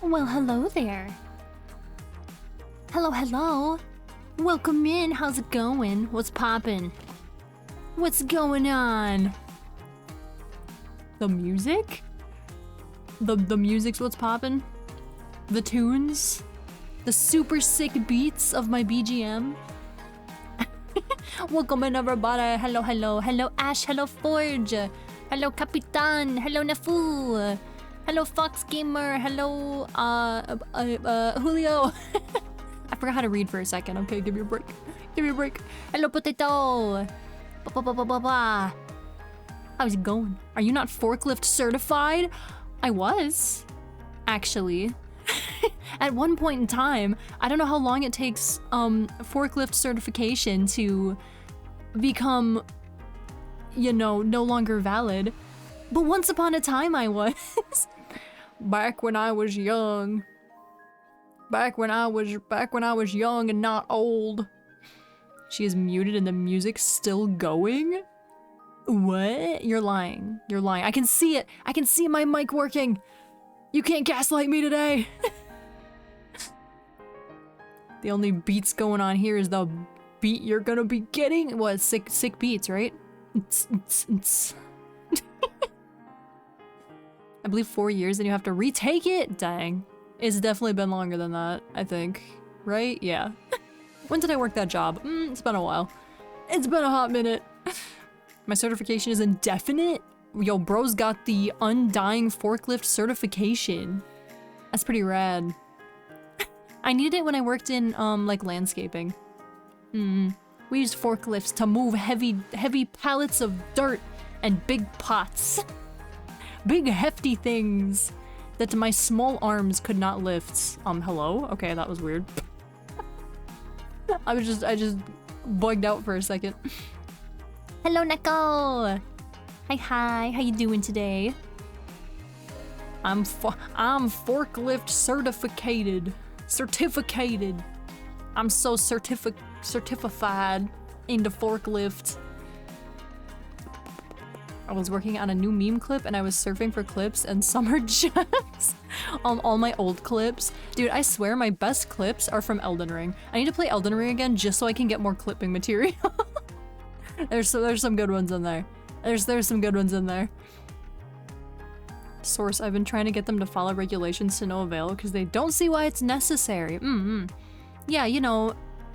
Well, hello there. Hello, hello. Welcome in. How's it going? What's poppin'? What's going on? The music? The music's what's poppin'? The tunes? The super sick beats of my BGM? Welcome in, everybody. Hello, hello. Hello, Ash. Hello, Forge. Hello, Capitan. Hello, Nafu. Hello, Fox Gamer. Hello, Julio. I forgot how to read for a second. Okay, give me a break. Give me a break. Hello, Potato. How's it going? Are you not forklift certified? I was, actually. At one point in time. I don't know how long it takes forklift certification to become, you know, no longer valid. But once upon a time I was. Back when I was young. Back when I was young and not old. She is muted and the music's still going? What? You're lying. You're lying. I can see it. I can see my mic working. You can't gaslight me today. The only beats going on here is the beat you're gonna be getting. What? Sick beats, right? I believe 4 years, then you have to retake it? Dang. It's definitely been longer than that, I think. Right? Yeah. When did I work that job? It's been a while. It's been a hot minute. My certification is indefinite? Yo, bro's got the undying forklift certification. That's pretty rad. I needed it when I worked in, like, landscaping. We used forklifts to move heavy pallets of dirt and big pots. Big hefty things that my small arms could not lift. Hello? Okay, that was weird. I just bugged out for a second. Hello, Neko! Hi, how you doing today? I'm forklift certificated. I'm so certified into forklift. I was working on a new meme clip and I was surfing for clips and some are just on all my old clips. Dude, I swear my best clips are from Elden Ring. I need to play Elden Ring again just so I can get more clipping material. There's some good ones in there. There's some good ones in there. Source, I've been trying to get them to follow regulations to no avail because they don't see why it's necessary. Yeah, you know,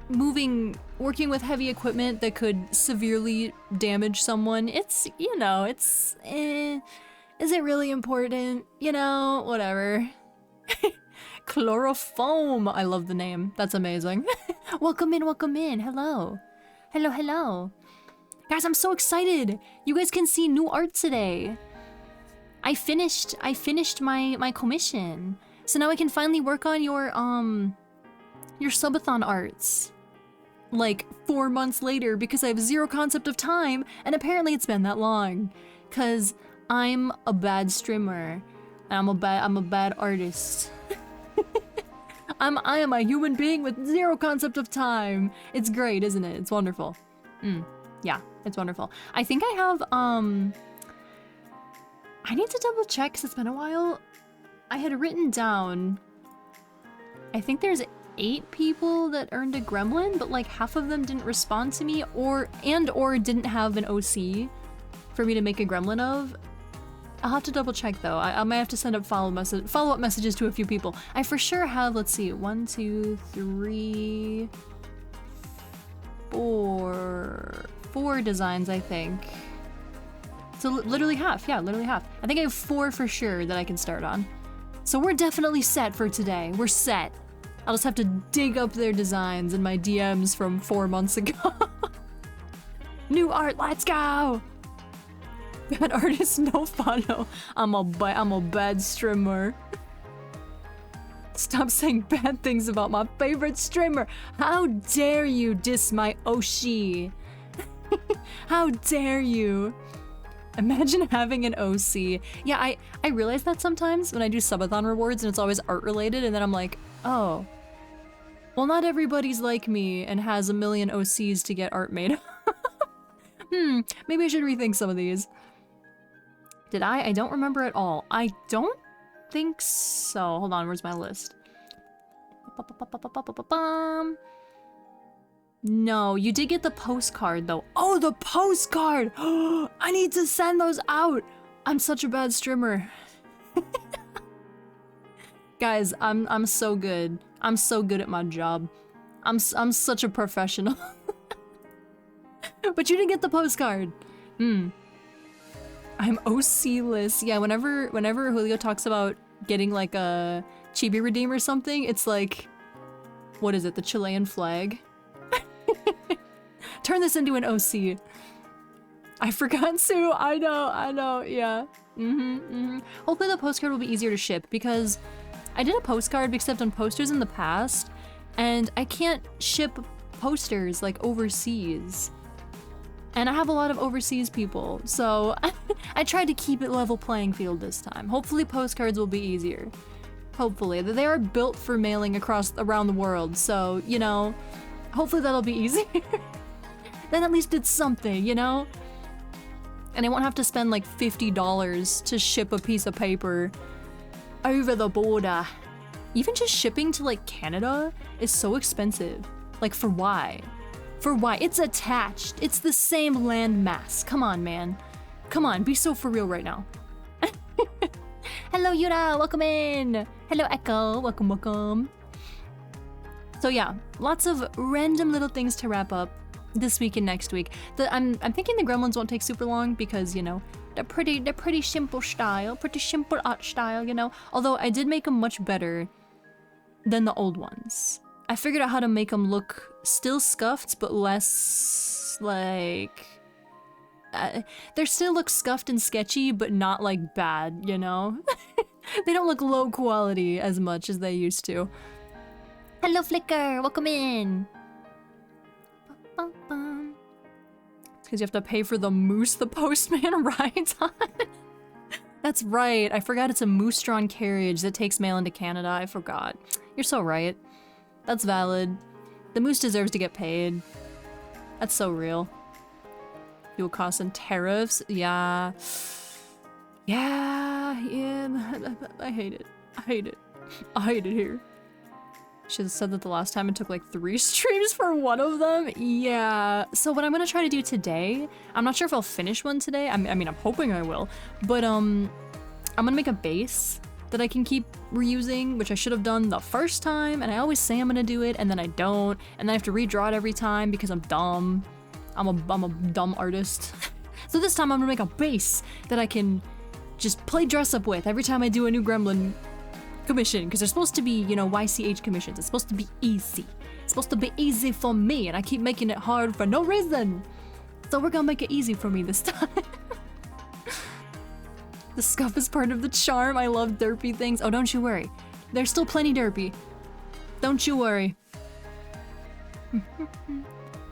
working with heavy equipment that could severely damage someone, it's, you know, it's, is it really important? You know, whatever. Chlorofoam, I love the name. That's amazing. Welcome in. Hello. Hello. Guys, I'm so excited. You guys can see new art today. I finished my commission. So now I can finally work on your subathon arts. Like 4 months later because I have zero concept of time and apparently it's been that long. Cause I'm a bad streamer. I'm a bad artist. I am a human being with zero concept of time. It's great, isn't it? It's wonderful. Yeah, it's wonderful. I think I have I need to double check because it's been a while. I had written down, I think there's 8 people that earned a gremlin, but like half of them didn't respond to me or didn't have an OC for me to make a gremlin of. I'll have to double check though. I might have to send up follow-up messages to a few people. I for sure have, let's see, 1, 2, 3, 4 designs, I think. So literally half, yeah, literally half. I think I have 4 for sure that I can start on. So we're definitely set for today. We're set. I'll just have to dig up their designs in my DMs from 4 months ago. New art, let's go! Bad artist, no follow. I'm a bad streamer. Stop saying bad things about my favorite streamer. How dare you diss my Oshi? How dare you? Imagine having an OC. Yeah, I realize that sometimes when I do subathon rewards and it's always art related and then I'm like, oh, well not everybody's like me and has a million OCs to get art made. Maybe I should rethink some of these. Did I? I don't remember at all. I don't think so. Hold on, where's my list? No, you did get the postcard though. Oh, the postcard! I need to send those out! I'm such a bad streamer. Guys, I'm so good. I'm so good at my job. I'm such a professional. But you didn't get the postcard. I'm OC-less. Yeah, whenever Julio talks about getting like a Chibi Redeem or something, it's like, what is it, the Chilean flag? Turn this into an OC. I forgot Sue. I know, yeah. Hopefully the postcard will be easier to ship because I did a postcard except on posters in the past, and I can't ship posters like overseas. And I have a lot of overseas people, so I tried to keep it level playing field this time. Hopefully postcards will be easier. Hopefully. They are built for mailing around the world, so, you know, hopefully that'll be easier. Then at least it's something, you know? And I won't have to spend like $50 to ship a piece of paper over the border. Even just shipping to like Canada is so expensive. Like for why? For why? It's attached. It's the same land mass. Come on, man. Come on, be so for real right now. Hello, Yura, welcome in. Hello, Echo, welcome, welcome. So yeah, lots of random little things to wrap up this week and next week. I'm thinking the gremlins won't take super long because, you know, they're pretty simple style, pretty simple art style, you know. Although I did make them much better than the old ones. I figured out how to make them look still scuffed, but less like... they still look scuffed and sketchy, but not like bad, you know? They don't look low quality as much as they used to. Hello, Flicker, welcome in. It's because you have to pay for the moose the postman rides on. That's right, I forgot it's a moose-drawn carriage that takes mail into Canada. I forgot. You're so right. That's valid. The moose deserves to get paid. That's so real. Fuel costs and tariffs. Yeah. Yeah. I hate it. I hate it. I hate it here. Should have said that the last time it took like 3 streams for one of them. Yeah. So what I'm gonna try to do today, I'm not sure if I'll finish one today. I mean, I'm hoping I will. But I'm gonna make a base that I can keep reusing, which I should have done the first time, and I always say I'm gonna do it, and then I don't, and then I have to redraw it every time because I'm dumb. I'm a dumb artist. So this time I'm gonna make a base that I can just play dress up with every time I do a new gremlin commission, because they're supposed to be, you know, YCH commissions. It's supposed to be easy. It's supposed to be easy for me, and I keep making it hard for no reason. So we're gonna make it easy for me this time. The scuff is part of the charm. I love derpy things. Oh, don't you worry. There's still plenty derpy. Don't you worry.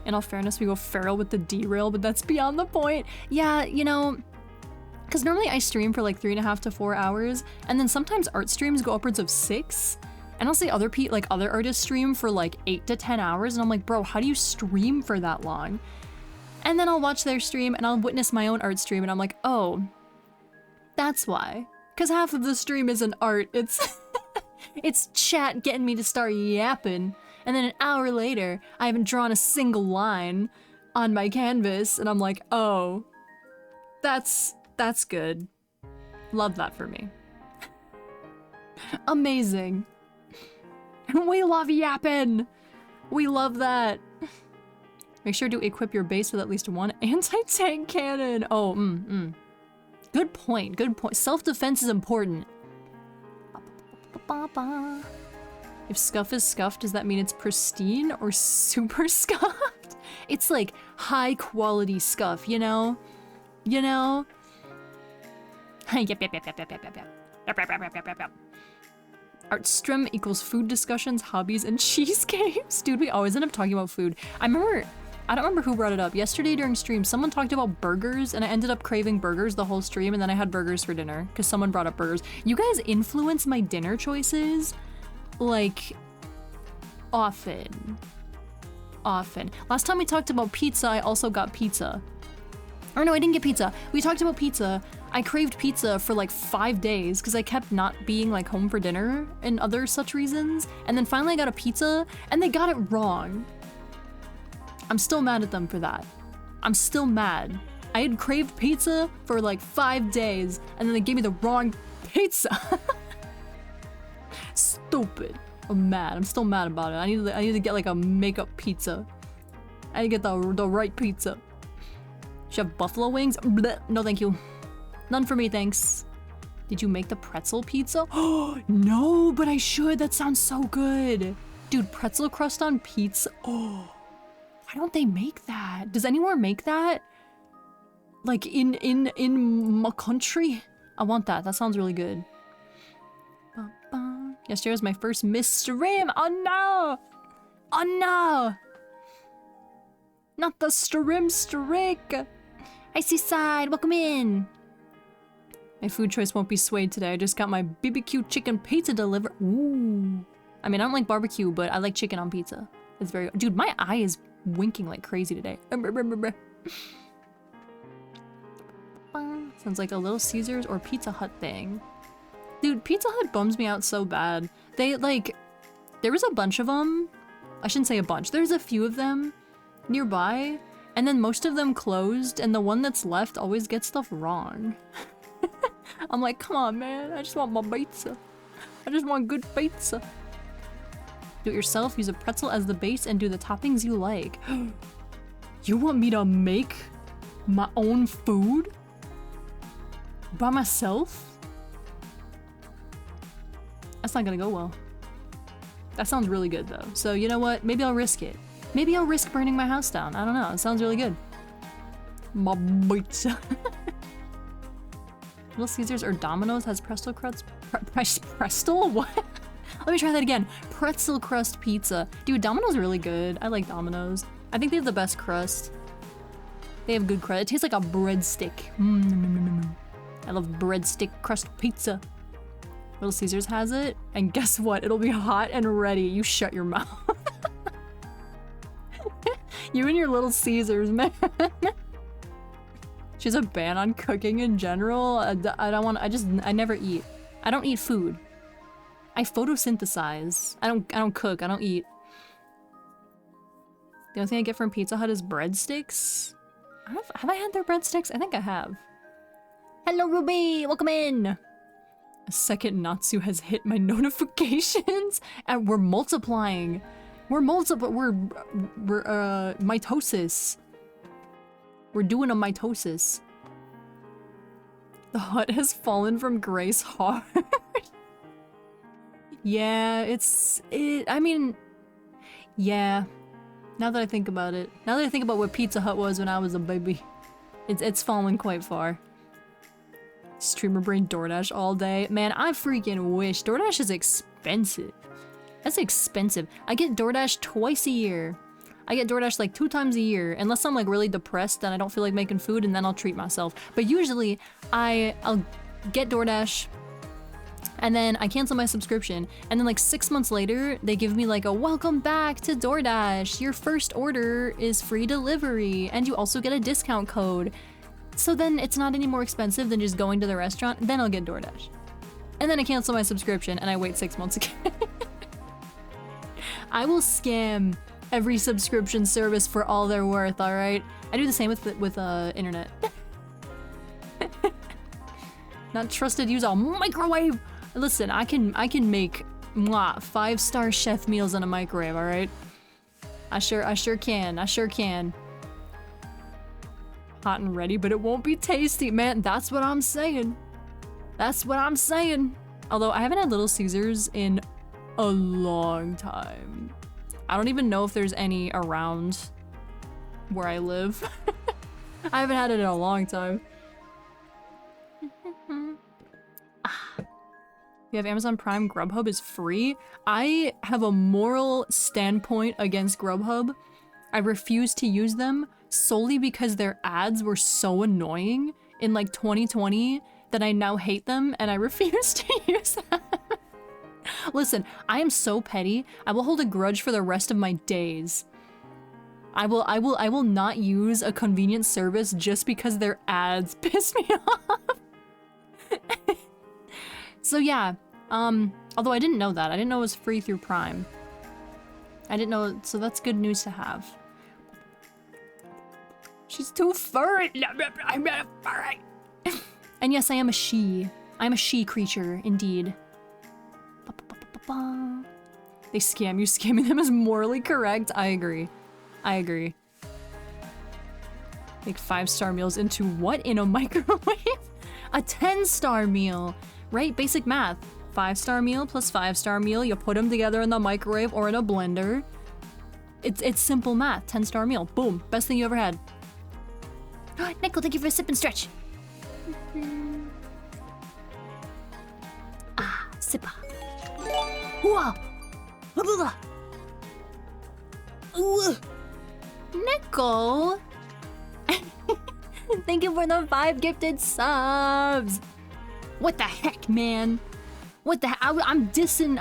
In all fairness, we go feral with the derail, but that's beyond the point. Yeah, you know, because normally I stream for like 3.5 to 4 hours, and then sometimes art streams go upwards of 6. And I'll see other artists stream for like 8 to 10 hours, and I'm like, bro, how do you stream for that long? And then I'll watch their stream, and I'll witness my own art stream, and I'm like, oh, that's why. Because half of the stream isn't art, it's it's chat getting me to start yapping. And then an hour later, I haven't drawn a single line on my canvas, and I'm like, oh, that's good. Love that for me. Amazing. We love yapping. We love that. Make sure to equip your base with at least one anti-tank cannon. Oh, Good point, good point. Self-defense is important. If scuff is scuffed, does that mean it's pristine or super scuffed? It's like high quality scuff, you know? You know? Yep. Art stream equals food discussions, hobbies, and cheesecakes. Dude, we always end up talking about food. I don't remember who brought it up. Yesterday during stream, someone talked about burgers, and I ended up craving burgers the whole stream, and then I had burgers for dinner, because someone brought up burgers. You guys influence my dinner choices, like, often. Last time we talked about pizza, I also got pizza. Or no, I didn't get pizza. We talked about pizza. I craved pizza for like 5 days because I kept not being like home for dinner and other such reasons. And then finally I got a pizza and they got it wrong. I'm still mad at them for that. I'm still mad. I had craved pizza for like 5 days and then they gave me the wrong pizza. Stupid. I'm mad. I'm still mad about it. I need to get like a makeup pizza. I need to get the right pizza. Should have buffalo wings? Blech. No, thank you. None for me, thanks. Did you make the pretzel pizza? Oh, no, but I should. That sounds so good. Dude, pretzel crust on pizza. Oh, why don't they make that? Does anyone make that? Like in my country? I want that. That sounds really good. Yesterday was my first missed stream. Oh no! Oh no! Not the stream streak! Hi Seaside, welcome in! My food choice won't be swayed today. I just got my BBQ chicken pizza delivered. Ooh. I mean, I don't like barbecue, but I like chicken on pizza. It's very- Dude, my eye is winking like crazy today. Sounds like a Little Caesars or Pizza Hut thing. Dude, Pizza Hut bums me out so bad. They, like, there was a bunch of them. I shouldn't say a bunch. There's a few of them nearby, and then most of them closed, and the one that's left always gets stuff wrong. I'm like, come on, man. I just want my pizza. I just want good pizza. Do it yourself, use a pretzel as the base, and do the toppings you like. You want me to make my own food? By myself? That's not gonna go well. That sounds really good though. So you know what? Maybe I'll risk it. Maybe I'll risk burning my house down. I don't know. It sounds really good. My pizza. Little Caesars or Domino's has pretzel crust. Pretzel? What? Let me try that again. Pretzel crust pizza. Dude, Domino's really good. I like Domino's. I think they have the best crust. They have good crust. It tastes like a breadstick. I love breadstick crust pizza. Little Caesars has it, and guess what? It'll be hot and ready. You shut your mouth. You and your Little Caesars, man. She has a ban on cooking in general. I don't want. I never eat. I don't eat food. I photosynthesize. I don't cook. I don't eat. The only thing I get from Pizza Hut is breadsticks. Have I had their breadsticks? I think I have. Hello, Ruby. Welcome in. A second Natsu has hit my notifications, and we're multiplying. We're mitosis. We're doing a mitosis. The hut has fallen from grace hard. Yeah, I mean, yeah. Now that I think about it. Now that I think about what Pizza Hut was when I was a baby. It's fallen quite far. Streamer brain DoorDash all day. Man, I freaking wish. DoorDash is expensive. That's expensive. I get DoorDash twice a year. I get DoorDash like 2 times a year. Unless I'm like really depressed and I don't feel like making food, and then I'll treat myself. But usually I'll get DoorDash and then I cancel my subscription, and then like 6 months later they give me like a welcome back to DoorDash. Your first order is free delivery and you also get a discount code. So then it's not any more expensive than just going to the restaurant. Then I'll get DoorDash. And then I cancel my subscription and I wait 6 months again. I will scam every subscription service for all they're worth, alright? I do the same with internet. Not trusted, use a microwave! Listen, I can make 5-star chef meals in a microwave, alright? I sure can. Hot and ready, but it won't be tasty. Man, that's what I'm saying. That's what I'm saying. Although I haven't had Little Caesars in a long time. I don't even know if there's any around where I live. I haven't had it in a long time. You have Amazon Prime. Grubhub is free. I have a moral standpoint against Grubhub. I refuse to use them solely because their ads were so annoying in like 2020 that I now hate them and I refuse to use them. Listen, I am so petty. I will hold a grudge for the rest of my days. I will not use a convenient service just because their ads piss me off. So yeah, although I didn't know that. I didn't know it was free through Prime. I didn't know, so that's good news to have. She's too furry. I'm not furry. And yes, I am a she. I'm a she creature, indeed. They scam you. Scamming them is morally correct. I agree. I agree. Make 5-star meals into what in a microwave? A 10-star meal. Right? Basic math. 5-star meal plus 5-star meal. You put them together in the microwave or in a blender. It's simple math. 10-star meal. Boom. Best thing you ever had. Nickel, thank you for a sip and stretch. Ah, sippa. Whoa. Nickel. Thank you for the 5 gifted subs. What the heck, man? What the heck? I'm dissing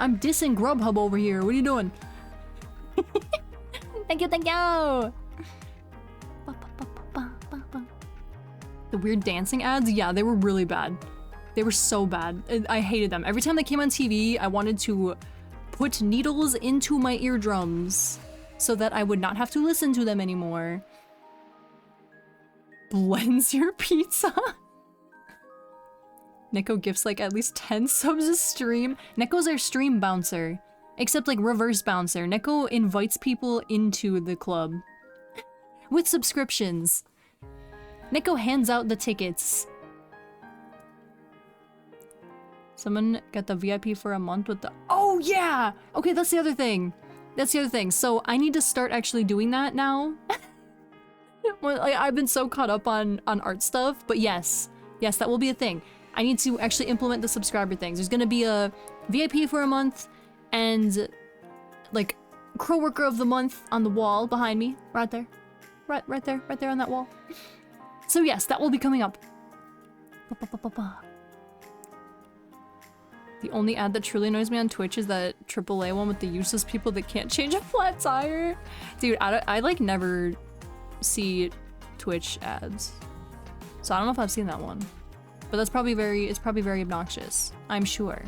Grubhub over here. What are you doing? Thank you, thank you. The weird dancing ads? Yeah, they were really bad. They were so bad. I hated them. Every time they came on TV, I wanted to put needles into my eardrums so that I would not have to listen to them anymore. Blends your pizza? Neko gifts like at least 10 subs a stream. Neko's our stream bouncer. Except like reverse bouncer. Neko invites people into the club. With subscriptions. Neko hands out the tickets. Someone got the VIP for a month with the— oh yeah! Okay, that's the other thing. That's the other thing. So I need to start actually doing that now. Well, I've been so caught up on art stuff, but yes. Yes, that will be a thing. I need to actually implement the subscriber things. There's gonna be a VIP for a month and like Crow Worker of the Month on the wall behind me. Right there. Right there on that wall. So yes, that will be coming up. The only ad that truly annoys me on Twitch is that AAA one with the useless people that can't change a flat tire. Dude, I like never see Twitch ads. So I don't know if I've seen that one. But that's probably it's probably very obnoxious. I'm sure.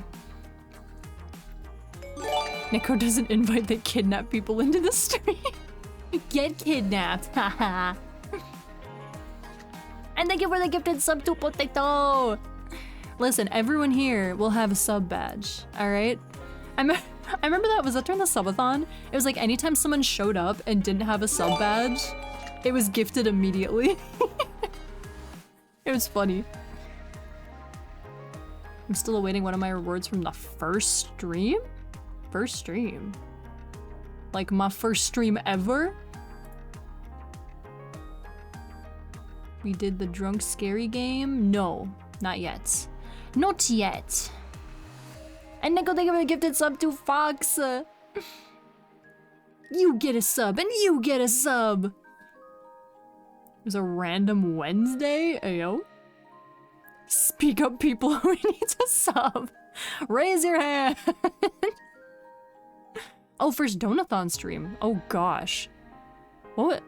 Nico doesn't invite, they kidnap people into the stream. Get kidnapped, haha. And thank you for the gifted sub to Potato! Listen, everyone here will have a sub badge, alright? I remember that, was that during the subathon? It was like anytime someone showed up and didn't have a sub badge, it was gifted immediately. It was funny. I'm still awaiting one of my rewards from the first stream? First stream? Like my first stream ever? We did the drunk scary game? No, not yet. Not yet. And Nico, thank you for the gifted sub to Fox. You get a sub and you get a sub. It was a random Wednesday? Ayo. Speak up, people who need a sub. Raise your hand. Oh, first Donathon stream. Oh gosh. What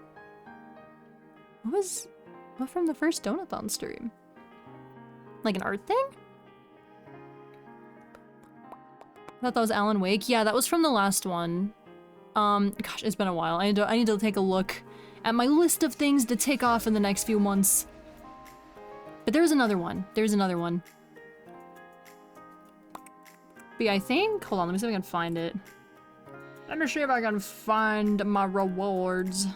from the first Donathon stream? Like an art thing? I thought that was Alan Wake. Yeah, that was from the last one. Gosh, it's been a while. I need to take a look at my list of things to take off in the next few months. But there's another one. There's another one. But yeah, I think... hold on, let me see if I can find it. Let me see if I can find my rewards.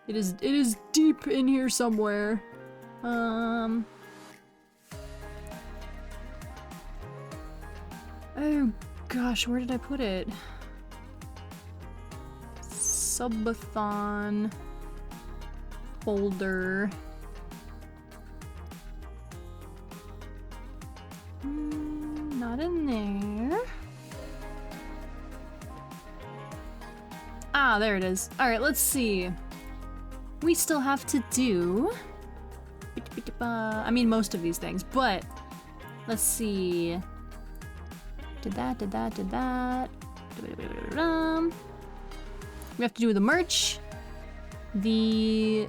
It is deep in here somewhere. Oh gosh, where did I put it? Subathon folder. Not in there. Ah, there it is. Alright, let's see. We still have to do... I mean, most of these things, but... let's see... Did that. We have to do the merch. The...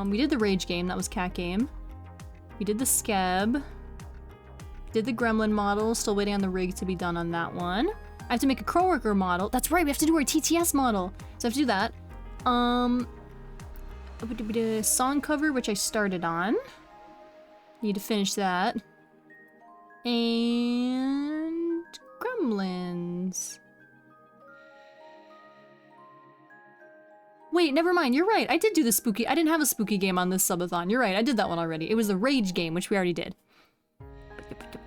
we did the Rage game, that was Cat game. We did the Skeb. Did the Gremlin model, still waiting on the rig to be done on that one. I have to make a Crowworker model. That's right, we have to do our TTS model. So I have to do that. Song cover, which I started on. Need to finish that. And... Gremlins. Wait, never mind, you're right. I did do the spooky- I didn't have a spooky game on this subathon. You're right, I did that one already. It was the Rage game, which we already did.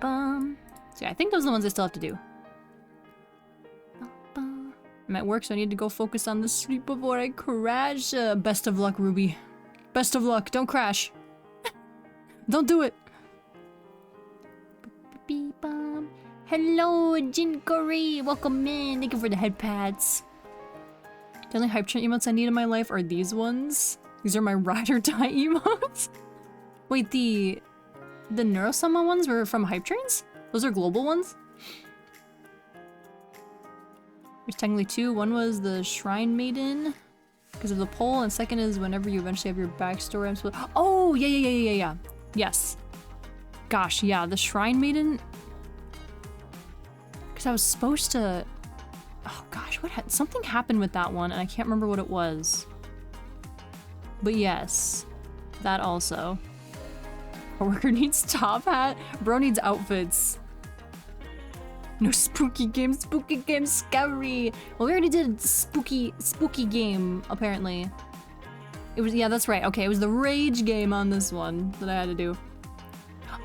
So yeah, I think those are the ones I still have to do. I'm at work, so I need to go focus on the sleep before I crash. Best of luck, Ruby. Best of luck, don't crash. Don't do it. Hello, Jinkori. Welcome in. Thank you for the head pats. The only hype train emotes I need in my life are these ones. These are my ride or die emotes. Wait, the Neurosama ones were from hype trains? Those are global ones? There's technically two. One was the Shrine Maiden because of the poll, and second is whenever you eventually have your backstory. I'm supposed. Oh yeah. Yes. Gosh, yeah, the Shrine Maiden. Because I was supposed to. Oh gosh, something happened with that one, and I can't remember what it was. But yes, that also. A worker needs top hat. Bro needs outfits. No spooky game, scary. Well, we already did spooky game, apparently. It was, yeah, that's right. Okay, it was the Rage game on this one that I had to do.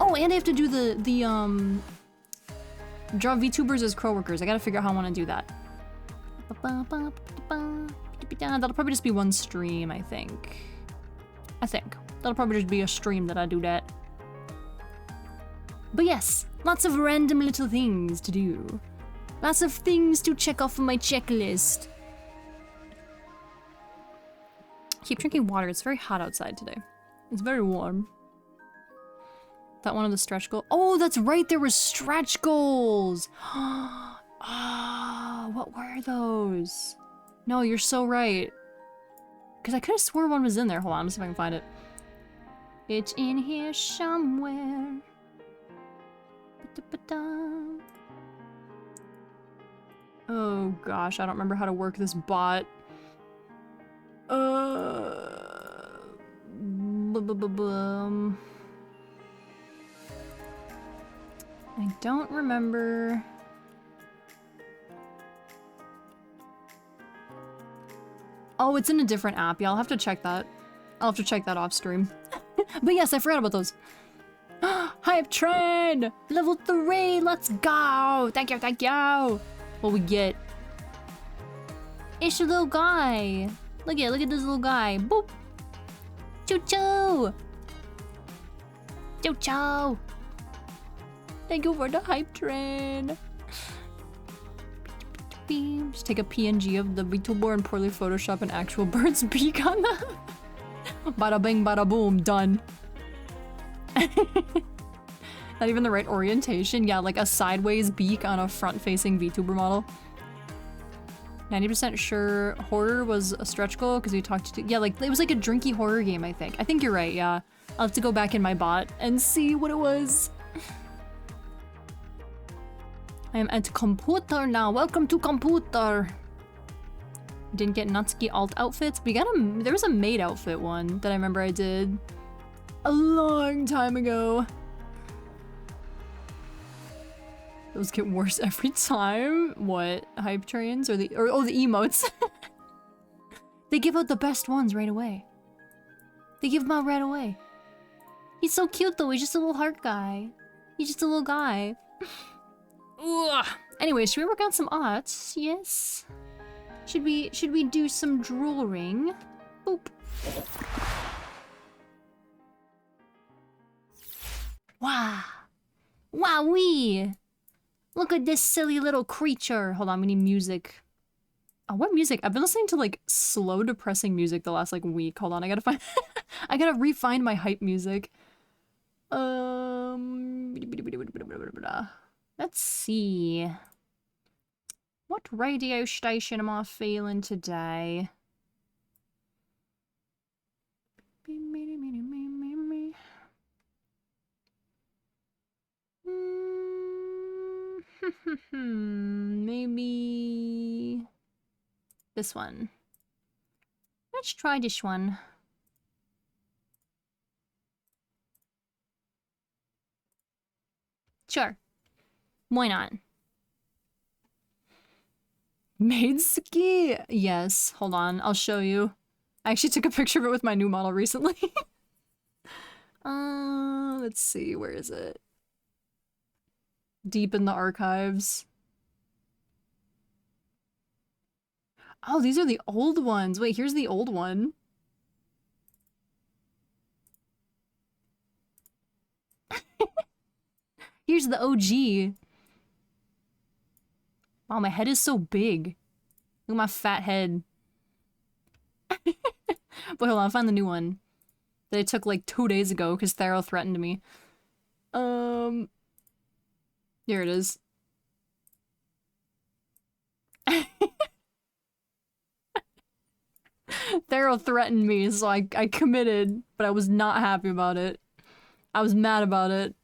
Oh, and I have to do draw VTubers as Crowworkers. I gotta figure out how I want to do that. That'll probably just be one stream, I think. That'll probably just be a stream that I do that. But yes, lots of random little things to do. Lots of things to check off of my checklist. Keep drinking water. It's very hot outside today. It's very warm. That one of the stretch goals. Oh, that's right. There were stretch goals. Ah, what were those? No, you're so right. Because I could have swore one was in there. Hold on, let me see if I can find it. It's in here somewhere. Oh gosh, I don't remember how to work this bot. I don't remember. Oh, it's in a different app. Yeah, I'll have to check that. I'll have to check that off stream. But yes, I forgot about those. Hype train! Level 3, let's go! Thank you, thank you! What we get? It's a little guy! Look at this little guy. Boop! Choo choo! Choo choo! Thank you for the hype train! Just take a PNG of the VTuber and poorly Photoshop an actual bird's beak on them. Bada bing, bada boom, done. Not even the right orientation. Yeah, like a sideways beak on a front-facing VTuber model. 90% sure horror was a stretch goal because we talked to- yeah, like it was like a drinky horror game, I think. I think you're right, yeah. I'll have to go back in my bot and see what it was. I am at computer now. Welcome to computer. Didn't get Natsuki alt outfits, but there was a maid outfit one that I remember I did a long time ago. Those get worse every time. What? Hype trains or the emotes? They give out the best ones right away. They give them out right away. He's so cute though. He's just a little heart guy. He's just a little guy. Ugh. Anyway, should we work on some arts? Yes. Should we do some drawing? Boop. Wow. Wowee. Look at this silly little creature. Hold on, we need music. Oh, what music? I've been listening to like slow depressing music the last like week. Hold on, I gotta find I gotta refine my hype music. Let's see. What radio station am I feeling today? Maybe this one. Let's try this one. Sure. Why not? Maid ski? Yes. Hold on. I'll show you. I actually took a picture of it with my new model recently. Let's see. Where is it? Deep in the archives. Oh, these are the old ones. Wait, here's the old one. Here's the OG. Wow, my head is so big. Look at my fat head. But hold on, I found the new one. That I took like 2 days ago because Thero threatened me. Here it is. Thero threatened me, so I committed, but I was not happy about it. I was mad about it.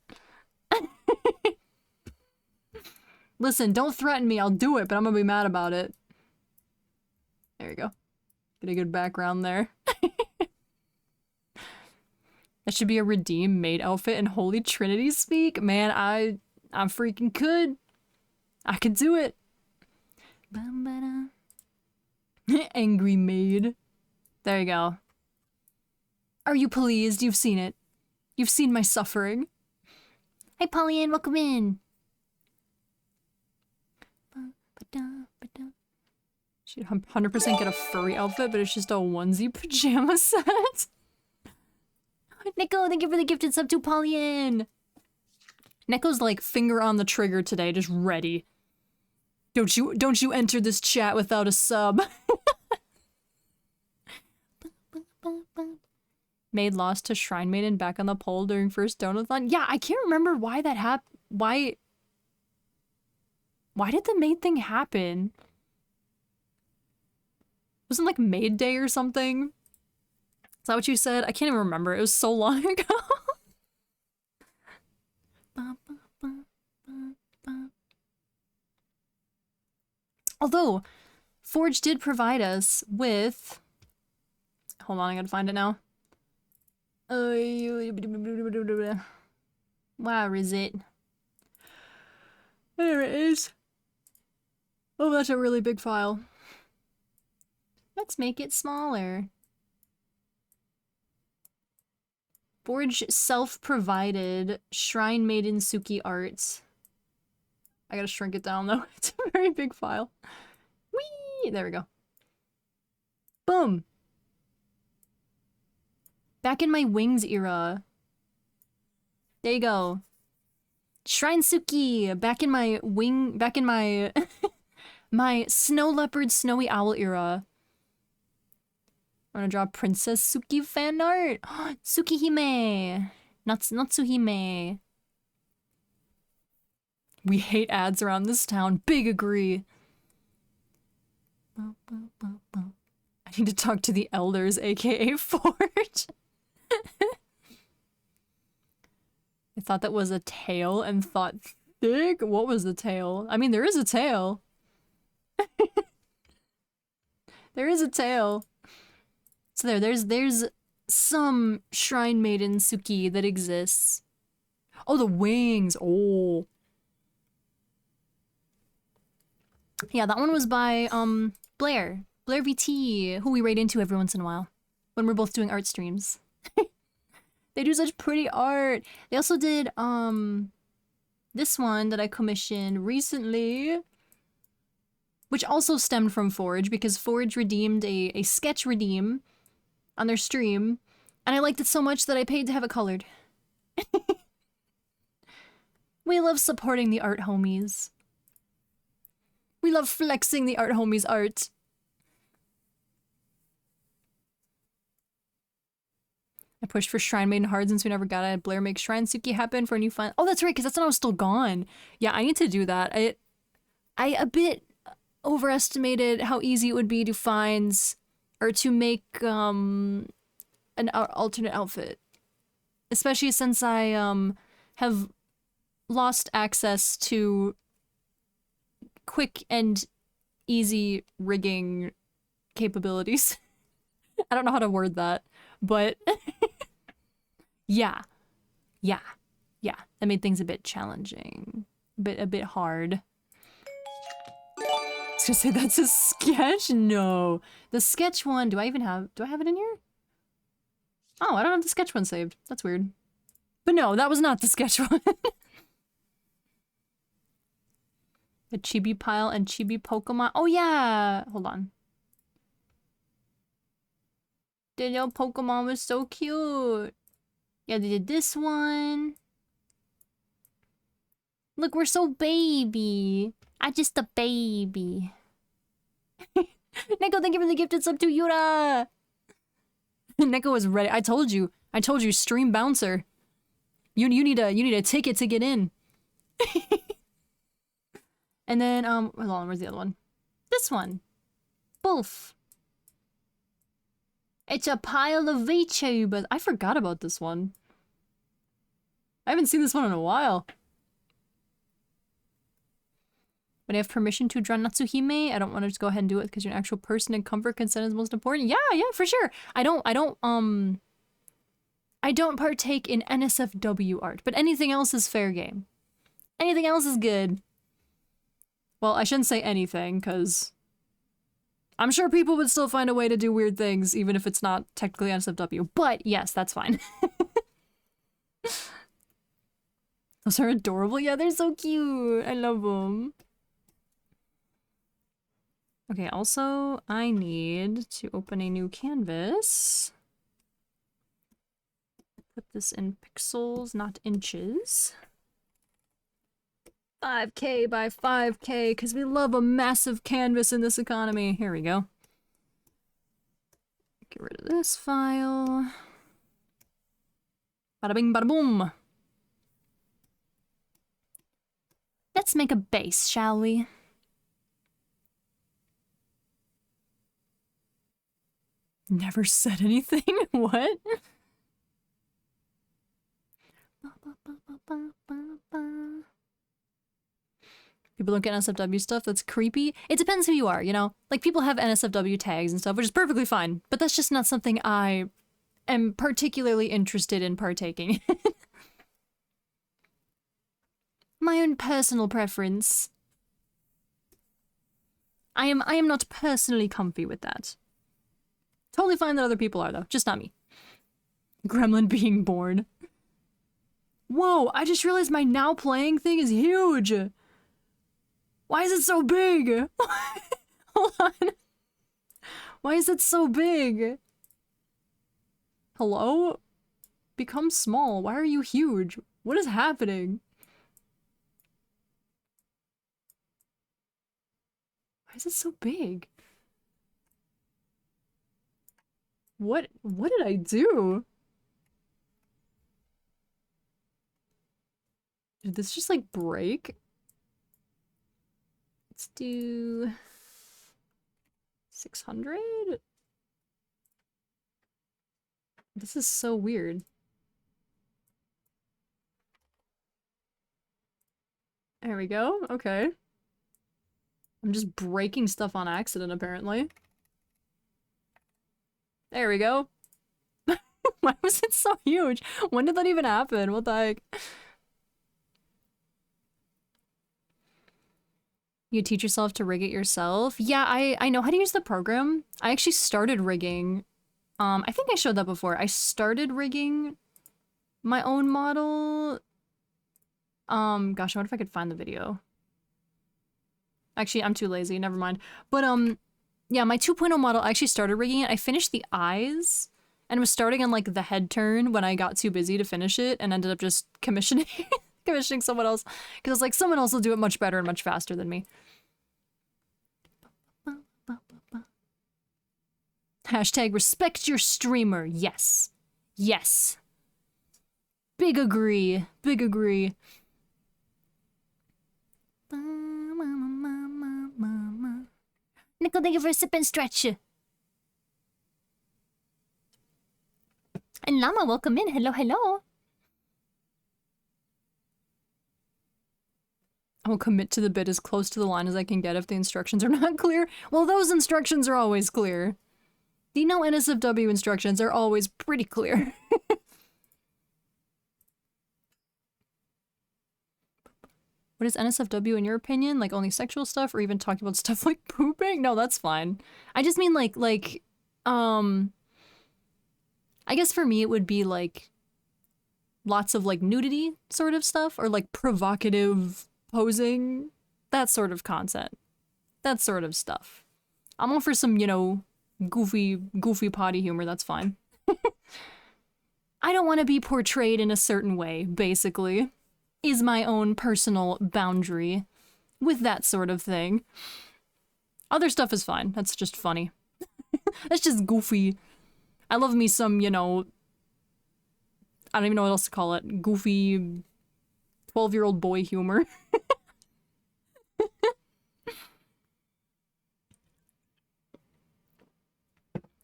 Listen, don't threaten me, I'll do it, but I'm gonna be mad about it. There you go. Get a good background there. That should be a redeem maid outfit in Holy Trinity speak. Man, I freaking could. I could do it. Angry maid. There you go. Are you pleased? You've seen it. You've seen my suffering. Hey, Pollyann, welcome in. She'd 100% get a furry outfit, but it's just a onesie pajama set. Nico, thank you for the gifted sub to Pollyann. Neko's like finger on the trigger today, just ready. Don't you enter this chat without a sub. Maid lost to Shrine Maiden back on the pole during first donathon. Yeah, I can't remember why that happened. Why did the maid thing happen? Wasn't like Maid Day or something? Is that what you said? I can't even remember. It was so long ago. Although, Forge did provide us with... Hold on, I gotta find it now. Where is it? There it is. Oh, that's a really big file. Let's make it smaller. Forge self-provided Shrine Maiden Suki art. I gotta shrink it down though. It's a very big file. Whee! There we go. Boom! Back in my wings era. There you go. Shrine Suki! Back in my my snow leopard snowy owl era. I'm gonna draw Princess Suki fan art. Tsukihime! Natsuhime. We hate ads around this town. Big agree. I need to talk to the elders, aka Forge. I thought that was a tail and thought thick. What was the tail? I mean, there is a tail. There is a tail. So there's some Shrine Maiden Suki that exists. Oh, the wings. Oh. Yeah, that one was by Blair VT, who we raid into every once in a while when we're both doing art streams. They do such pretty art. They also did this one that I commissioned recently, which also stemmed from Forge because Forge redeemed a sketch redeem on their stream, and I liked it so much that I paid to have it colored. We love supporting the art homies. We love flexing the art homies' art. I pushed for Shrine Maiden hard since we never got it. Blair makes Shrine Suki happen for a new fun. Oh, that's right, because that's when I was still gone. Yeah, I need to do that. I a bit overestimated how easy it would be to find or to make an alternate outfit. Especially since I have lost access to quick and easy rigging capabilities. I don't know how to word that, but yeah, yeah, yeah. That made things a bit challenging, a bit hard. I was gonna say that's a sketch. No, the sketch one. Do I have it in here? Oh, I don't have the sketch one saved. That's weird. But no, that was not the sketch one. The chibi pile and chibi Pokemon. Oh yeah, hold on. The little Pokemon was so cute. Yeah, they did this one. Look, we're so baby. I just a baby. Neko, thank you for the gifted sub to Yura. Neko was ready. I told you, stream bouncer. You need a ticket to get in. And then hold on, where's the other one? This one. Boof. It's a pile of VTubers. I forgot about this one. I haven't seen this one in a while. When I have permission to draw Natsuhime, I don't want to just go ahead and do it because you're an actual person and comfort consent is most important. Yeah, for sure. I don't partake in NSFW art, but anything else is fair game. Anything else is good. Well, I shouldn't say anything, because I'm sure people would still find a way to do weird things, even if it's not technically NSFW. But yes, that's fine. Those are adorable. Yeah, they're so cute. I love them. Okay, also, I need to open a new canvas. Put this in pixels, not inches. 5K by 5K, because we love a massive canvas in this economy. Here we go. Get rid of this file. Bada bing, bada boom. Let's make a base, shall we? Never said anything? What? People don't get NSFW stuff, that's creepy. It depends who you are, you know? Like, people have NSFW tags and stuff, which is perfectly fine, but that's just not something I am particularly interested in partaking in. My own personal preference. I am not personally comfy with that. Totally fine that other people are, though. Just not me. Gremlin being born. Whoa, I just realized my now playing thing is huge! Why is it so big? Hold on. Why is it so big? Hello? Become small. Why are you huge? What is happening? Why is it so big? What did I do? Did this just like break? Let's do 600? This is so weird. There we go. Okay. I'm just breaking stuff on accident, apparently. There we go. Why was it so huge? When did that even happen? What the heck? You teach yourself to rig it yourself? Yeah, I know how to use the program. I actually started rigging. I think I showed that before. I started rigging my own model. Gosh, what if I could find the video? Actually, I'm too lazy, never mind. But, yeah, my 2.0 model, I actually started rigging it. I finished the eyes, and was starting on, like, the head turn when I got too busy to finish it, and ended up just commissioning someone else. Because, like, someone else will do it much better and much faster than me. Hashtag respect your streamer. Yes. Yes. Big agree. Big agree. Nickel, thank you for a sip and stretch. And Llama, welcome in. Hello, hello. I will commit to the bit as close to the line as I can get if the instructions are not clear. Well, those instructions are always clear. The no NSFW instructions are always pretty clear. What is NSFW in your opinion? Like only sexual stuff or even talking about stuff like pooping? No, that's fine. I just mean I guess for me it would be like lots of like nudity sort of stuff or like provocative posing, that sort of content. That sort of stuff. I'm all for some, you know, goofy potty humor, that's fine. I don't want to be portrayed in a certain way, basically. Is my own personal boundary with that sort of thing. Other stuff is fine. That's just funny. That's just goofy. I love me some, you know, I don't even know what else to call it. Goofy 12-year-old boy humor.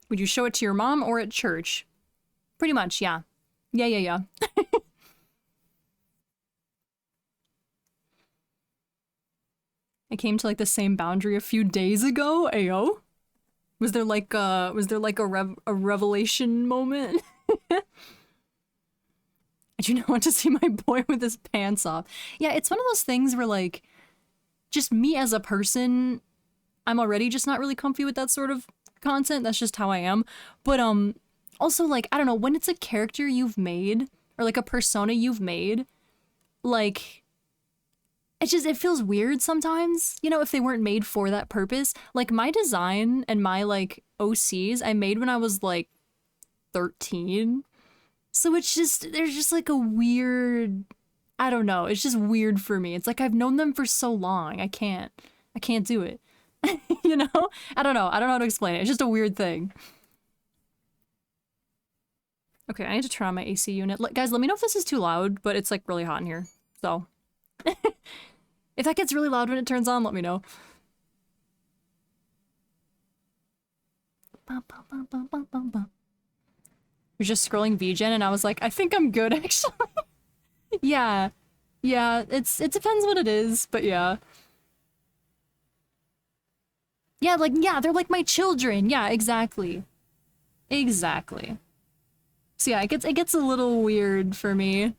Would you show it to your mom or at church? Pretty much, yeah. Yeah. I came to like the same boundary a few days ago. Ayo. Was there like a revelation moment? I do not want to see my boy with his pants off. Yeah, it's one of those things where like just me as a person, I'm already just not really comfy with that sort of content. That's just how I am. But also like I don't know, when it's a character you've made or like a persona you've made, like it feels weird sometimes, you know, if they weren't made for that purpose. Like my design and my like OCs I made when I was like 13. So it's just, there's just like a weird, I don't know, it's just weird for me. It's like I've known them for so long. I can't do it. You know? I don't know how to explain it. It's just a weird thing. Okay, I need to turn on my AC unit. Guys, let me know if this is too loud, but it's like really hot in here. So if that gets really loud when it turns on, let me know. You're just scrolling VGen and I was like, I think I'm good actually. Yeah, it depends what it is, but yeah. Yeah, like, yeah, they're like my children. Yeah, exactly. Exactly. So yeah, it gets a little weird for me.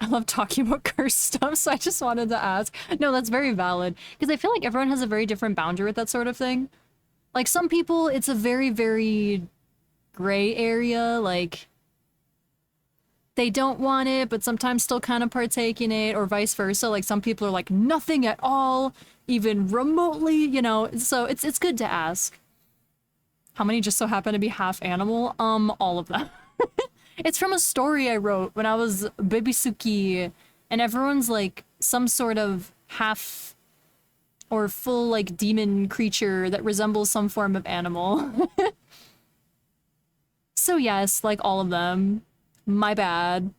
I love talking about cursed stuff, so I just wanted to ask. No, that's very valid. Because I feel like everyone has a very different boundary with that sort of thing. Like, some people, it's a very, very gray area, like, they don't want it, but sometimes still kind of partake in it, or vice versa. Like, some people are like, nothing at all, even remotely, you know, so it's good to ask. How many just so happen to be half animal? All of them. It's from a story I wrote when I was Bibisuki, and everyone's like some sort of half or full like demon creature that resembles some form of animal. So yes, like all of them. My bad.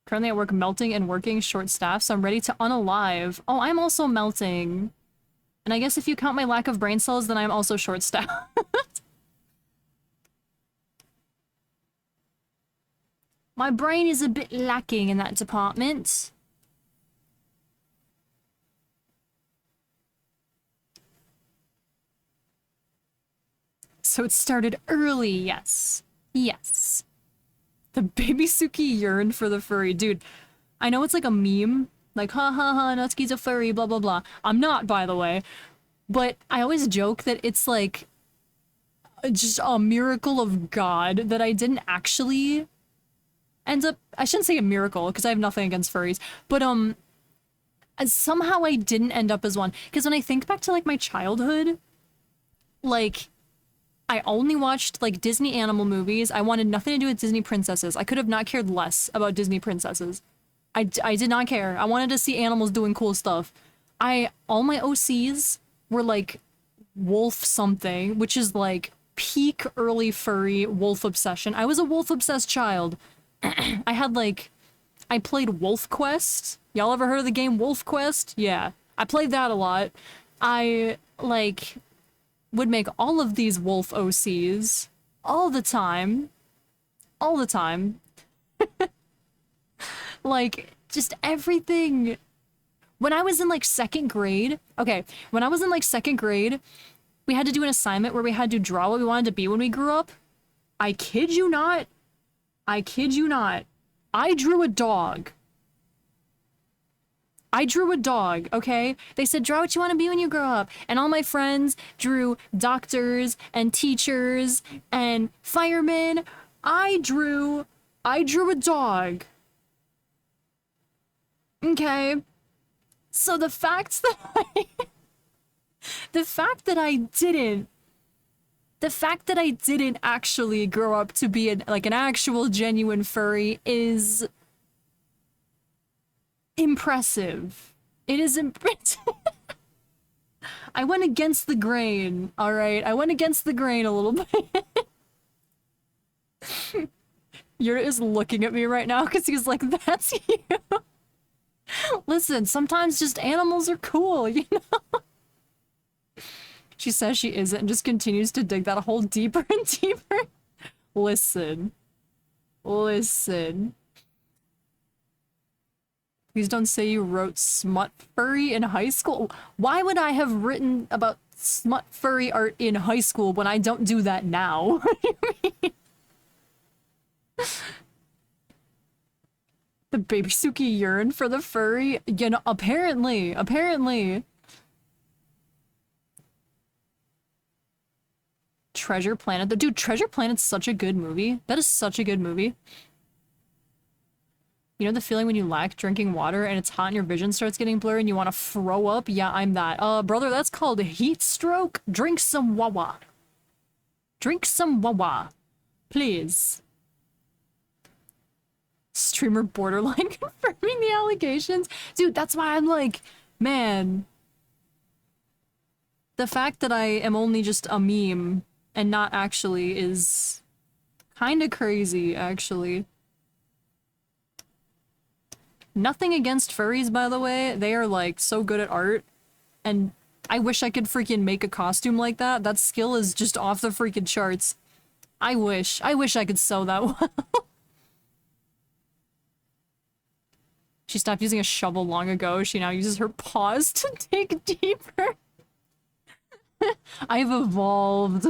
Currently at work melting and working short staff, so I'm ready to unalive. Oh, I'm also melting. And I guess if you count my lack of brain cells, then I'm also short staffed. My brain is a bit lacking in that department. So it started early, yes. Yes. The baby Suki yearned for the furry. Dude, I know it's like a meme. Like, ha ha ha, Natsuki's a furry, blah blah blah. I'm not, by the way. But I always joke that it's like just a miracle of God that I didn't actually end up, I shouldn't say a miracle because I have nothing against furries, but somehow I didn't end up as one. Because when I think back to like my childhood, like I only watched like Disney animal movies. I wanted nothing to do with Disney princesses. I could have not cared less about Disney princesses. I did not care. I wanted to see animals doing cool stuff. All my OCs were like wolf something, which is like peak early furry wolf obsession. I was a wolf obsessed child. I had like, I played Wolf Quest. Y'all ever heard of the game Wolf Quest? Yeah, I played that a lot. I like would make all of these wolf OCs all the time. All the time. Like, just everything. When I was in like second grade, okay, when I was in like second grade, we had to do an assignment where we had to draw what we wanted to be when we grew up. I kid you not. I kid you not. I drew a dog. I drew a dog, okay? They said, draw what you want to be when you grow up. And all my friends drew doctors and teachers and firemen. I drew a dog. Okay. So the fact that I didn't actually grow up to be like an actual genuine furry is impressive. It is impressive. I went against the grain, all right? I went against the grain a little bit. Yura is looking at me right now because he's like, that's you. Listen, sometimes just animals are cool, you know? She says she isn't and just continues to dig that hole deeper and deeper. Listen. Listen. Please don't say you wrote smut furry in high school. Why would I have written about smut furry art in high school when I don't do that now? What do you mean? The baby Suki yearn for the furry? You know, apparently. Treasure Planet. Dude, Treasure Planet's such a good movie. That is such a good movie. You know the feeling when you lack drinking water and it's hot and your vision starts getting blurry and you want to throw up? Yeah, I'm that. Brother, that's called heat stroke. Drink some wawa. Drink some wawa. Please. Streamer borderline confirming the allegations. Dude, that's why I'm like, man. The fact that I am only just a meme and not actually is kind of crazy, actually. Nothing against furries, by the way. They are, like, so good at art. And I wish I could freaking make a costume like that. That skill is just off the freaking charts. I wish I could sew that well. She stopped using a shovel long ago. She now uses her paws to dig deeper. I've evolved.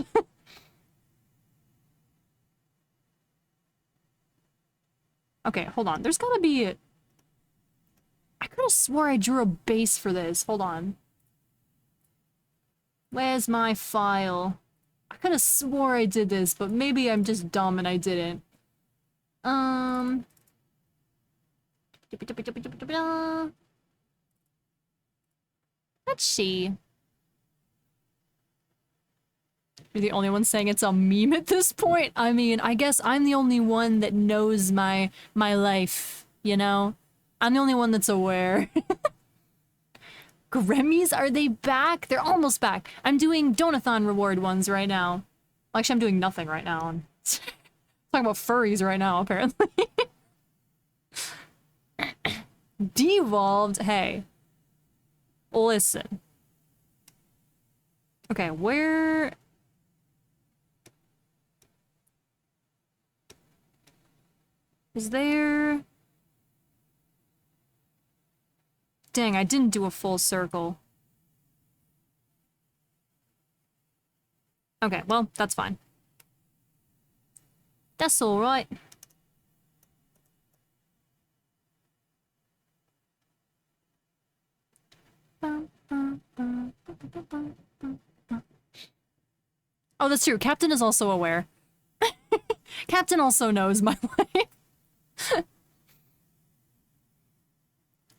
Okay, hold on. There's gotta be... I could have swore I drew a base for this. Hold on. Where's my file? I could have swore I did this, but maybe I'm just dumb and I didn't. Let's see. You're the only one saying it's a meme at this point? I mean, I guess I'm the only one that knows my life, you know? I'm the only one that's aware. Grammys, are they back? They're almost back. I'm doing Donathon reward ones right now. Well, actually, I'm doing nothing right now. I'm talking about furries right now, apparently. Devolved. Hey. Listen. Okay, where... Is there... Dang, I didn't do a full circle. Okay, well, that's fine. That's alright. Oh, that's true. Captain is also aware. Captain also knows my life.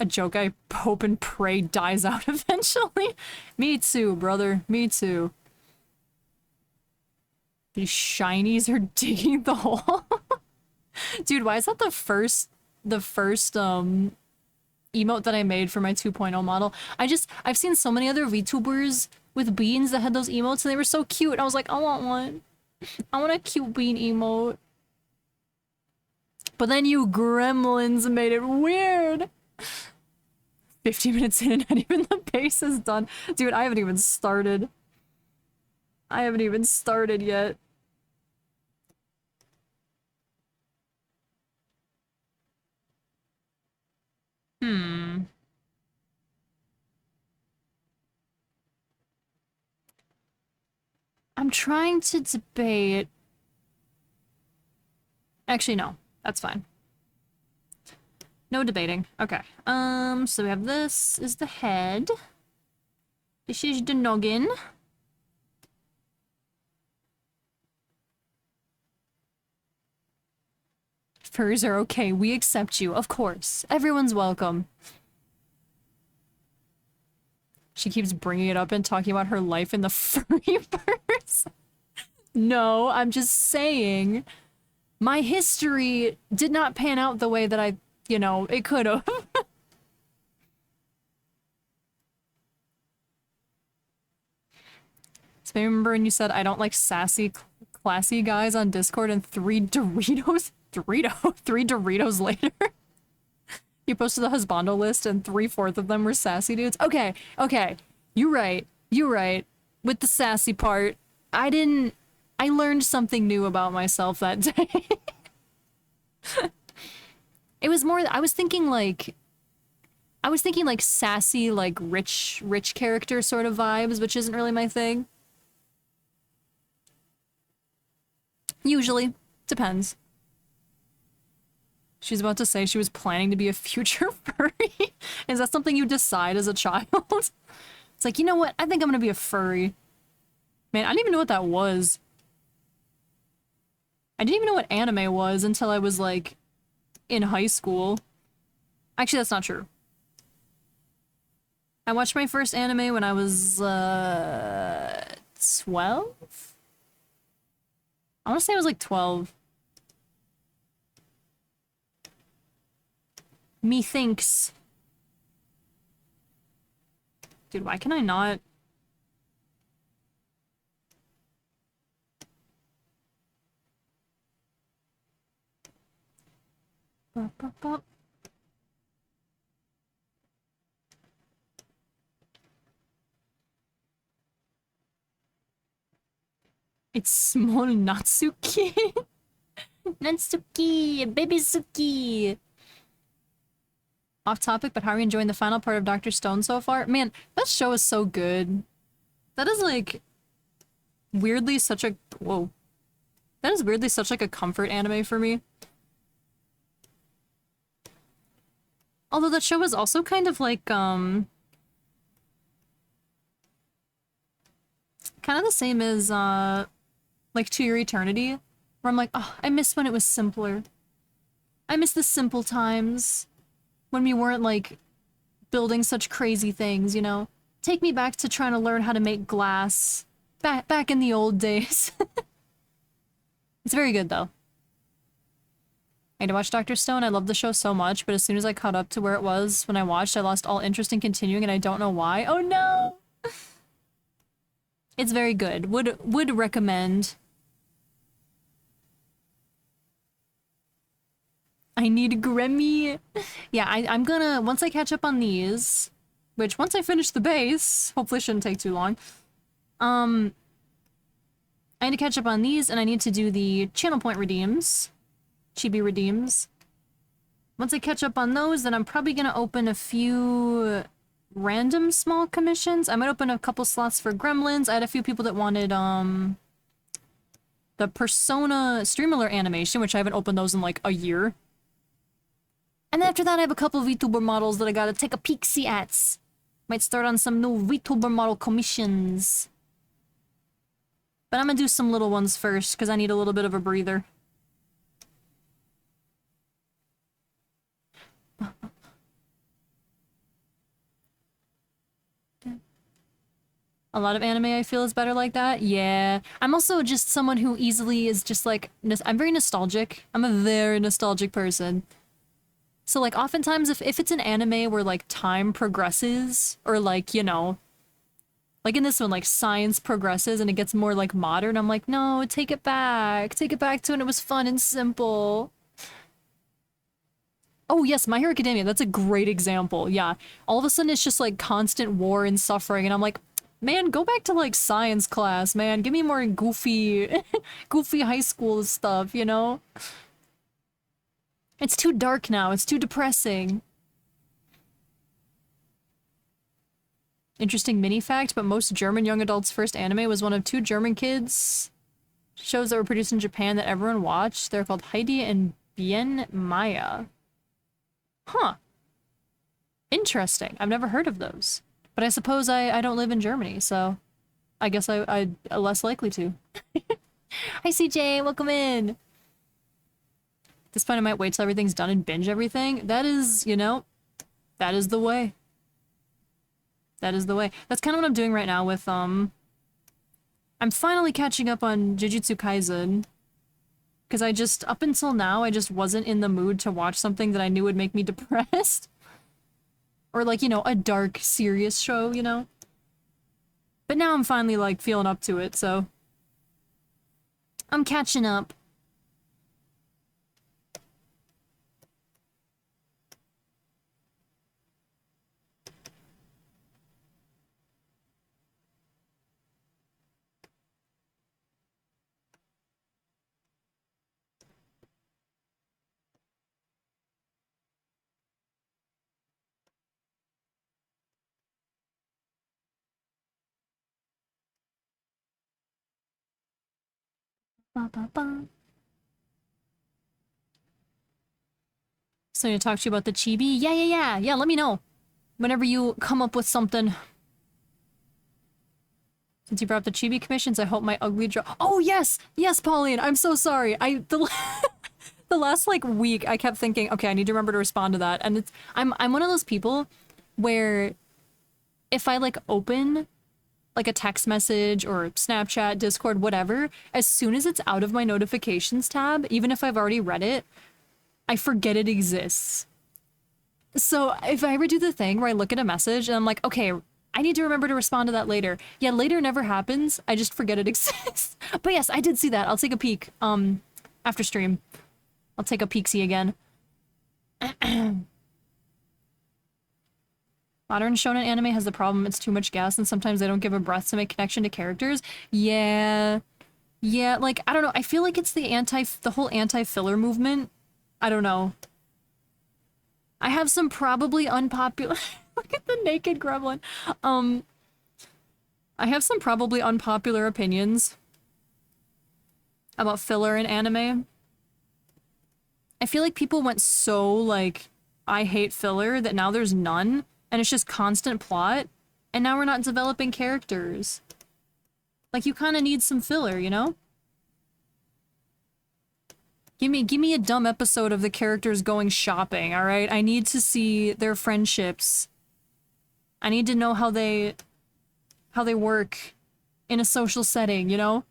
A joke I hope and pray dies out eventually. Me too, brother. Me too. These shinies are digging the hole. Dude, why is that the first emote that I made for my 2.0 model? I've seen so many other VTubers with beans that had those emotes and they were so cute. I was like, I want one. I want a cute bean emote. But then you gremlins made it weird. 50 minutes in and not even the base is done. Dude, I haven't even started. I haven't even started yet. Hmm. I'm trying to debate. Actually, no. That's fine. No debating. Okay. So we have this is the head. This is the noggin. Furs are okay. We accept you. Of course. Everyone's welcome. She keeps bringing it up and talking about her life in the furryverse. No, I'm just saying my history did not pan out the way that I, it could have. So I remember when you said I don't like sassy, classy guys on Discord and three Doritos later. You posted the husbando list and 3/4 of them were sassy dudes. Okay, okay. You're right. You're right. With the sassy part, I learned something new about myself that day. It was more, I was thinking like sassy, like rich character sort of vibes, which isn't really my thing. Usually. Depends. She's about to say she was planning to be a future furry. Is that something you decide as a child? It's like, you know what? I think I'm gonna be a furry. Man, I didn't even know what that was. I didn't even know what anime was until I was, like, in high school. Actually, that's not true. I watched my first anime when I was, 12? I want to say I was, like, 12. Methinks. Dude, why can I not? Bop, bop, bop. It's small Natsuki. Natsuki, baby Suki. Off topic, but how are you enjoying the final part of Dr. Stone so far? Man, that show is so good. That is like weirdly such a whoa. That is weirdly such like a comfort anime for me. Although that show is also kind of like kind of the same as like To Your Eternity, where I'm like, oh, I miss when it was simpler. I miss the simple times when we weren't like building such crazy things, you know? Take me back to trying to learn how to make glass. Back in the old days. It's very good though. I had to watch Dr. Stone. I love the show so much, but as soon as I caught up to where it was when I watched, I lost all interest in continuing and I don't know why. Oh no! It's very good. Would recommend. I need Grammy. Yeah, I'm gonna, once I catch up on these, which once I finish the base, hopefully shouldn't take too long. I need to catch up on these and I need to do the channel point redeems. Chibi redeems. Once I catch up on those, then I'm probably gonna open a few random small commissions. I might open a couple slots for Gremlins. I had a few people that wanted, the Persona Streamer animation, which I haven't opened those in like a year. And then after that, I have a couple of VTuber models that I gotta take a peek-see at. Might start on some new VTuber model commissions. But I'm gonna do some little ones first, because I need a little bit of a breather. A lot of anime I feel is better like that. Yeah. I'm also just someone who easily is just like, I'm very nostalgic. I'm a very nostalgic person. So like oftentimes if it's an anime where like time progresses or like, you know, like in this one, like science progresses and it gets more like modern, I'm like, no, take it back. Take it back to when it was fun and simple. Oh yes, My Hero Academia, that's a great example. Yeah. All of a sudden it's just like constant war and suffering and I'm like, Man, go back to like science class, man. Give me more goofy, goofy high school stuff, you know? It's too dark now. It's too depressing. Interesting mini fact, but most German young adults' first anime was one of two German kids shows that were produced in Japan that everyone watched. They're called Heidi and Bien Maya. Huh. Interesting. I've never heard of those. But I suppose I don't live in Germany, so I guess I'm less likely to. Hi CJ, welcome in! At this point I might wait till everything's done and binge everything. That is, you know, that is the way. That is the way. That's kind of what I'm doing right now with, I'm finally catching up on Jujutsu Kaisen. Because I just, up until now, I just wasn't in the mood to watch something that I knew would make me depressed. Or like, you know, a dark, serious show, you know? But now I'm finally, like, feeling up to it, so... I'm catching up. Ba, ba, ba. So to talk to you about the chibi? Yeah, let me know. Whenever you come up with something. Since you brought up the chibi commissions, I hope my ugly oh yes! Yes, Pauline! I'm so sorry! The last, like, week, I kept thinking, okay, I need to remember to respond to that, and I'm one of those people where if I, like, open, like, a text message or Snapchat, Discord, whatever, as soon as it's out of my notifications tab, even if I've already read it, I forget it exists. So if I ever do the thing where I look at a message and I'm like, okay, I need to remember to respond to that later. Yeah, later never happens. I just forget it exists. But yes, I did see that. I'll take a peek, after stream. I'll take a peek-see again. Modern shonen anime has the problem it's too much gas and sometimes they don't give a breath to make connection to characters. Yeah. Yeah, like, I don't know. I feel like it's the whole anti-filler movement. I don't know. I have some probably unpopular... Look at the naked gremlin. I have some probably unpopular opinions about filler in anime. I feel like people went so, like, I hate filler that now there's none, and it's just constant plot, and now we're not developing characters. Like, you kind of need some filler, you know? Give me a dumb episode of the characters going shopping, alright? I need to see their friendships. I need to know how they work in a social setting, you know?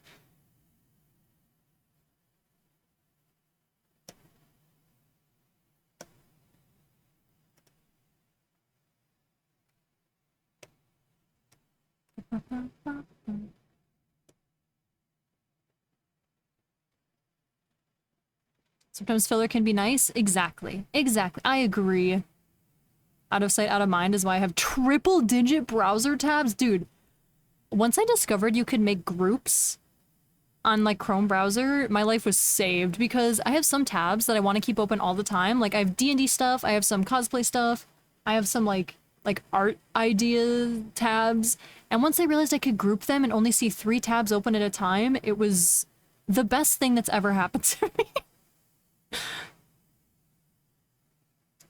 Sometimes filler can be nice. Exactly. Exactly. I agree. Out of sight, out of mind is why I have triple-digit browser tabs. Dude, once I discovered you could make groups on, like, Chrome browser, my life was saved because I have some tabs that I want to keep open all the time. Like, I have D&D stuff, I have some cosplay stuff, I have some, like art idea tabs. And once I realized I could group them and only see 3 tabs open at a time, it was the best thing that's ever happened to me.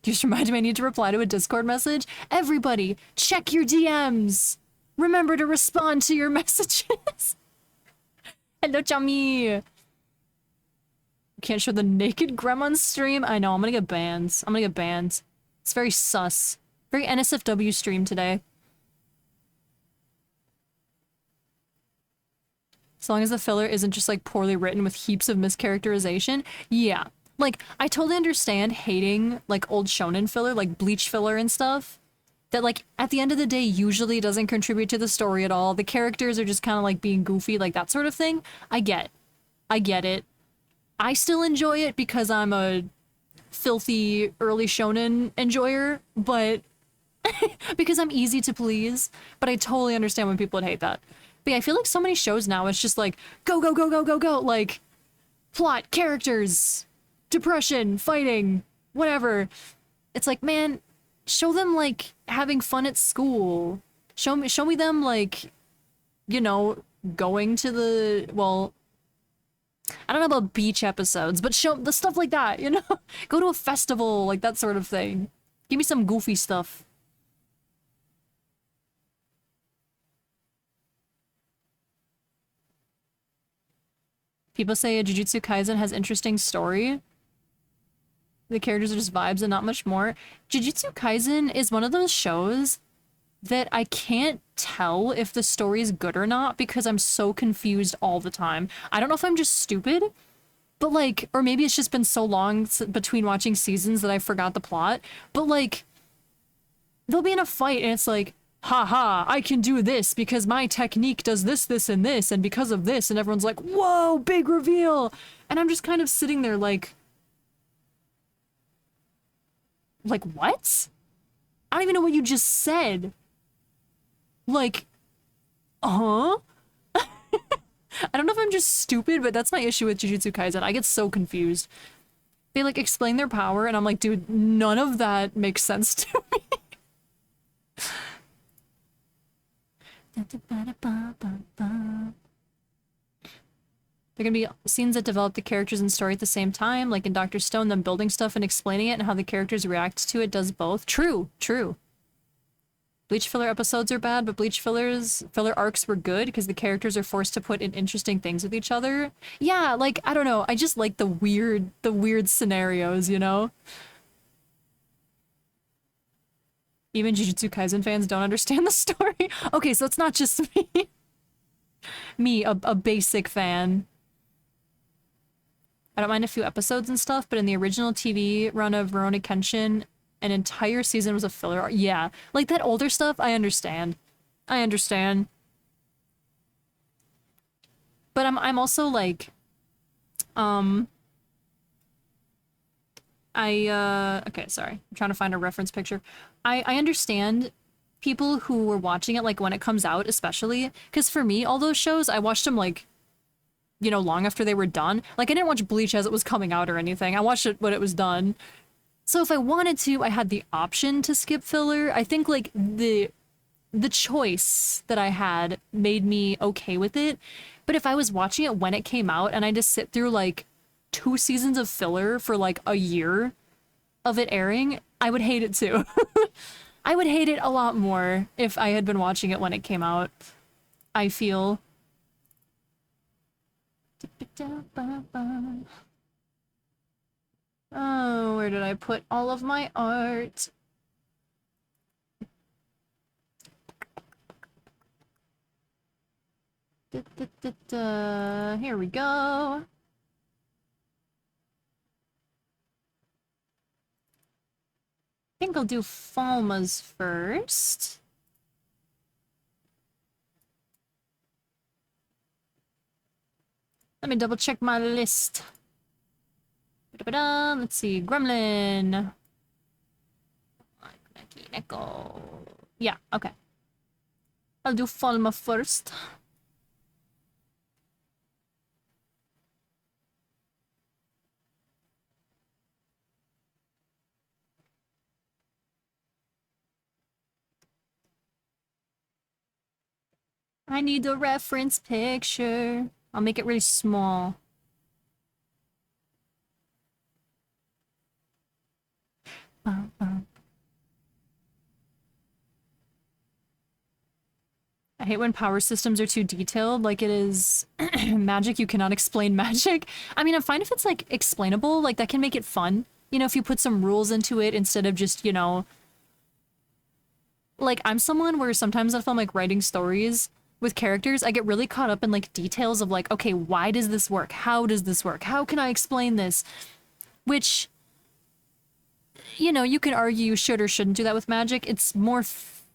Just reminded me I need to reply to a Discord message. Everybody, check your DMs. Remember to respond to your messages. Hello, chummy. Can't show the naked gremlin stream. I know, I'm gonna get banned. I'm gonna get banned. It's very sus. Very NSFW stream today. As long as the filler isn't just, like, poorly written with heaps of mischaracterization. Yeah. Like, I totally understand hating, like, old shonen filler, like Bleach filler and stuff. That, like, at the end of the day, usually doesn't contribute to the story at all. The characters are just kind of, like, being goofy, like, that sort of thing. I get it. I still enjoy it because I'm a filthy early shonen enjoyer, but because I'm easy to please, but I totally understand when people would hate that. But yeah, I feel like so many shows now, it's just like, go, go, go, go, go, go, like, plot, characters, depression, fighting, whatever. It's like, man, show them, like, having fun at school. Show me them, like, you know, going to the, well, I don't know about beach episodes, but show the stuff like that, you know? Go to a festival, like that sort of thing. Give me some goofy stuff. People say Jujutsu Kaisen has interesting story. The characters are just vibes and not much more. Jujutsu Kaisen is one of those shows that I can't tell if the story is good or not because I'm so confused all the time. I don't know if I'm just stupid, but like, or maybe it's just been so long between watching seasons that I forgot the plot, but like, they'll be in a fight and it's like, haha, I can do this because my technique does this, this, and this, and because of this, and everyone's like, whoa, big reveal! And I'm just kind of sitting there like, what? I don't even know what you just said. Like, huh? I don't know if I'm just stupid, but that's my issue with Jujutsu Kaisen. I get so confused. They, like, explain their power, and I'm like, dude, none of that makes sense to me. There are gonna be scenes that develop the characters and story at the same time, like in Dr. Stone, them building stuff and explaining it, and how the characters react to it does both. True, true. Bleach filler episodes are bad, but Bleach filler arcs were good because the characters are forced to put in interesting things with each other. Yeah, like, I don't know, I just like the weird scenarios, you know? Even Jujutsu Kaisen fans don't understand the story. Okay, so it's not just me. Me, a basic fan. I don't mind a few episodes and stuff, but in the original TV run of Rurouni Kenshin, an entire season was a filler arc. Yeah, like that older stuff, I understand. I understand. But I'm also like, okay, sorry. I'm trying to find a reference picture. I understand people who were watching it, like, when it comes out, especially, because for me, all those shows, I watched them, like, you know, long after they were done. Like, I didn't watch Bleach as it was coming out or anything. I watched it when it was done. So if I wanted to, I had the option to skip filler. I think, like, the choice that I had made me okay with it. But if I was watching it when it came out and I just sit through, like, 2 seasons of filler for, like, a year of it airing, I would hate it too. I would hate it a lot more if I had been watching it when it came out, I feel. Oh, where did I put all of my art? Here we go. I think I'll do Falma's first. Let me double check my list. Let's see, Gremlin. Neko. Yeah, okay. I'll do Falma first. I need a reference picture. I'll make it really small. I hate when power systems are too detailed, like it is magic, you cannot explain magic. I mean, I'm fine if it's, like, explainable, like, that can make it fun. You know, if you put some rules into it instead of just, you know... Like, I'm someone where sometimes if I'm, like, writing stories with characters, I get really caught up in, like, details of, like, okay, why does this work? How does this work? How can I explain this? Which, you know, you can argue you should or shouldn't do that with magic. It's more...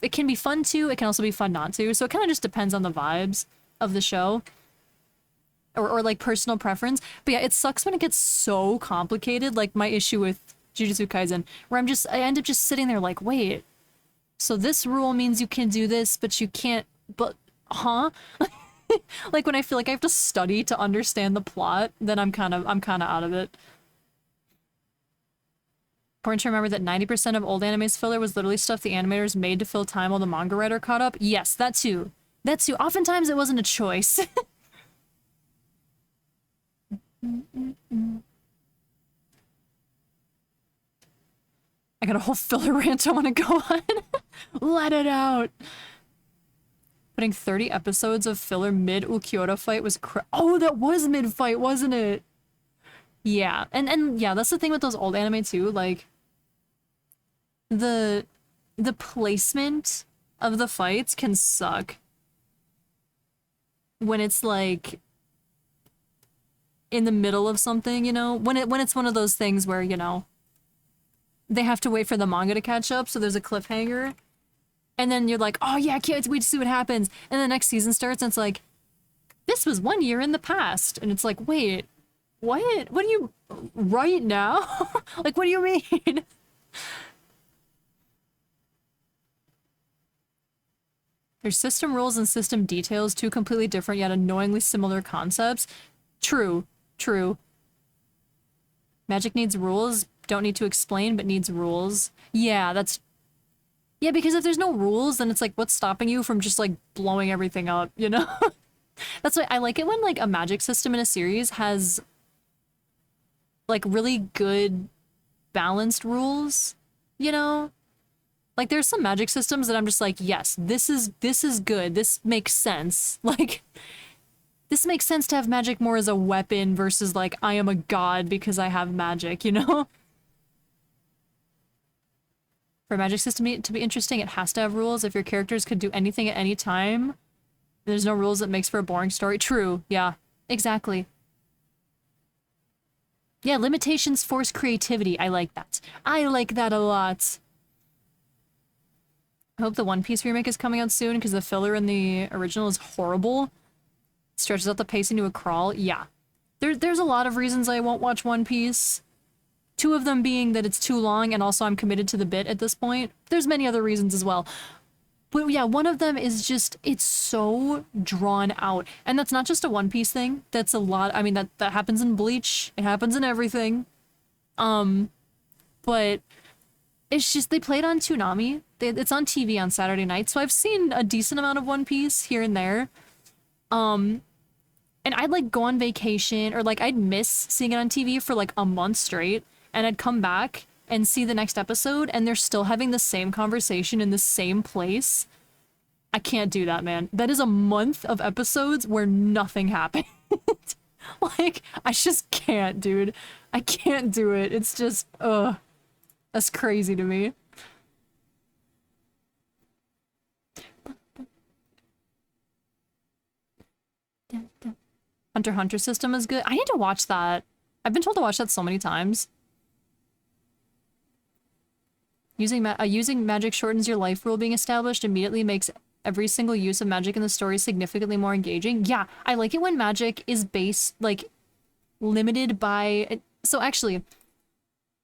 It can be fun to, it can also be fun not to, so it kind of just depends on the vibes of the show. Or like, personal preference. But yeah, it sucks when it gets so complicated, like my issue with Jujutsu Kaisen, where I end up just sitting there like, wait, So this rule means you can do this, but you can't, but, huh? Like when I feel like I have to study to understand the plot, then I'm kind of out of it. Important to remember that 90% of old anime's filler was literally stuff the animators made to fill time while the manga writer caught up. Yes, that too. That too. Oftentimes it wasn't a choice. I got a whole filler rant I want to go on. Let it out. Putting 30 episodes of filler mid Ukiura fight was oh, that was mid-fight, wasn't it? Yeah, and yeah, that's the thing with those old anime too, like the placement of the fights can suck. When it's like in the middle of something, you know? When it's one of those things where, you know, they have to wait for the manga to catch up, so there's a cliffhanger. And then you're like, oh yeah, I can't wait to see what happens. And the next season starts and it's like, this was 1 year in the past. And it's like, wait, what? What do you, right now? Like, what do you mean? There's system rules and system details, two completely different yet annoyingly similar concepts. True, true. Magic needs rules, don't need to explain, but needs rules. Yeah, that's... Yeah, because if there's no rules, then it's like, what's stopping you from just, like, blowing everything up, you know? That's why I like it when, like, a magic system in a series has, like, really good balanced rules, you know? Like, there's some magic systems that I'm just like, yes, this is good. This makes sense. Like, this makes sense to have magic more as a weapon versus, like, I am a god because I have magic, you know? For a magic system to be interesting, it has to have rules. If your characters could do anything at any time, there's no rules, that makes for a boring story. True, yeah, exactly. Yeah, limitations force creativity. I like that. I like that a lot. I hope the One Piece remake is coming out soon because the filler in the original is horrible. Stretches out the pacing to a crawl. Yeah. There's a lot of reasons I won't watch One Piece. Two of them being that it's too long and also I'm committed to the bit at this point. There's many other reasons as well. But yeah, one of them is just, it's so drawn out. And that's not just a One Piece thing. That's a lot. I mean, that happens in Bleach. It happens in everything. But it's just, they play it on Toonami. It's on TV on Saturday night, so I've seen a decent amount of One Piece here and there. And I'd like go on vacation, or like I'd miss seeing it on TV for like a month straight, and I'd come back and see the next episode, and they're still having the same conversation in the same place. I can't do that, man. That is a month of episodes where nothing happened. Like, I just can't, dude. I can't do it. It's just, ugh. That's crazy to me. Hunter x Hunter system is good. I need to watch that. I've been told to watch that so many times. Using magic shortens your life rule being established immediately makes every single use of magic in the story significantly more engaging. Yeah, I like it when magic is based, like, limited by... So actually,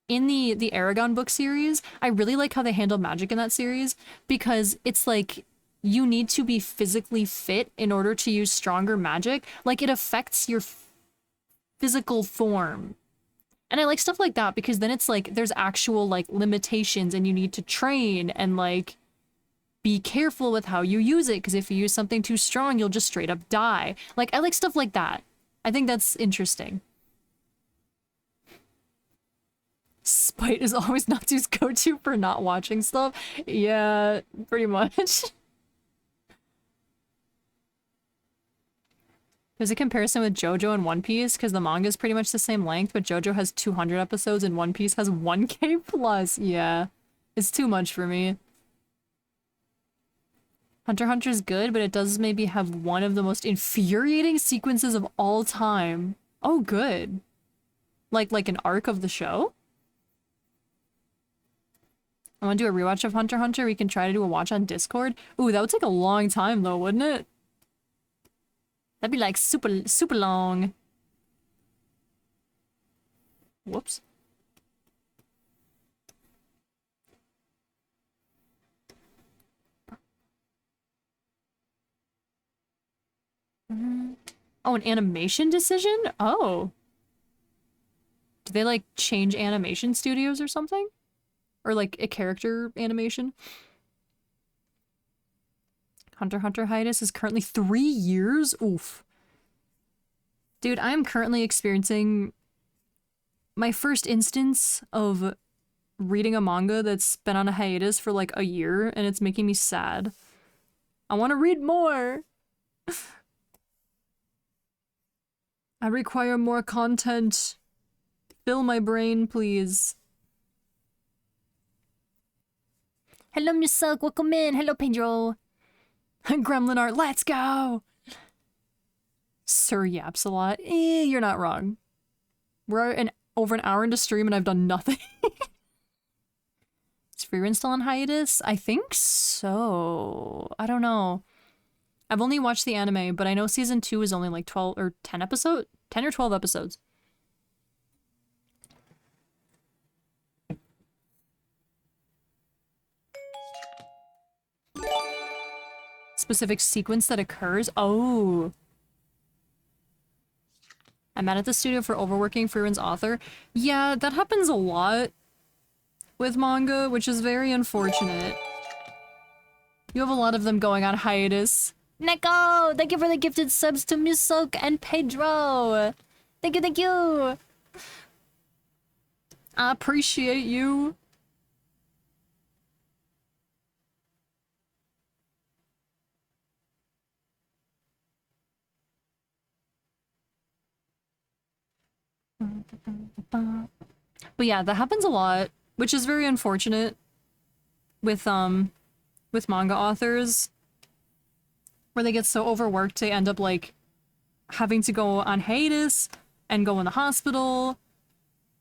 in the Aragon book series, I really like how they handle magic in that series, because it's like, you need to be physically fit in order to use stronger magic. Like, it affects your physical form. And I like stuff like that, because then it's like, there's actual, like, limitations, and you need to train, and, like, be careful with how you use it, because if you use something too strong, you'll just straight up die. Like, I like stuff like that. I think that's interesting. Spite is always Natsu's go-to for not watching stuff. Yeah, pretty much. There's a comparison with JoJo and One Piece, because the manga is pretty much the same length, but JoJo has 200 episodes and One Piece has 1K plus. Yeah, it's too much for me. Hunter x Hunter's good, but it does maybe have one of the most infuriating sequences of all time. Oh, good. Like an arc of the show? I want to do a rewatch of Hunter x Hunter. We can try to do a watch on Discord. Ooh, that would take a long time though, wouldn't it? That'd be like super long. Whoops. Oh, an animation decision? Oh. Do they, like, change animation studios or something? Or, like, a character animation? Hunter x Hunter hiatus is currently 3 years? Oof. Dude, I am currently experiencing my first instance of reading a manga that's been on a hiatus for like a year, and it's making me sad. I want to read more! I require more content. Fill my brain, please. Hello, Musuk, welcome in. Hello, Pedro. Gremlin art, let's go! Sir yaps a lot. You're not wrong. We're over an hour into stream and I've done nothing. Is Freerun still on hiatus? I think so. I don't know. I've only watched the anime, but I know season 2 is only like 12 or 10 episodes? 10 or 12 episodes. Specific sequence that occurs? Oh. I'm mad at the studio for overworking Freerun's author. Yeah, that happens a lot with manga, which is very unfortunate. You have a lot of them going on hiatus. Neko! Thank you for the gifted subs to Musok and Pedro! Thank you, thank you! I appreciate you. But yeah, that happens a lot, which is very unfortunate with manga authors, where they get so overworked they end up like having to go on hiatus and go in the hospital.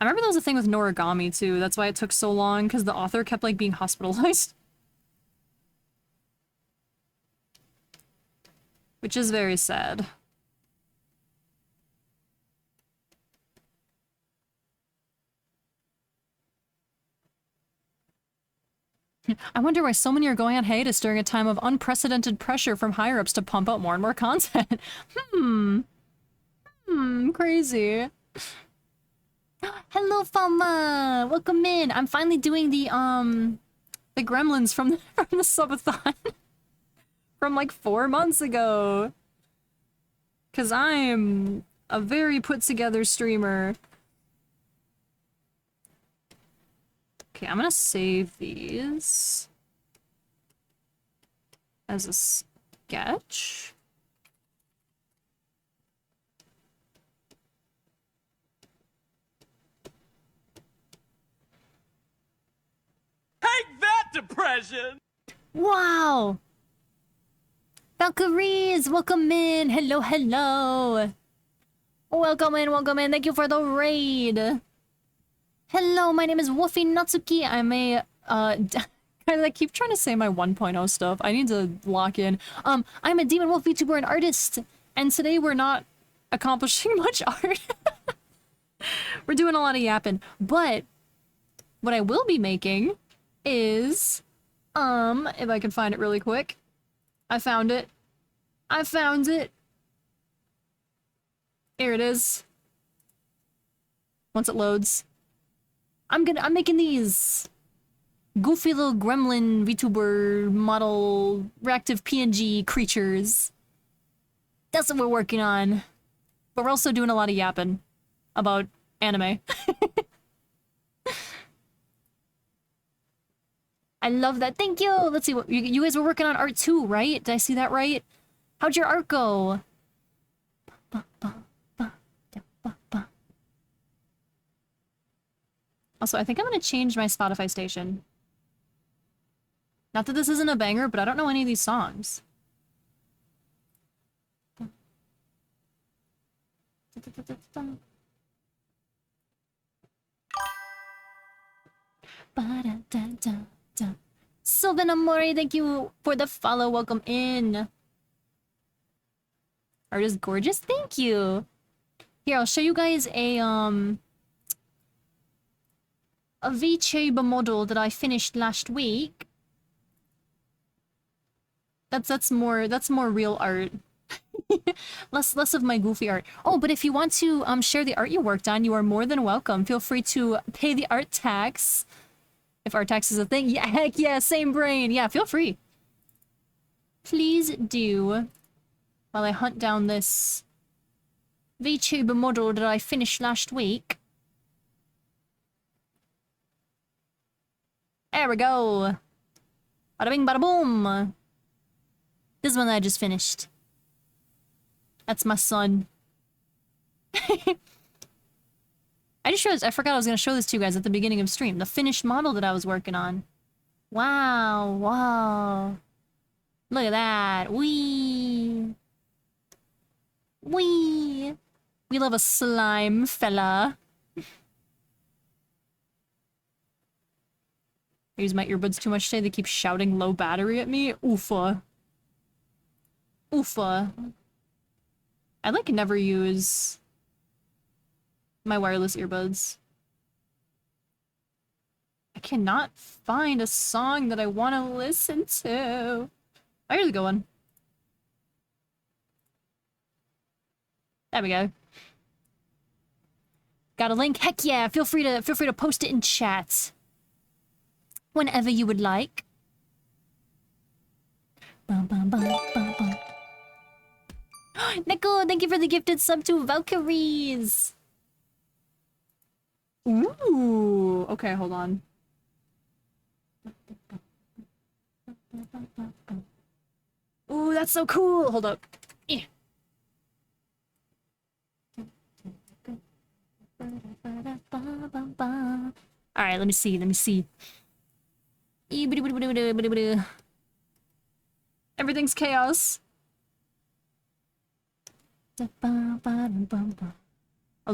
I remember there was a thing with Noragami too. That's why it took so long, because the author kept like being hospitalized. Which is very sad. I wonder why so many are going on hiatus during a time of unprecedented pressure from higher-ups to pump out more and more content. Crazy. Hello, Fama! Welcome in! I'm finally doing the gremlins from the, from the subathon. From like 4 months ago. Cause I'm a very put-together streamer. Okay, I'm gonna save these as a sketch. Take that, depression! Wow! Valkyries, welcome in! Hello, hello! Welcome in, thank you for the raid! Hello, my name is Wolfie Natsuki. I'm a, I keep trying to say my 1.0 stuff. I need to lock in. I'm a Demon Wolf VTuber and artist, and today we're not accomplishing much art. We're doing a lot of yapping, but what I will be making is, if I can find it really quick. I found it. I found it. Here it is. Once it loads. I'm making these goofy little gremlin VTuber model reactive PNG creatures. That's what we're working on. But we're also doing a lot of yapping about anime. I love that. Thank you. Let's see what you guys were working on art too, right? Did I see that right? How'd your art go? Also, I think I'm gonna change my Spotify station. Not that this isn't a banger, but I don't know any of these songs. Sylvan Amori, thank you for the follow. Welcome in. Art is gorgeous. Thank you. Here, I'll show you guys a VTuber model that I finished last week. That's more real art. Less of my goofy art. Oh, but if you want to share the art you worked on, you are more than welcome. Feel free to pay the art tax. If art tax is a thing. Yeah, heck yeah, same brain. Yeah, feel free. Please do. While I hunt down this VTuber model that I finished last week. There we go. Bada bing, bada boom. This one I just finished. That's my son. I just realized I forgot I was gonna show this to you guys at the beginning of stream. The finished model that I was working on. Wow, wow. Look at that. Wee. Wee. We love a slime fella. I use my earbuds too much today. They keep shouting low battery at me. Oofa. Oofa. I like never use my wireless earbuds. I cannot find a song that I want to listen to. Oh, here's a good one. There we go. Got a link? Heck yeah! Feel free to post it in chat. Whenever you would like. Bum, bum, bum, bum, bum. Neko, thank you for the gifted sub to Valkyries. Ooh, okay, hold on. Ooh, that's so cool. Hold up. Eh. All right, let me see. Everything's chaos. I'll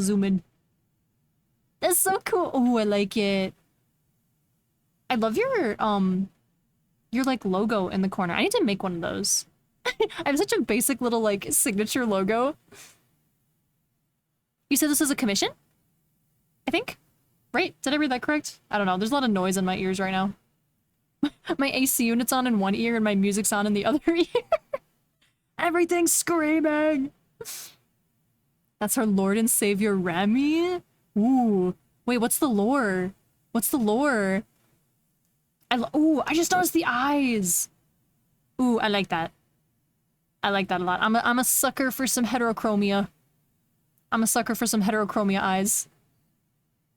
zoom in. That's so cool. Oh, I like it. I love your like logo in the corner. I need to make one of those. I have such a basic little like signature logo. You said this was a commission? I think? Right? Did I read that correct? I don't know. There's a lot of noise in my ears right now. My AC unit's on in one ear and my music's on in the other ear. Everything's screaming! That's our Lord and Savior Remy? Ooh. Wait, what's the lore? What's the lore? Ooh, I just noticed the eyes! Ooh, I like that. I like that a lot. I'm a sucker for some heterochromia. I'm a sucker for some heterochromia eyes.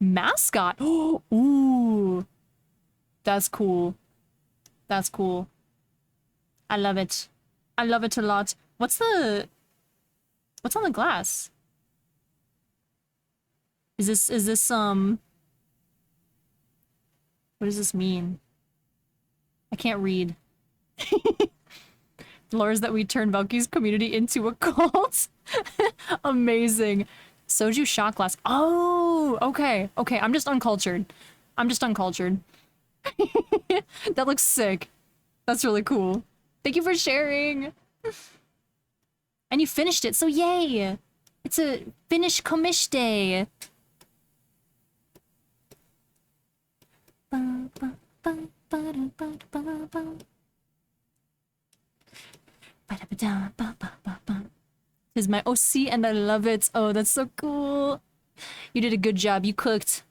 Mascot? Ooh. That's cool. That's cool. I love it. I love it a lot. What's on the glass? Is this, what does this mean? I can't read. Lores that we turn Valky's community into a cult. Amazing. Soju shot glass. Oh, okay. Okay, I'm just uncultured. That looks sick. That's really cool. Thank you for sharing. And you finished it, so yay! It's a finish commish day. This is my OC and I love it. Oh, that's so cool. You did a good job. You cooked.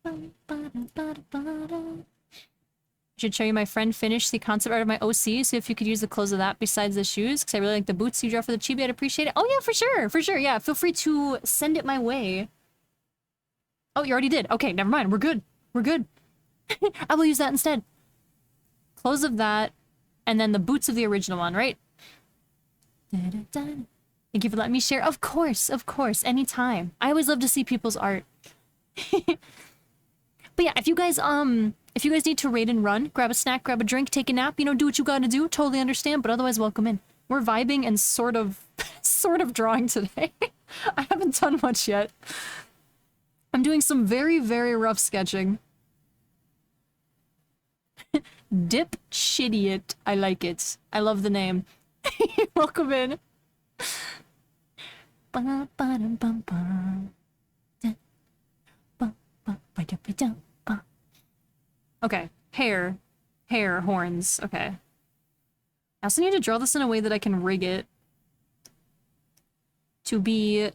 I should show you my friend finished the concept art of my OC, so if you could use the clothes of that besides the shoes, because I really like the boots you draw for the chibi, I'd appreciate it. Oh yeah, for sure, yeah. Feel free to send it my way. Oh, you already did. Okay, never mind. We're good. I will use that instead. Clothes of that, and then the boots of the original one, right? Thank you for letting me share. Of course, anytime. I always love to see people's art. But yeah, if you guys need to raid and run, grab a snack, grab a drink, take a nap, you know, do what you gotta do, totally understand, but otherwise welcome in. We're vibing and sort of drawing today. I haven't done much yet. I'm doing some very, very rough sketching. Dip Shittiot. I like it. I love the name. Welcome in. Okay. Hair, horns. Okay. also need to draw this in a way that I can rig it to be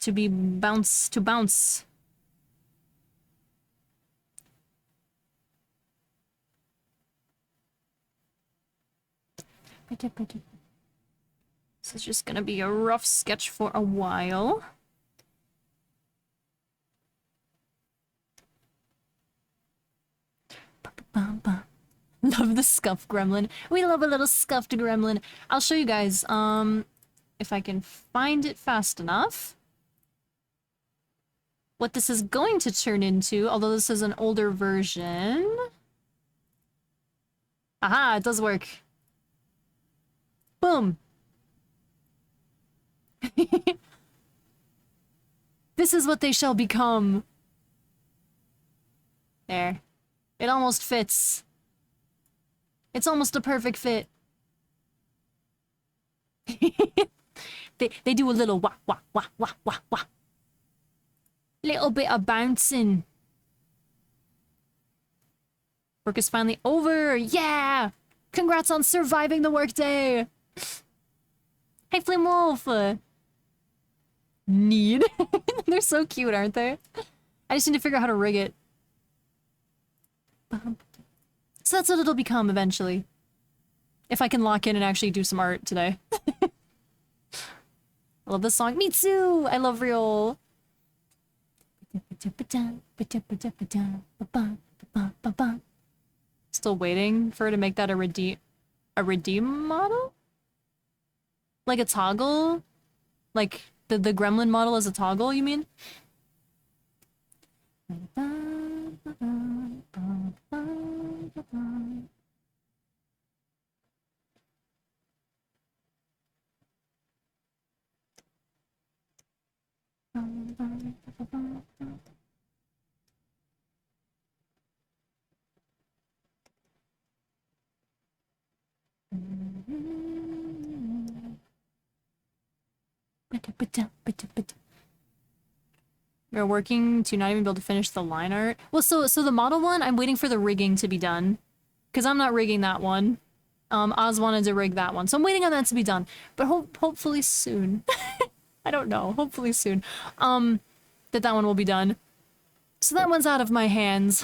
to bounce. This is just gonna be a rough sketch for a while. Love the scuffed gremlin. We love a little scuffed gremlin. I'll show you guys, if I can find it fast enough. What this is going to turn into, although this is an older version. Aha, it does work. Boom. This is what they shall become. There. It almost fits. It's almost a perfect fit. They do a little wah wah wah wah wah wah. Little bit of bouncing. Work is finally over. Yeah! Congrats on surviving the workday. Hey, Flame Wolf. Need. They're so cute, aren't they? I just need to figure out how to rig it. So that's what it'll become eventually. If I can lock in and actually do some art today. I love this song. Me too! I love Real. Still waiting for her to make that a redeem model? Like a toggle? Like the gremlin model is a toggle, you mean? We're working to not even be able to finish the line art. Well, so the model one, I'm waiting for the rigging to be done. Because I'm not rigging that one. Oz wanted to rig that one. So I'm waiting on that to be done. But hopefully soon. I don't know. Hopefully soon. That one will be done. So that one's out of my hands.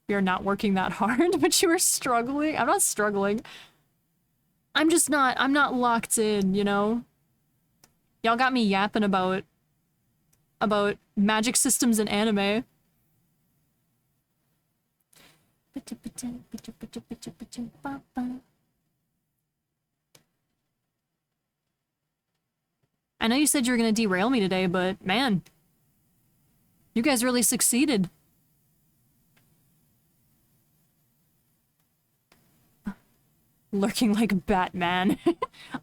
We are not working that hard, but you are struggling. I'm not struggling. I'm not locked in, you know? Y'all got me yapping about magic systems and anime. I know you said you were gonna derail me today, but man, you guys really succeeded. Lurking like Batman.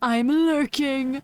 I'm lurking.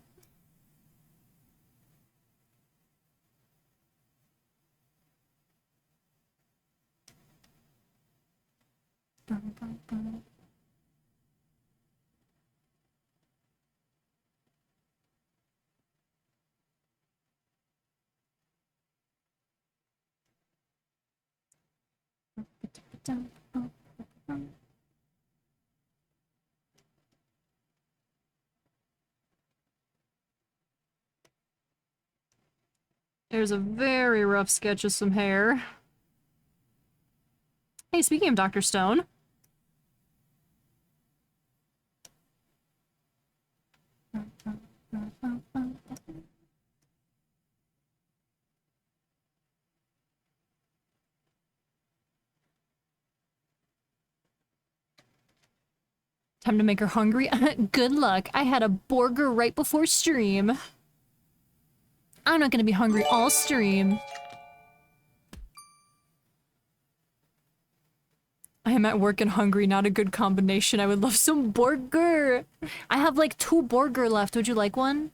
There's a very rough sketch of some hair. Hey, speaking of Dr. Stone. Time to make her hungry? Good luck. I had a burger right before stream. I'm not gonna be hungry all stream. I am at work and hungry, not a good combination. I would love some burger. I have like 2 burger left. Would you like one?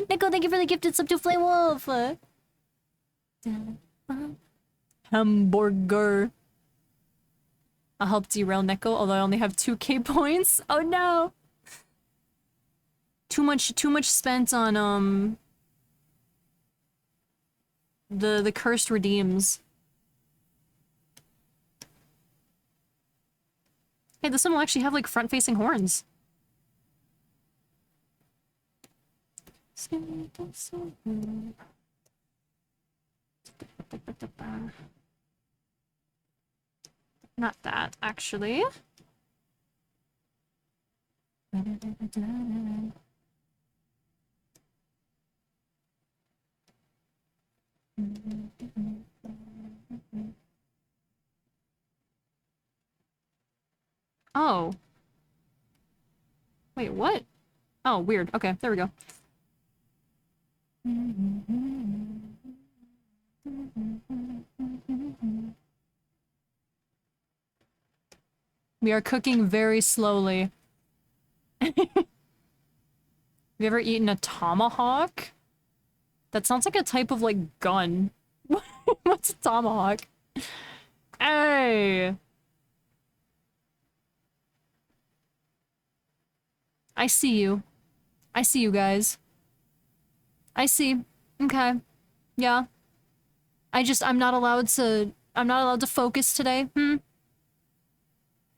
Nico, thank you for the gifted sub to Flame Wolf. Hamburger. I'll help derail Neko, although I only have 2k points. Oh no! Too much spent on, the cursed redeems. Hey, this one will actually have like front-facing horns. Not that, actually. Oh. Wait, what? Oh, weird. Okay, there we go. We are cooking very slowly. Have you ever eaten a tomahawk? That sounds like a type of, like, gun. What's a tomahawk? Hey! I see you. I see you guys. I see. Okay. Yeah. I'm not allowed to focus today.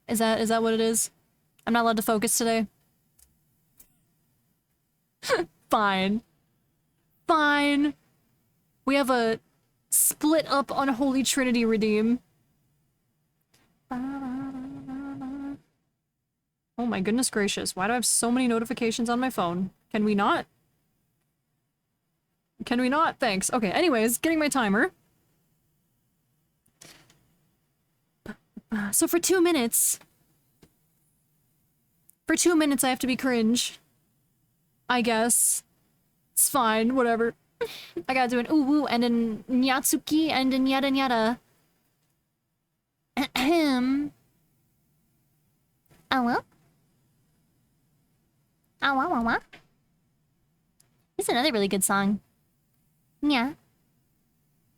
Is that what it is? I'm not allowed to focus today. Fine. Fine. We have a split up unholy trinity redeem. Oh my goodness gracious, why do I have so many notifications on my phone? Can we not? Can we not? Thanks. Okay, anyways, getting my timer. So for 2 minutes... For 2 minutes I have to be cringe. I guess. It's fine, whatever. I gotta do an ooh-woo and an nyatsuki and an yada-yada. Ahem. Awa? Awa, wawa? This is another really good song. Yeah.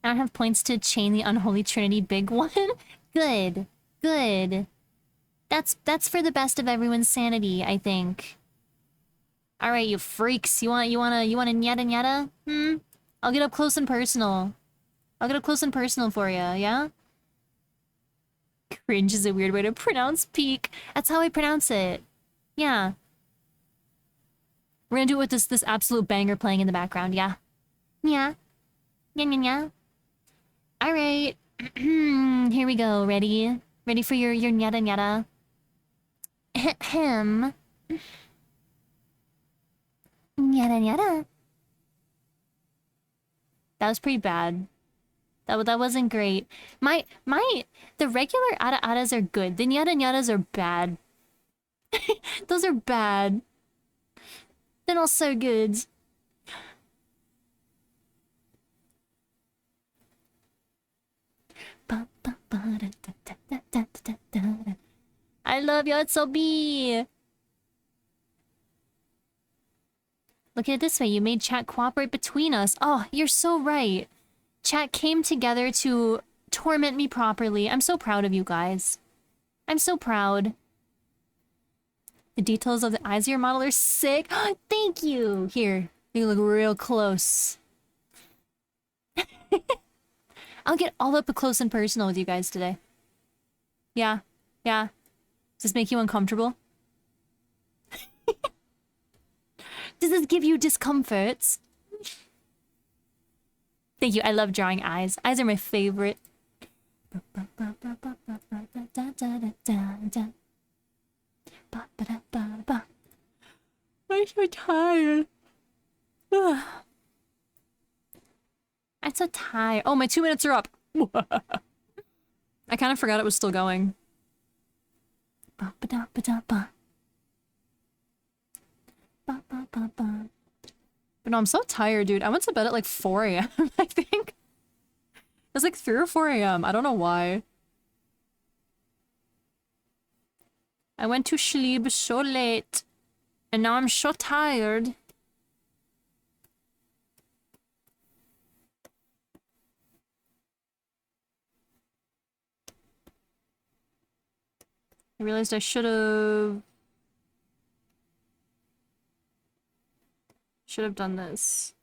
I don't have points to chain the unholy trinity big one. Good. Good. That's for the best of everyone's sanity, I think. All right, you freaks. You want a nyata nyata? I'll get up close and personal. I'll get up close and personal for you, yeah? Cringe is a weird way to pronounce peak. That's how I pronounce it. Yeah. We're gonna do it with this absolute banger playing in the background, yeah? Yeah. Yeah, yeah, yeah. All right. Here we go. Ready? Ready for your nyata nyata? Ahem. Nyata nyata. That was pretty bad. That wasn't great. The regular ada-adas are good. The nyata-nyatas are bad. Those are bad. They're not so good. I love you, Yotsubi! Look at it this way, you made chat cooperate between us. Oh, you're so right. Chat came together to torment me properly. I'm so proud of you guys. I'm so proud. The details of the eyes of your model are sick. Oh, thank you. Here, you look real close. I'll get all up close and personal with you guys today. Yeah, yeah. Does this make you uncomfortable? Does this give you discomforts? Thank you. I love drawing eyes. Eyes are my favorite. I'm so tired. I'm so tired. Oh, my 2 minutes are up. I kind of forgot it was still going. But no, I'm so tired, dude. I went to bed at like 4 a.m. I think. It was like 3 or 4 a.m. I don't know why. I went to sleep so late. And now I'm so tired. I realized I should have done this.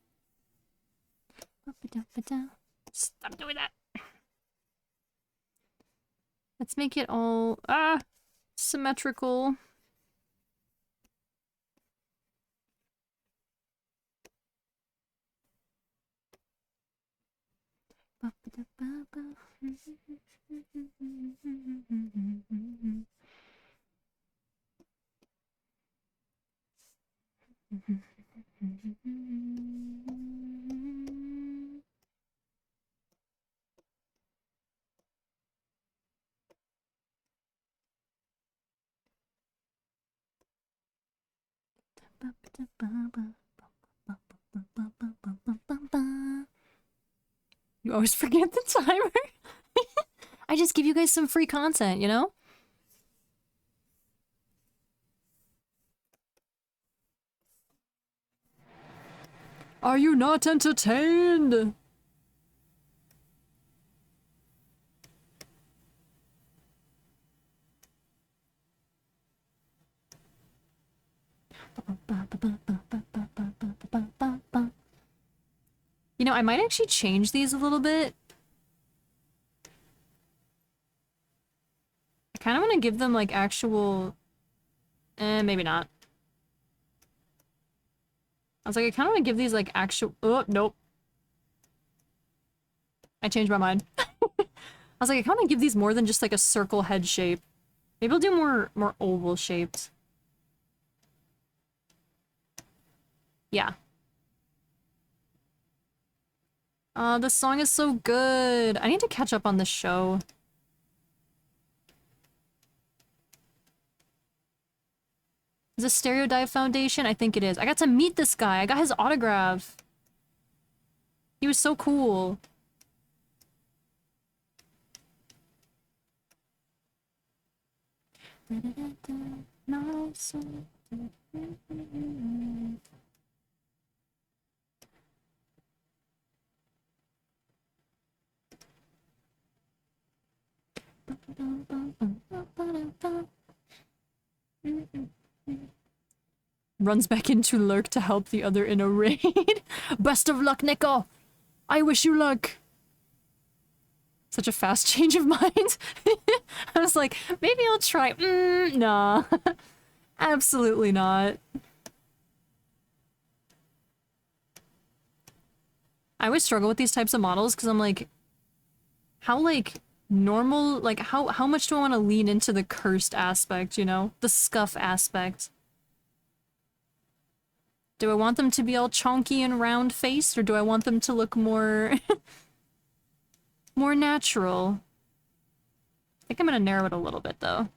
Stop doing that. Let's make it all... Ah! Symmetrical. You always forget the timer. I just give you guys some free content, you know? Are you not entertained? You know, I might actually change these a little bit. I kind of want to give them, like, actual... maybe not. I was like, I kind of want to give these, like, actual... Oh, nope. I changed my mind. I was like, I kind of give these more than just, like, a circle head shape. Maybe I'll do more oval shaped. Yeah. This song is so good. I need to catch up on this show. Is this Stereo Dive Foundation? I think it is. I got to meet this guy. I got his autograph. He was so cool. Runs back into lurk to help the other in a raid. Best of luck, Nico! I wish you luck! Such a fast change of mind. I was like, maybe I'll try. Nah. Absolutely not. I always struggle with these types of models because I'm like, how, like, normal, like, how much do I want to lean into the cursed aspect, you know? The scuff aspect. Do I want them to be all chonky and round-faced, or do I want them to look more... more natural? I think I'm gonna narrow it a little bit, though.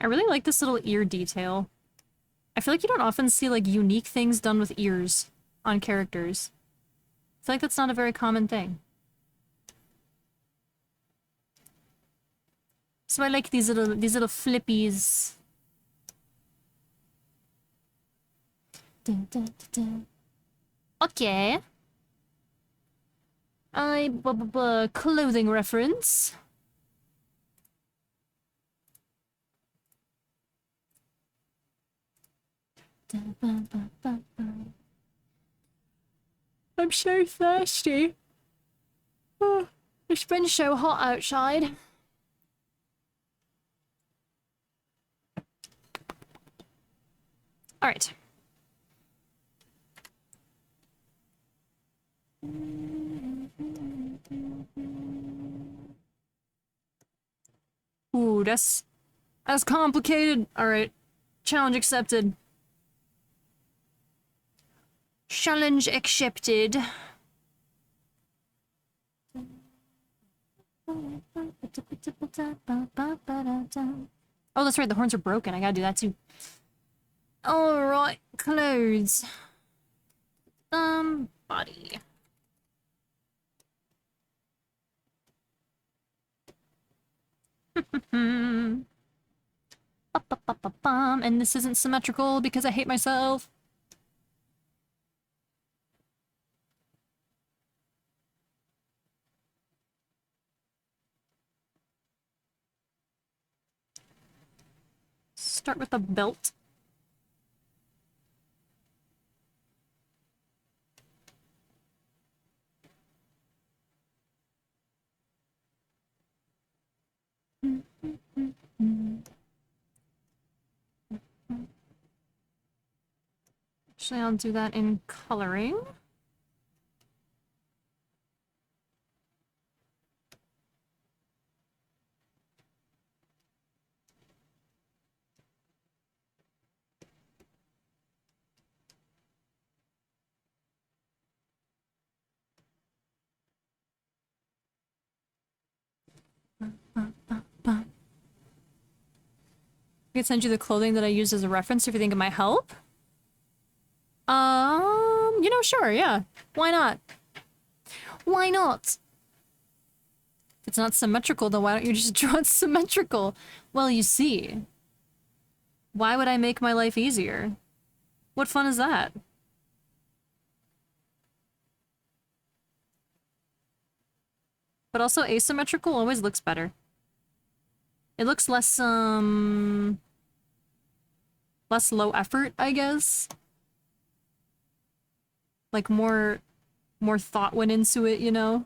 I really like this little ear detail. I feel like you don't often see, like, unique things done with ears on characters. I feel like that's not a very common thing. So I like these little flippies. Okay. Clothing reference. I'm so thirsty. Oh, it's been so hot outside. All right. Ooh, that's complicated. All right. Challenge accepted. Challenge accepted. Oh, that's right, the horns are broken. I gotta do that too. Alright, clothes. Body. Ba-ba-ba-ba-bum. And this isn't symmetrical because I hate myself. Start with a belt. Actually, I'll do that in coloring. I could send you the clothing that I used as a reference if you think it might help. You know, sure, yeah. Why not? Why not? If it's not symmetrical, then why don't you just draw it symmetrical? Well, you see. Why would I make my life easier? What fun is that? But also asymmetrical always looks better. It looks less, less low effort, I guess. Like more thought went into it, you know?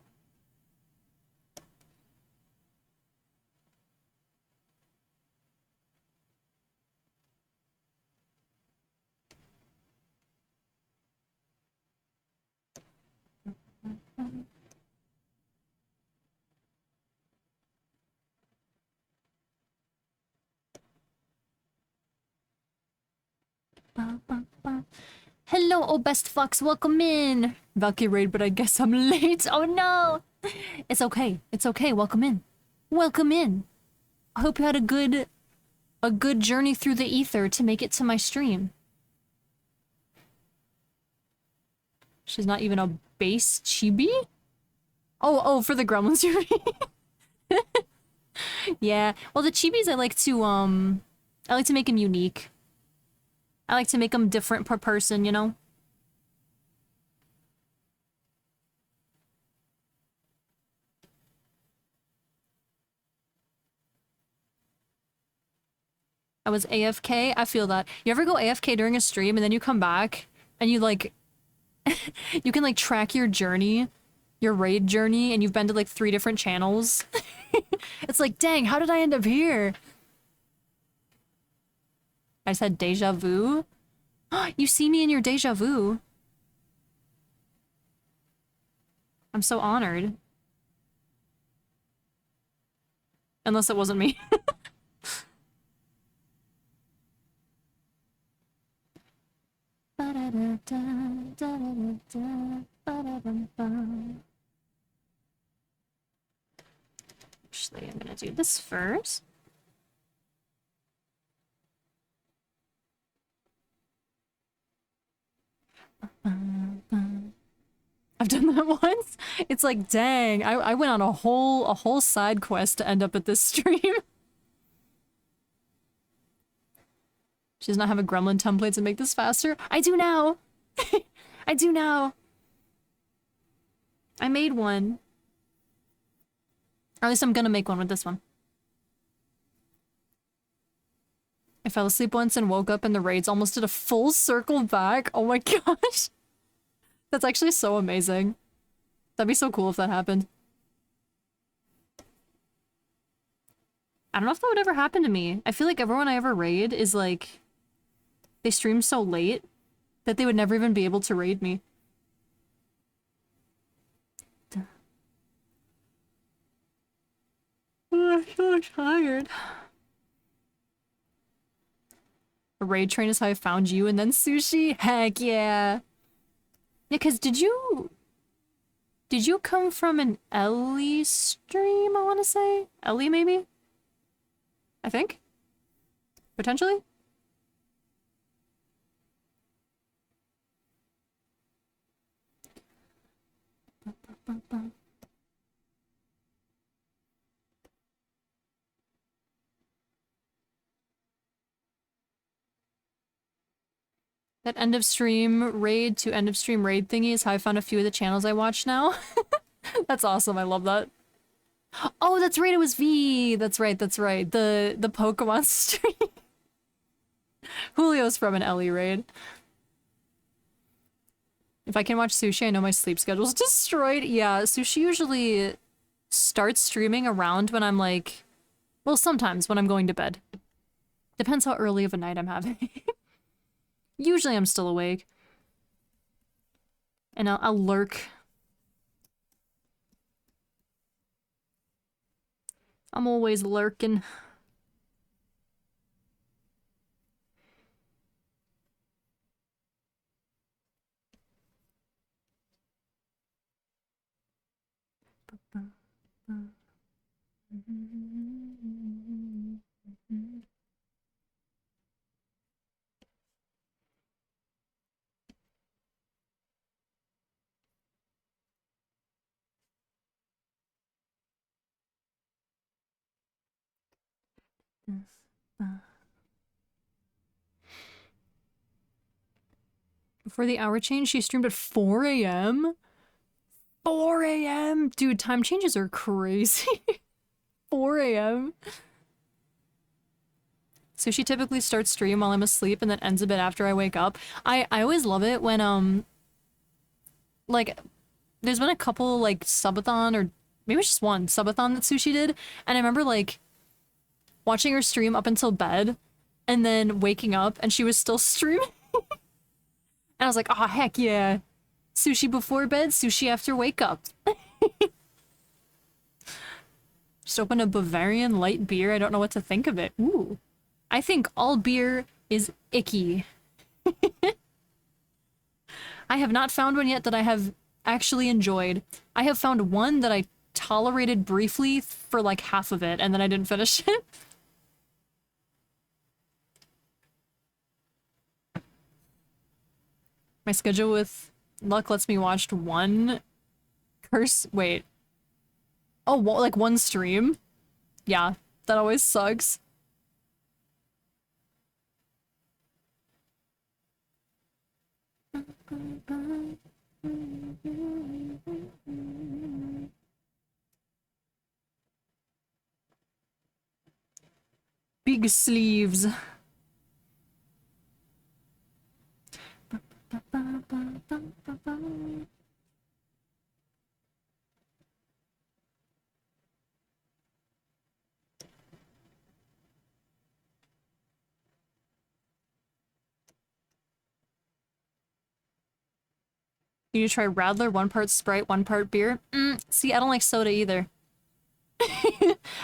Hello, oh best fox, welcome in. Valkyrie raid, but I guess I'm late. Oh no! It's okay. It's okay. Welcome in. Welcome in. I hope you had a good journey through the ether to make it to my stream. She's not even a base chibi? Oh, for the gremlins you mean? Yeah. Well, the chibis I like to make them unique. I like to make them different per person, you know? I was AFK. I feel that. You ever go AFK during a stream and then you come back and you like you can like track your journey, your raid journey, and you've been to like 3 different channels. It's like, dang, how did I end up here? I said deja vu. You see me in your deja vu. I'm so honored. Unless it wasn't me. Actually, I'm gonna do this first. I've done that once. It's like, dang, I went on a whole side quest to end up at this stream. She does not have a gremlin template to make this faster. I do now. I do now. I made one. Or at least I'm gonna make one with this one. I fell asleep once and woke up and the raids almost did a full circle back. Oh my gosh. That's actually so amazing. That'd be so cool if that happened. I don't know if that would ever happen to me. I feel like everyone I ever raid is like... They stream so late that they would never even be able to raid me. Oh, I'm so tired. A raid train is how I found you and then sushi? Heck yeah. Yeah, cause did you come from an Ellie stream, I wanna say? Ellie, maybe? I think? Potentially? That end of stream raid to end of stream raid thingy is how I found a few of the channels I watch now. That's awesome. I love that. Oh, that's right. It was V. That's right. That's right. The Pokemon stream. Julio's from an Ellie raid. If I can watch Sushi, I know my sleep schedule's destroyed. Yeah, Sushi usually starts streaming around when I'm like, well, sometimes when I'm going to bed. Depends how early of a night I'm having. Usually I'm still awake. And I'll lurk. I'm always lurking. Before the hour change, she streamed at 4 a.m.? 4 a.m.? Dude, time changes are crazy. 4 a.m.? So she typically starts stream while I'm asleep and then ends a bit after I wake up. I always love it when, like, there's been a couple, like, subathon, or maybe it's just one subathon that Sushi did, and I remember, like, watching her stream up until bed, and then waking up, and she was still streaming. And I was like, oh, heck yeah. Sushi before bed, sushi after wake up. Just open a Bavarian light beer. I don't know what to think of it. Ooh. I think all beer is icky. I have not found one yet that I have actually enjoyed. I have found one that I tolerated briefly for like half of it, and then I didn't finish it. My schedule with luck lets me watch one wait. Oh, like one stream? Yeah, that always sucks. Big sleeves. You need to try Radler, 1 part Sprite, 1 part beer. See, I don't like soda either.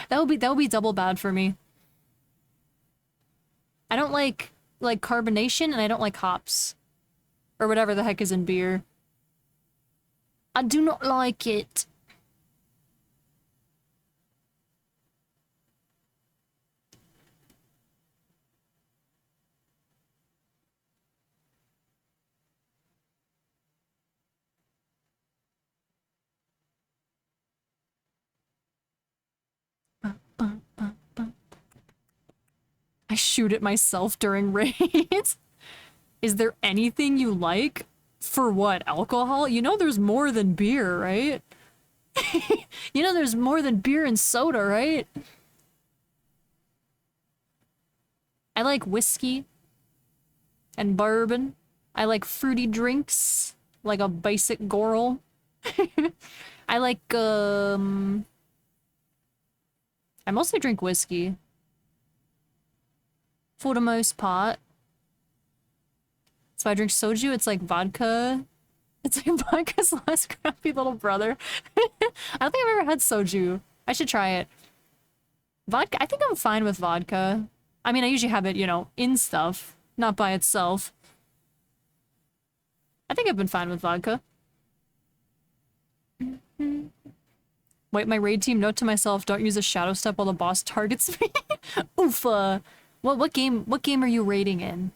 That would be double bad for me. I don't like carbonation, and I don't like hops. Or whatever the heck is in beer. I do not like it. I shoot at myself during raids. Is there anything you like? For what? Alcohol? You know there's more than beer, right? You know there's more than beer and soda, right? I like whiskey and bourbon. I like fruity drinks, like a basic Goral. I like, I mostly drink whiskey. For the most part. So I drink soju, it's like vodka. It's like vodka's last crappy little brother. I don't think I've ever had soju. I should try it. Vodka, I think I'm fine with vodka. I mean, I usually have it, you know, in stuff, not by itself. I think I've been fine with vodka. Wait, my raid team, note to myself, don't use a shadow step while the boss targets me. Oofa. What game are you raiding in?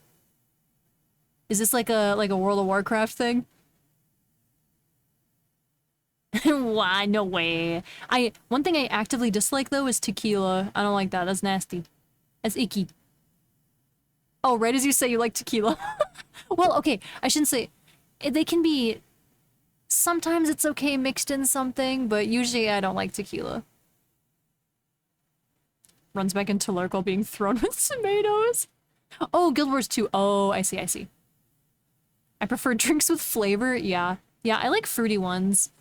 Is this like a World of Warcraft thing? Why? No way. One thing I actively dislike though is tequila. I don't like that. That's nasty. That's icky. Oh, right as you say you like tequila. Well, okay, I shouldn't say. They can be. Sometimes it's okay mixed in something, but usually I don't like tequila. Runs back into lurk while being thrown with tomatoes. Oh, Guild Wars 2. Oh, I see, I see. I prefer drinks with flavor. Yeah. Yeah, I like fruity ones.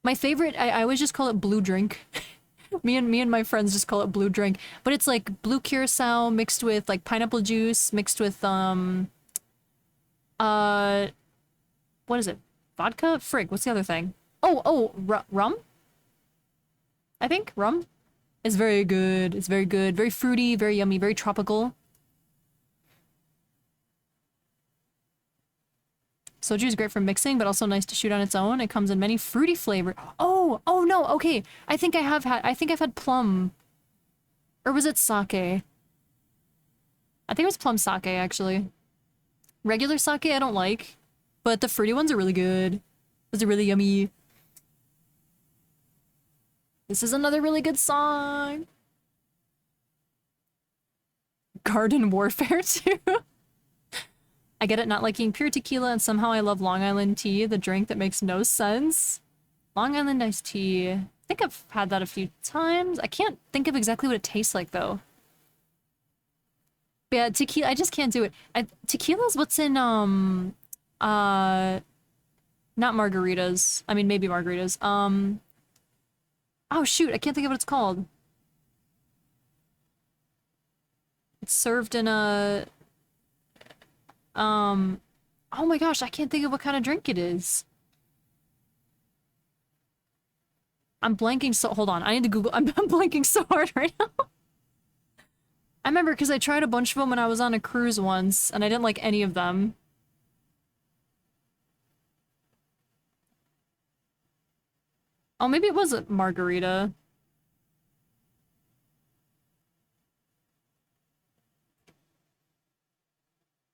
My favorite, I always just call it blue drink. Me and my friends just call it blue drink. But it's like blue curacao mixed with like pineapple juice, mixed with what is it? Vodka? Frig, what's the other thing? Rum? I think rum is very good. It's very good. Very fruity, very yummy, very tropical. Soju is great for mixing, but also nice to shoot on its own. It comes in many fruity flavor. Oh no, okay. I think I've had plum. Or was it sake? I think it was plum sake, actually. Regular sake I don't like, but the fruity ones are really good. Those are really yummy. This is another really good song. Garden Warfare too. I get it not liking pure tequila, and somehow I love Long Island tea, the drink that makes no sense. Long Island iced tea. I think I've had that a few times. I can't think of exactly what it tastes like, though. But yeah, tequila, I just can't do it. Tequila's what's in, not margaritas. I mean, maybe margaritas. Oh shoot, I can't think of what it's called. It's served in a... oh my gosh, I can't think of what kind of drink it is. I'm blanking so- hold on, I need to Google- I'm blanking so hard right now. I remember because I tried a bunch of them when I was on a cruise once, and I didn't like any of them. Oh, maybe it was a margarita.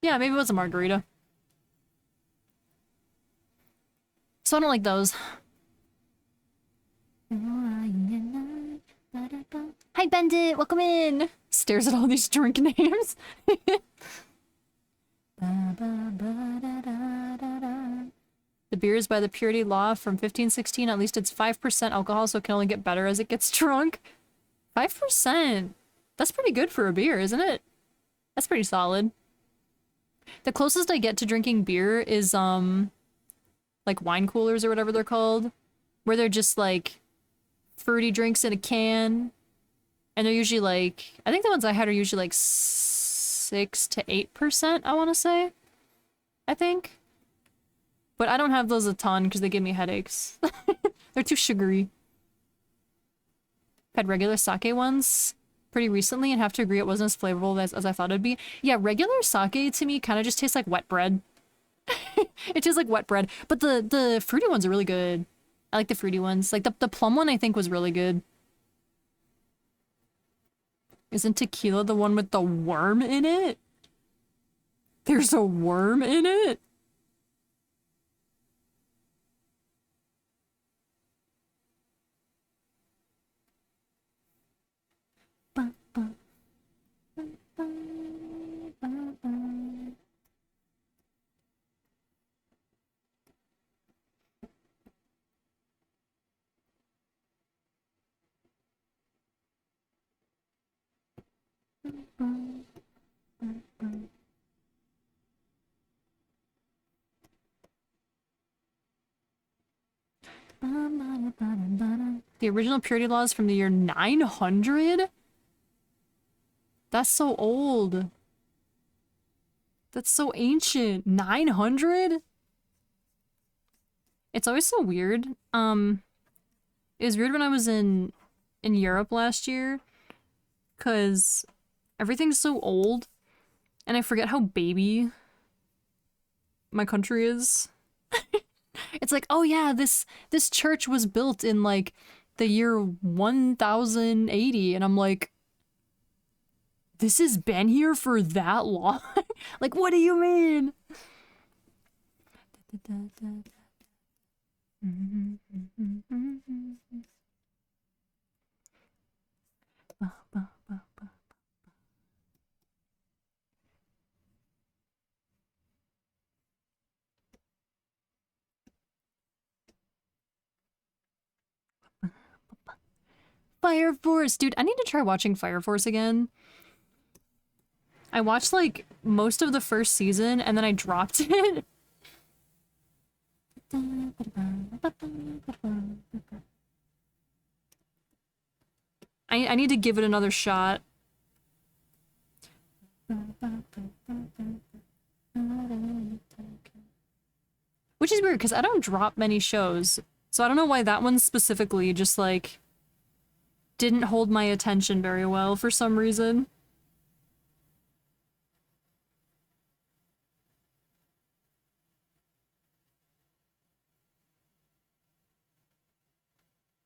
Yeah, maybe it was a margarita. So I don't like those. Hi, Bandit! Welcome in! Stares at all these drink names. The beer is by the purity law from 1516. At least it's 5% alcohol, so it can only get better as it gets drunk. 5%? That's pretty good for a beer, isn't it? That's pretty solid. The closest I get to drinking beer is, like wine coolers or whatever they're called, where they're just like fruity drinks in a can, and they're usually like, I think the ones I had are usually like 6 to 8%, I want to say. I think. But I don't have those a ton because they give me headaches. They're too sugary. I've had regular sake ones pretty recently and have to agree it wasn't as flavorful as I thought it'd be. Yeah, regular sake to me kind of just tastes like wet bread. It tastes like wet bread, but the fruity ones are really good. I like the fruity ones. Like the plum one I think was really good. Isn't tequila the one with the worm in it? There's a worm in it? The original purity law is from the year 900? That's so old. That's so ancient. 900? It's always so weird. It was weird when I was in Europe last year, cause everything's so old, and I forget how baby my country is. It's like, oh yeah, this church was built in like the year 1080, and I'm like, this has been here for that long? Like, what do you mean? Fire Force! Dude, I need to try watching Fire Force again. I watched, like, most of the first season, and then I dropped it. I need to give it another shot. Which is weird, because I don't drop many shows. So I don't know why that one specifically just, like, didn't hold my attention very well for some reason.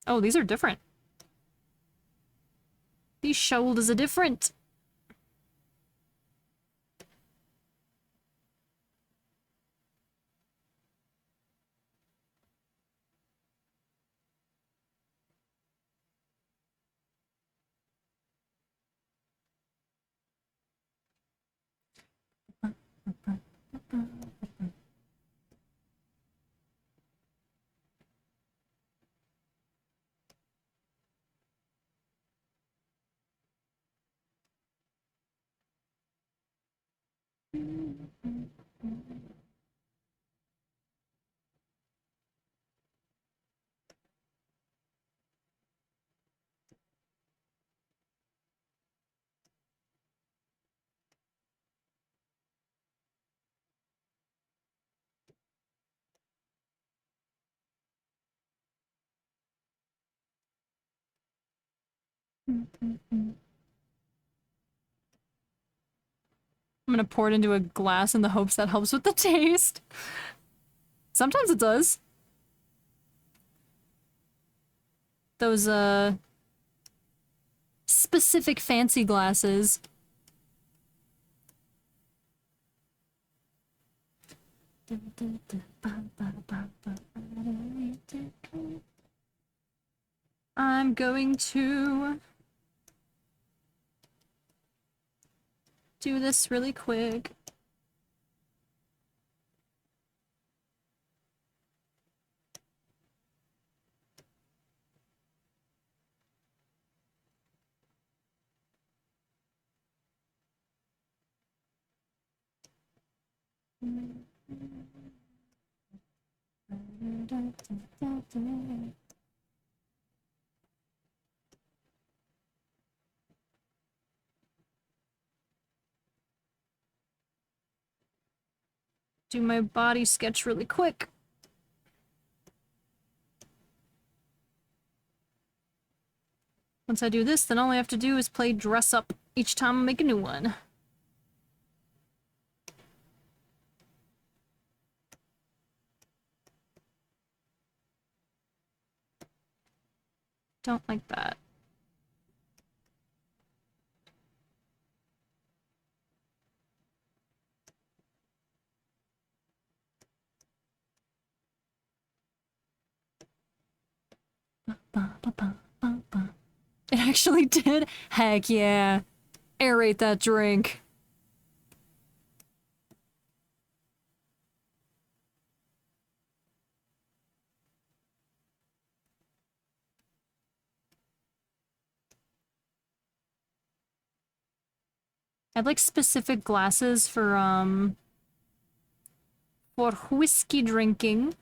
Oh, these are different. These shoulders are different. I'm gonna pour it into a glass in the hopes that helps with the taste. Sometimes it does. Those, specific fancy glasses. I'm going to do this really quick. Do my body sketch really quick. Once I do this, then all I have to do is play dress up each time I make a new one. Don't like that. It actually did? Heck yeah. Aerate that drink. I'd like specific glasses for whiskey drinking.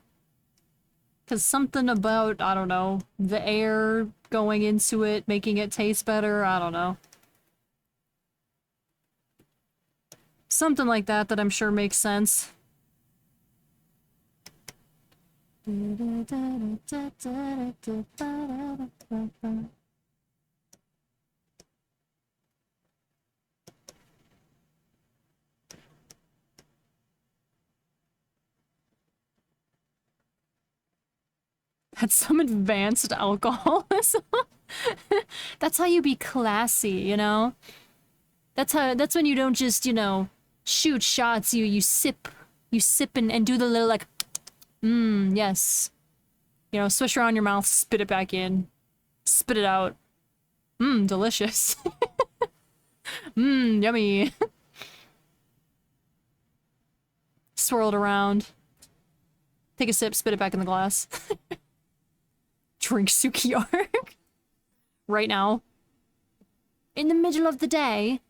Cause something about, I don't know, the air going into it, making it taste better, I don't know. Something like that that I'm sure makes sense. That's some advanced alcoholism. That's how you be classy, you know? That's when you don't just, you know, shoot shots, you sip and do the little like, yes. You know, swish around your mouth, spit it back in, spit it out. Mmm, delicious. Mmm, yummy. Swirl it around. Take a sip, spit it back in the glass. Drink Sukiyark. Right now. In the middle of the day.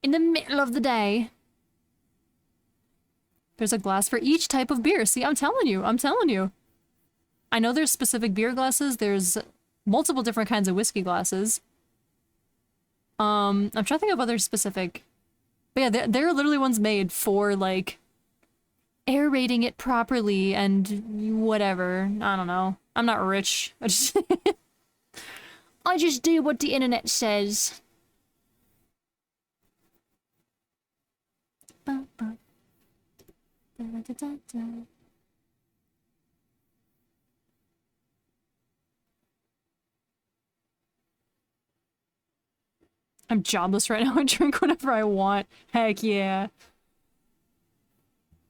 In the middle of the day. There's a glass for each type of beer. See, I'm telling you. I'm telling you. I know there's specific beer glasses. There's multiple different kinds of whiskey glasses. I'm trying to think of other specific... But yeah, there are literally ones made for, like, aerating it properly and whatever. I don't know. I'm not rich. I just do what the internet says. I'm jobless right now. I drink whatever I want. Heck yeah.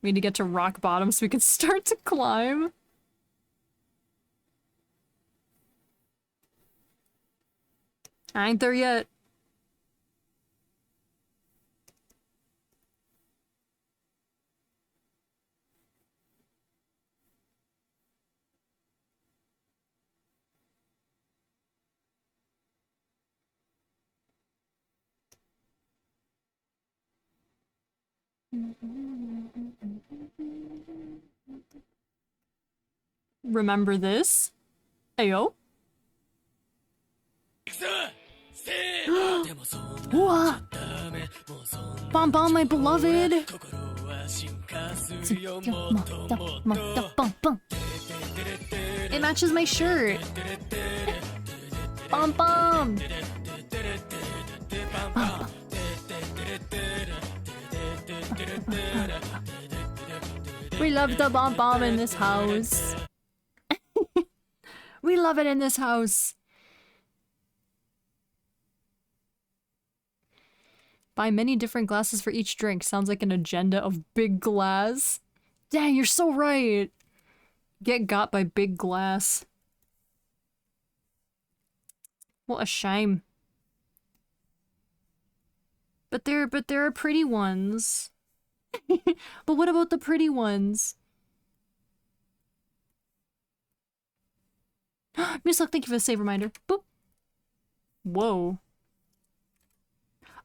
We need to get to rock bottom so we can start to climb. I ain't there yet. Remember this? Ayo. Bomb bomb, my beloved. It matches my shirt. Bomb bomb. We love the bomb bomb in this house. We love it in this house. Buy many different glasses for each drink. Sounds like an agenda of Big Glass. Dang, you're so right. Get got by Big Glass. What a shame. But there are pretty ones. But what about the pretty ones? Musluk, thank you for the save reminder. Boop. Whoa.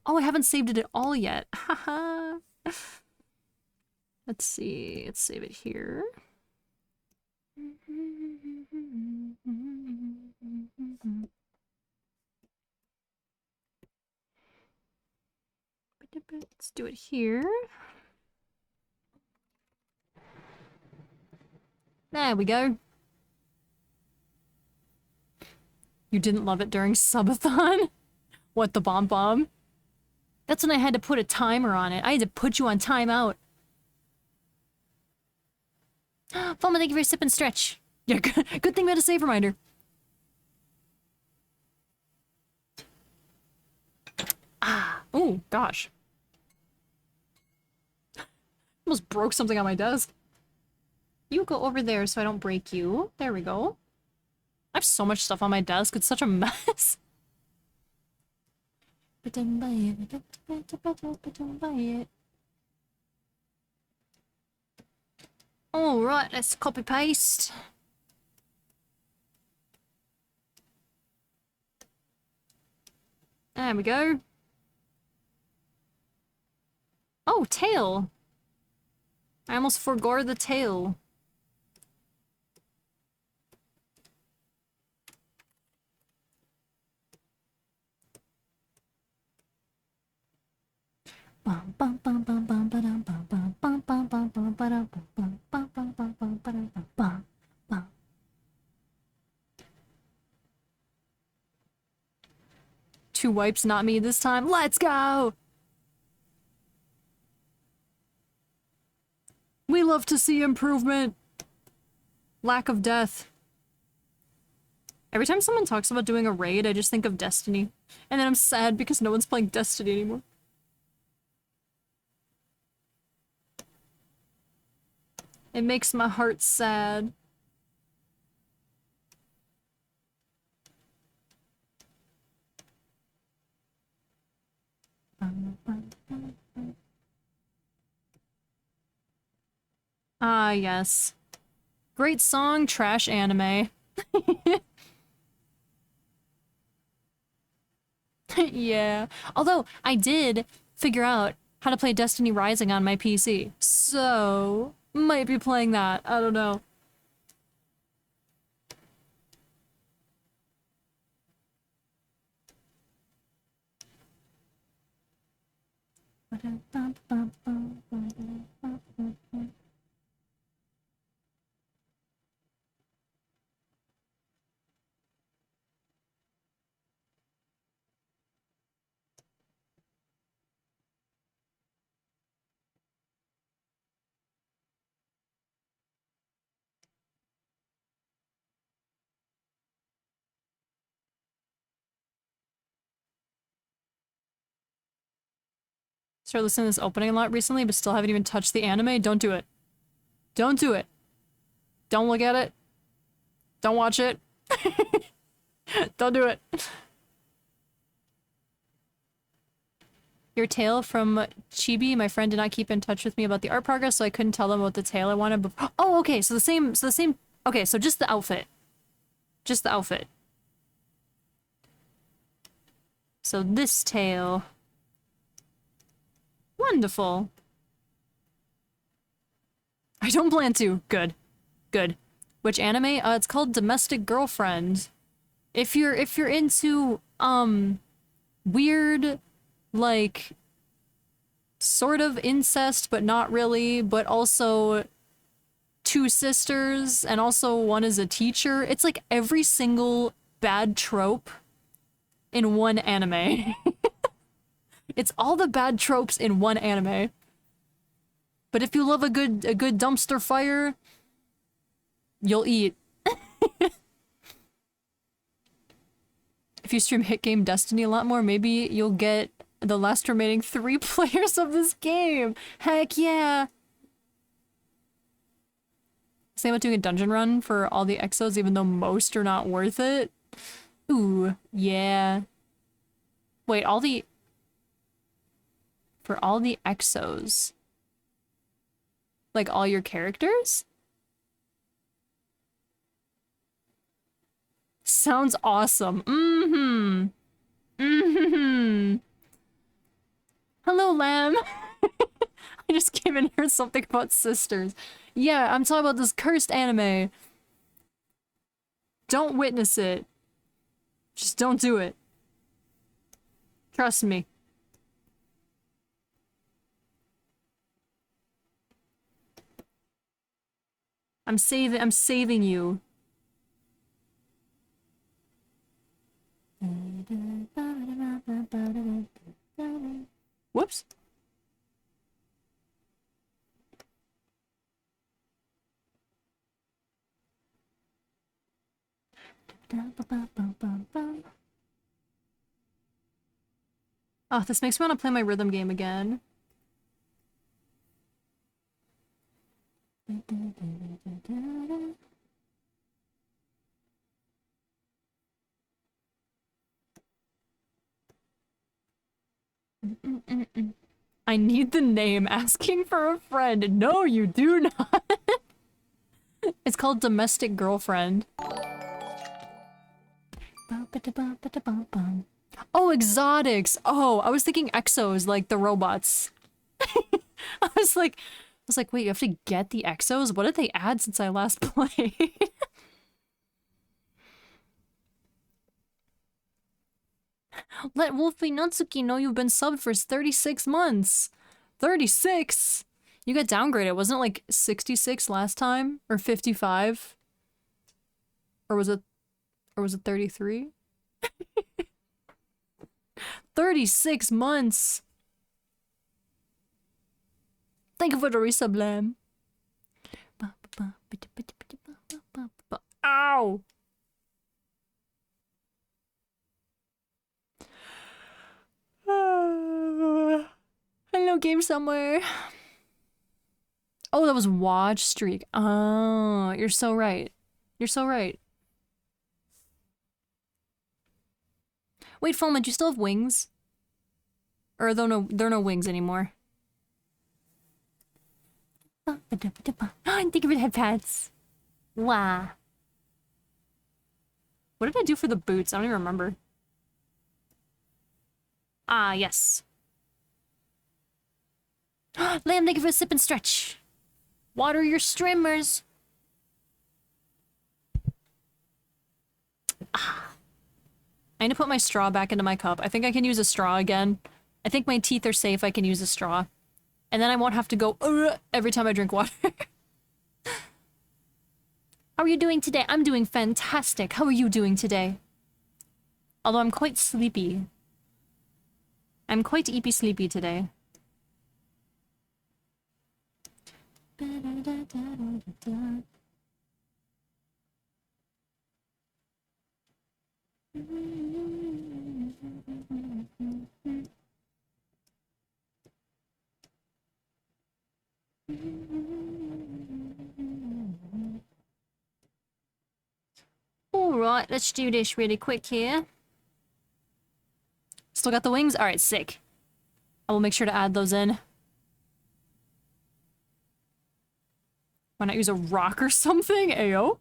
Oh, I haven't saved it at all yet. Haha. Let's see. Let's save it here. Let's do it here. There we go. You didn't love it during subathon? What, the bomb bomb? That's when I had to put a timer on it. I had to put you on timeout. Fama, thank you for your sip and stretch. Yeah, good thing we had a save reminder. Ah, oh gosh. Almost broke something on my desk. You go over there so I don't break you. There we go. I have so much stuff on my desk. It's such a mess. But don't buy it. Alright, let's copy paste. There we go. Oh, tail. I almost forgot the tail. Two wipes, not me this time. Let's go! We love to see improvement. Lack of death. Every time someone talks about doing a raid, I just think of Destiny. And then I'm sad because no one's playing Destiny anymore. It makes my heart sad. Ah, yes. Great song, trash anime. Yeah. Although, I did figure out how to play Destiny Rising on my PC. So, might be playing that. I don't know. Started listening to this opening a lot recently, but still haven't even touched the anime. Don't do it. Don't do it. Don't look at it. Don't watch it. Don't do it. Your tale from Chibi, my friend did not keep in touch with me about the art progress, so I couldn't tell them about the tale I wanted. Oh, okay, so the same, okay, so just the outfit. Just the outfit. So this tale. Wonderful. I don't plan to. Good. Good. Which anime? It's called Domestic Girlfriend. If you're into, weird, like, sort of incest, but not really, but also two sisters, and also one is a teacher. It's like every single bad trope in one anime. It's all the bad tropes in one anime. But if you love a good dumpster fire, you'll eat. If you stream hit game Destiny a lot more, maybe you'll get the last remaining 3 players of this game. Heck yeah. Same about doing a dungeon run for all the exos, even though most are not worth it. Ooh, yeah. Wait, for all the exos. Like all your characters? Sounds awesome. Mm-hmm. Mm-hmm. Hello, Lamb. I just came in and heard something about sisters. Yeah, I'm talking about this cursed anime. Don't witness it. Just don't do it. Trust me. I'm saving you. Whoops. Oh, this makes me want to play my rhythm game again. I need the name. Asking for a friend. No, you do not. It's called Domestic Girlfriend. Oh, exotics. Oh, I was thinking exos, like the robots. I was like, wait, you have to get the exos? What did they add since I last played? Let Wolfie Natsuki know you've been subbed for 36 months. 36? You got downgraded. Wasn't it like 66 last time? Or 55? Or was it 33? 36 months! Thank you for the resub, Lamb. Ow! Hello, Game Somewhere. Oh, that was Watch Streak. Oh, you're so right. You're so right. Wait, Fulman, do you still have wings? Or there are no wings anymore. Thank you for the head pads. Wow. What did I do for the boots? I don't even remember. Ah, yes. Lamb, thank you for the sip and stretch. Water your streamers. Ah. I need to put my straw back into my cup. I think I can use a straw again. I think my teeth are safe. I can use a straw. And then I won't have to go every time I drink water. How are you doing today? I'm doing fantastic. How are you doing today? Although I'm quite sleepy. I'm quite eepy sleepy today. Alright, let's do this really quick here. Still got the wings? Alright, sick. I will make sure to add those in. Why not use a rock or something? Ayo.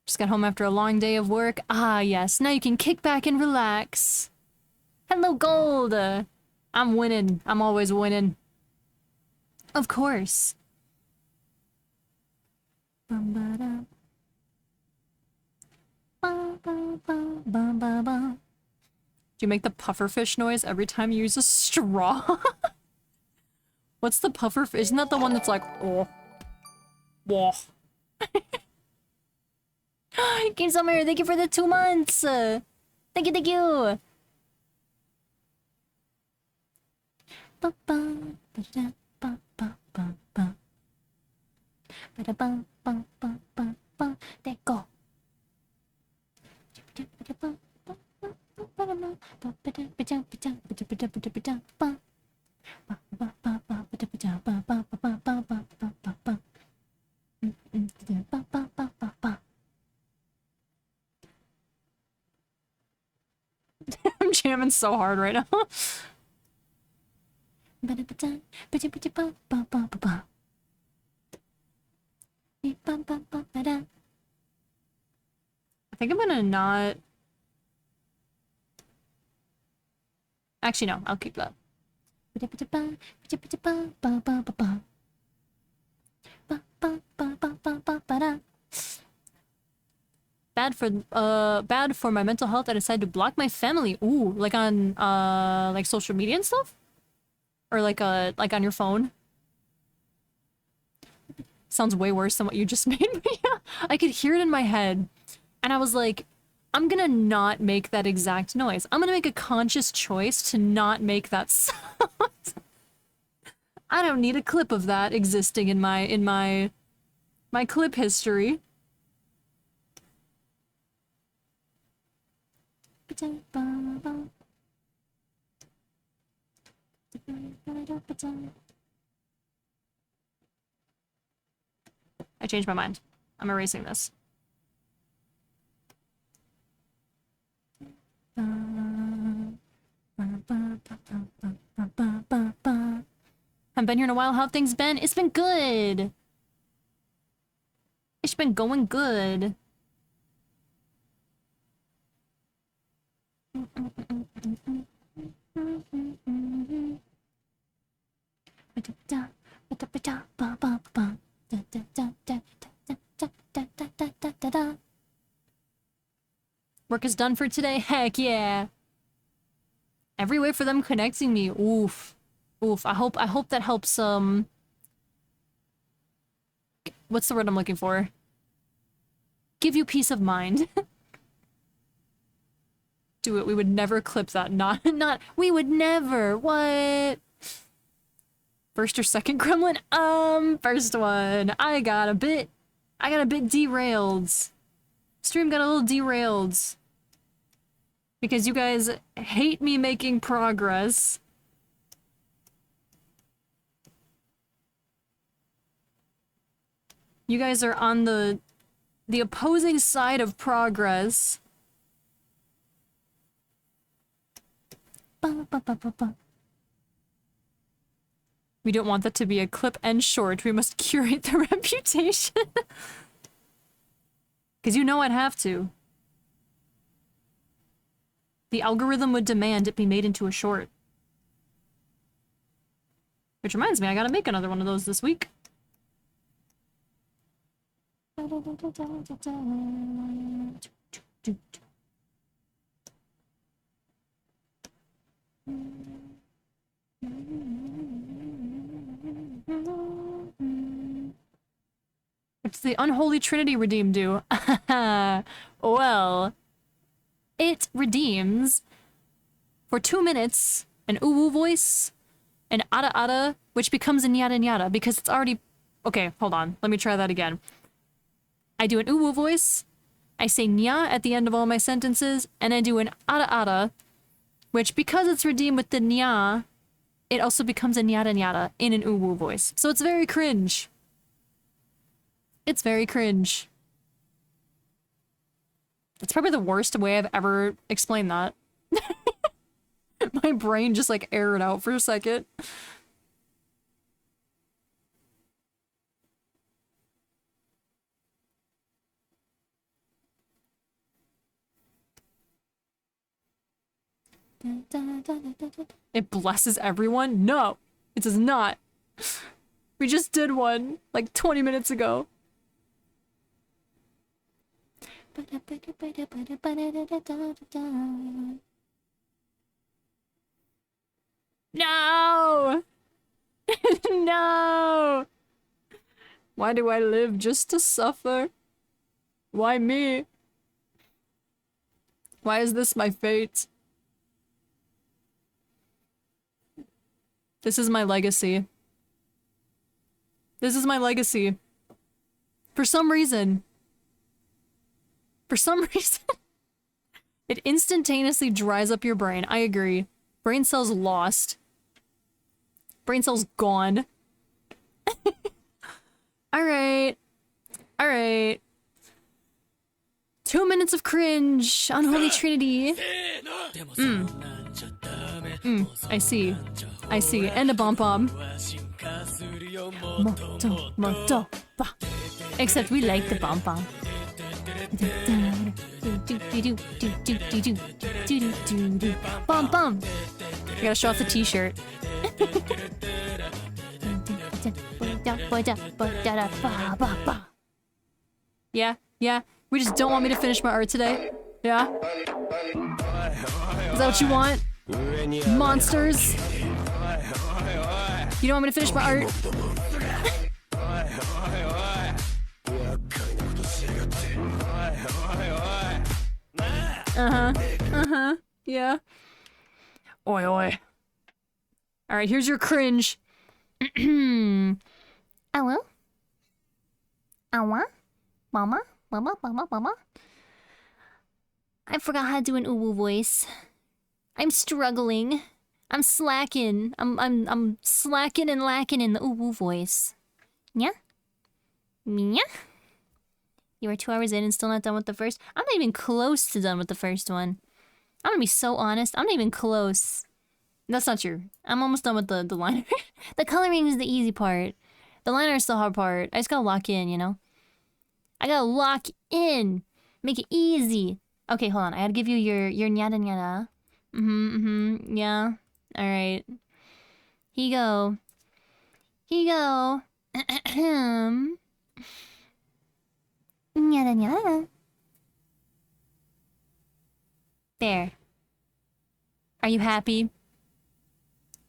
Just got home after a long day of work. Ah, yes. Now you can kick back and relax. Hello, Gold! I'm winning. I'm always winning. Of course. Do you make the pufferfish noise every time you use a straw? What's the pufferfish? Isn't that the one that's like, oh. Whoa. Game Summer, thank you for the 2 months! Thank you, thank you! There go. I'm jamming so hard right now. I think I'm gonna not... Actually, no, I'll keep that. Bad for my mental health. I decided to block my family. Ooh, like on like social media and stuff? Or like on your phone? Sounds way worse than what you just made me. I could hear it in my head. And I was like, I'm gonna not make that exact noise. I'm gonna make a conscious choice to not make that sound. I don't need a clip of that existing in my clip history. I changed my mind. I'm erasing this. Haven't been here in a while. How have things been? It's been good. It's been going good. Work is done for today. Heck yeah. Every way for them connecting me. Oof. Oof. I hope that helps what's the word I'm looking for? Give you peace of mind. Do it. We would never clip that. Not we would never. What? First or second gremlin? First one. I got a bit derailed. Stream got a little derailed. Because you guys hate me making progress. You guys are on the opposing side of progress. Ba, ba, ba, ba, ba. We don't want that to be a clip and short. We must curate the reputation. Because you know I'd have to. The algorithm would demand it be made into a short. Which reminds me, I gotta make another one of those this week. What's the unholy trinity redeem do? Well, it redeems for 2 minutes an uwu voice, an ada ada, which becomes an yada yada because it's already... Okay, hold on. Let me try that again. I do an uwu voice, I say nya at the end of all my sentences, and I do an ada ada, which because it's redeemed with the nya, it also becomes a yada yada in an uwu voice. So it's very cringe. It's very cringe. It's probably the worst way I've ever explained that. My brain just like aired out for a second. It blesses everyone? No, it does not. We just did one like 20 minutes ago. No! No! Why do I live just to suffer? Why me? Why is this my fate? This is my legacy. This is my legacy. For some reason. For some reason. It instantaneously dries up your brain. I agree. Brain cells lost. Brain cells gone. Alright. Alright. 2 minutes of cringe. Unholy Trinity. I see. I see. And a bomb bomb. Except we like the bomb bomb. Bomb bomb. I gotta show off the t-shirt. Yeah, yeah. We just don't want me to finish my art today. Yeah? Is that what you want? Monsters? You don't want me to finish my art? Yeah. Oi, oi. Alright, here's your cringe. Hello? Awa? Mama? Mama? Mama? Mama? I forgot how to do an uwu voice. I'm struggling. I'm slacking. I'm slacking and lacking in the uwu voice. Yeah? Yeah? You are 2 hours in and still not done with the first? I'm not even close to done with the first one. I'm gonna be so honest. I'm not even close. That's not true. I'm almost done with the liner. The coloring is the easy part. The liner is the hard part. I just gotta lock in, you know? I gotta lock in. Make it easy. Okay, hold on. I gotta give you your nyada nyada. Yeah. Alright. Here you go. Here you go. Nyada nyada. There. Are you happy?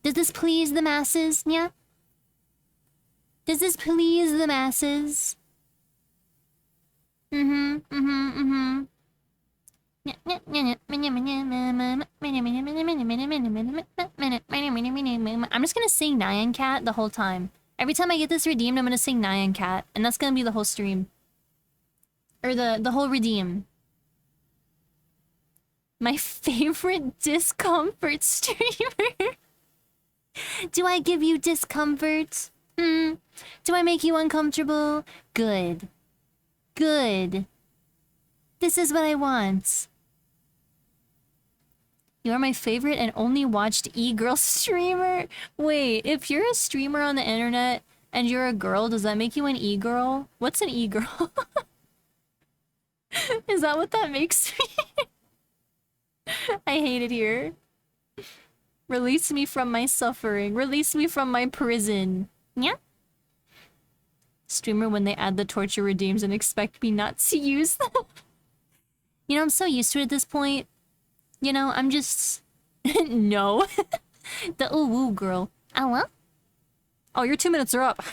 Does this please the masses? Yeah? Does this please the masses? I'm just gonna sing Nyan Cat the whole time. Every time I get this redeemed, I'm gonna sing Nyan Cat, and that's gonna be the whole stream. Or the whole redeem. My favorite discomfort streamer. Do I give you discomfort? Do I make you uncomfortable? Good. Good. This is what I want. You are my favorite and only watched e-girl streamer. Wait, if you're a streamer on the internet and you're a girl, does that make you an e-girl? What's an e-girl? Is that what that makes me? I hate it here. Release me from my suffering. Release me from my prison. Yeah? Streamer when they add the torture redeems and expect me not to use them. You know, I'm so used to it at this point. You know, I'm just... No. The ooh woo girl. Oh, what? Oh, your 2 minutes are up.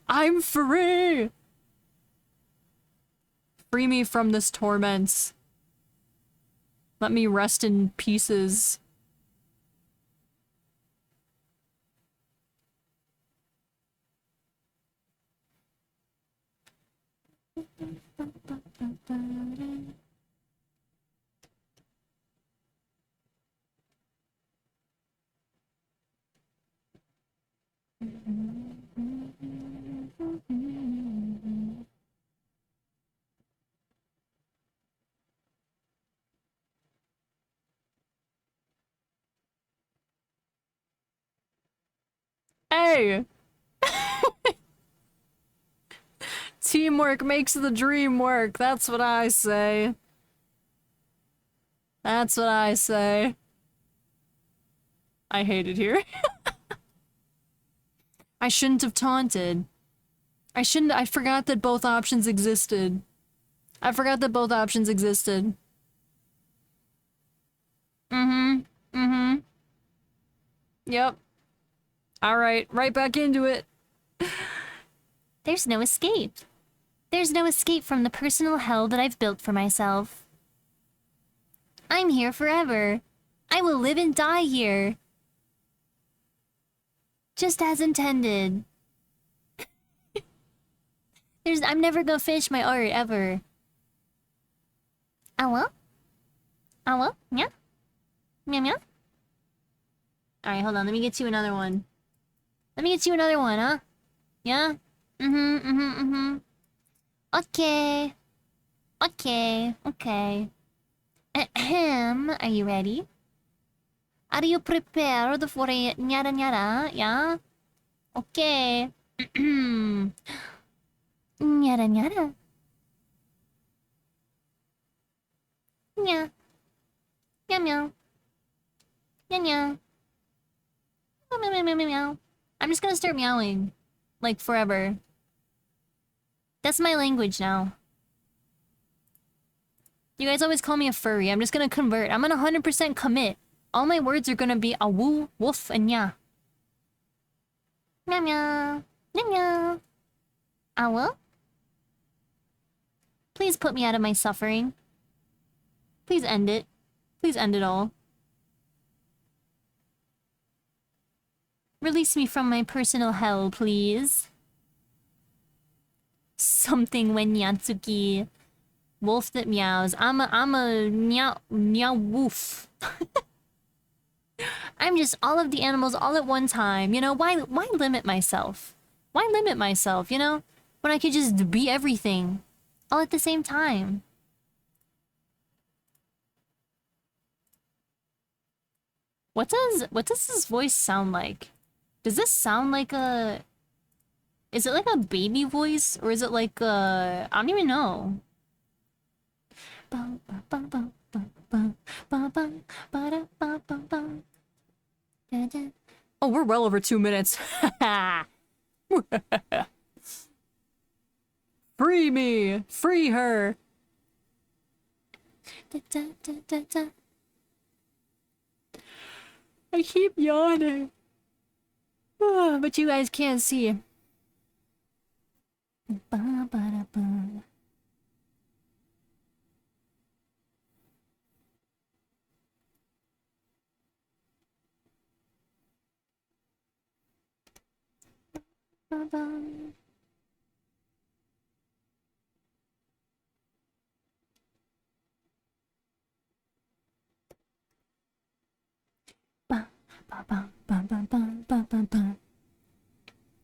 I'm free! Free me from this torment. Let me rest in pieces. Hey! Teamwork makes the dream work. That's what I say. That's what I say. I hate it here. I shouldn't have taunted. I forgot that both options existed. I forgot that both options existed. Yep. Alright, right back into it. There's no escape. There's no escape from the personal hell that I've built for myself. I'm here forever. I will live and die here. Just as intended. I'm never gonna finish my art, ever. Hello? Hello? Yeah? Meow meow? Alright, hold on, let me get you another one. Let me get you another one, huh? Yeah? Okay. Okay, okay. Ahem, are you ready? Are you prepared for a nyara nyara? Yeah? Okay. Nyara nyara. Nya. Meow meow. Meow meow. Meow meow meow meow meow. I'm just gonna start meowing. Like forever. That's my language now. You guys always call me a furry. I'm just gonna convert. I'm gonna 100% commit. All my words are gonna be a woo, woof, and nya. Meow meow. Meow meow. Owl? Please put me out of my suffering. Please end it. Please end it all. Release me from my personal hell, please. Something when Yatsuki. Wolf that meows. I'm a meow woof. I'm just all of the animals all at one time. You know, why limit myself? Why limit myself, you know? When I could just be everything. All at the same time. What does this voice sound like? Does this sound like a... Is it like a baby voice? Or is it like a... I don't even know. Oh, we're well over 2 minutes. Free me! Free her! I keep yawning. But you guys can't see.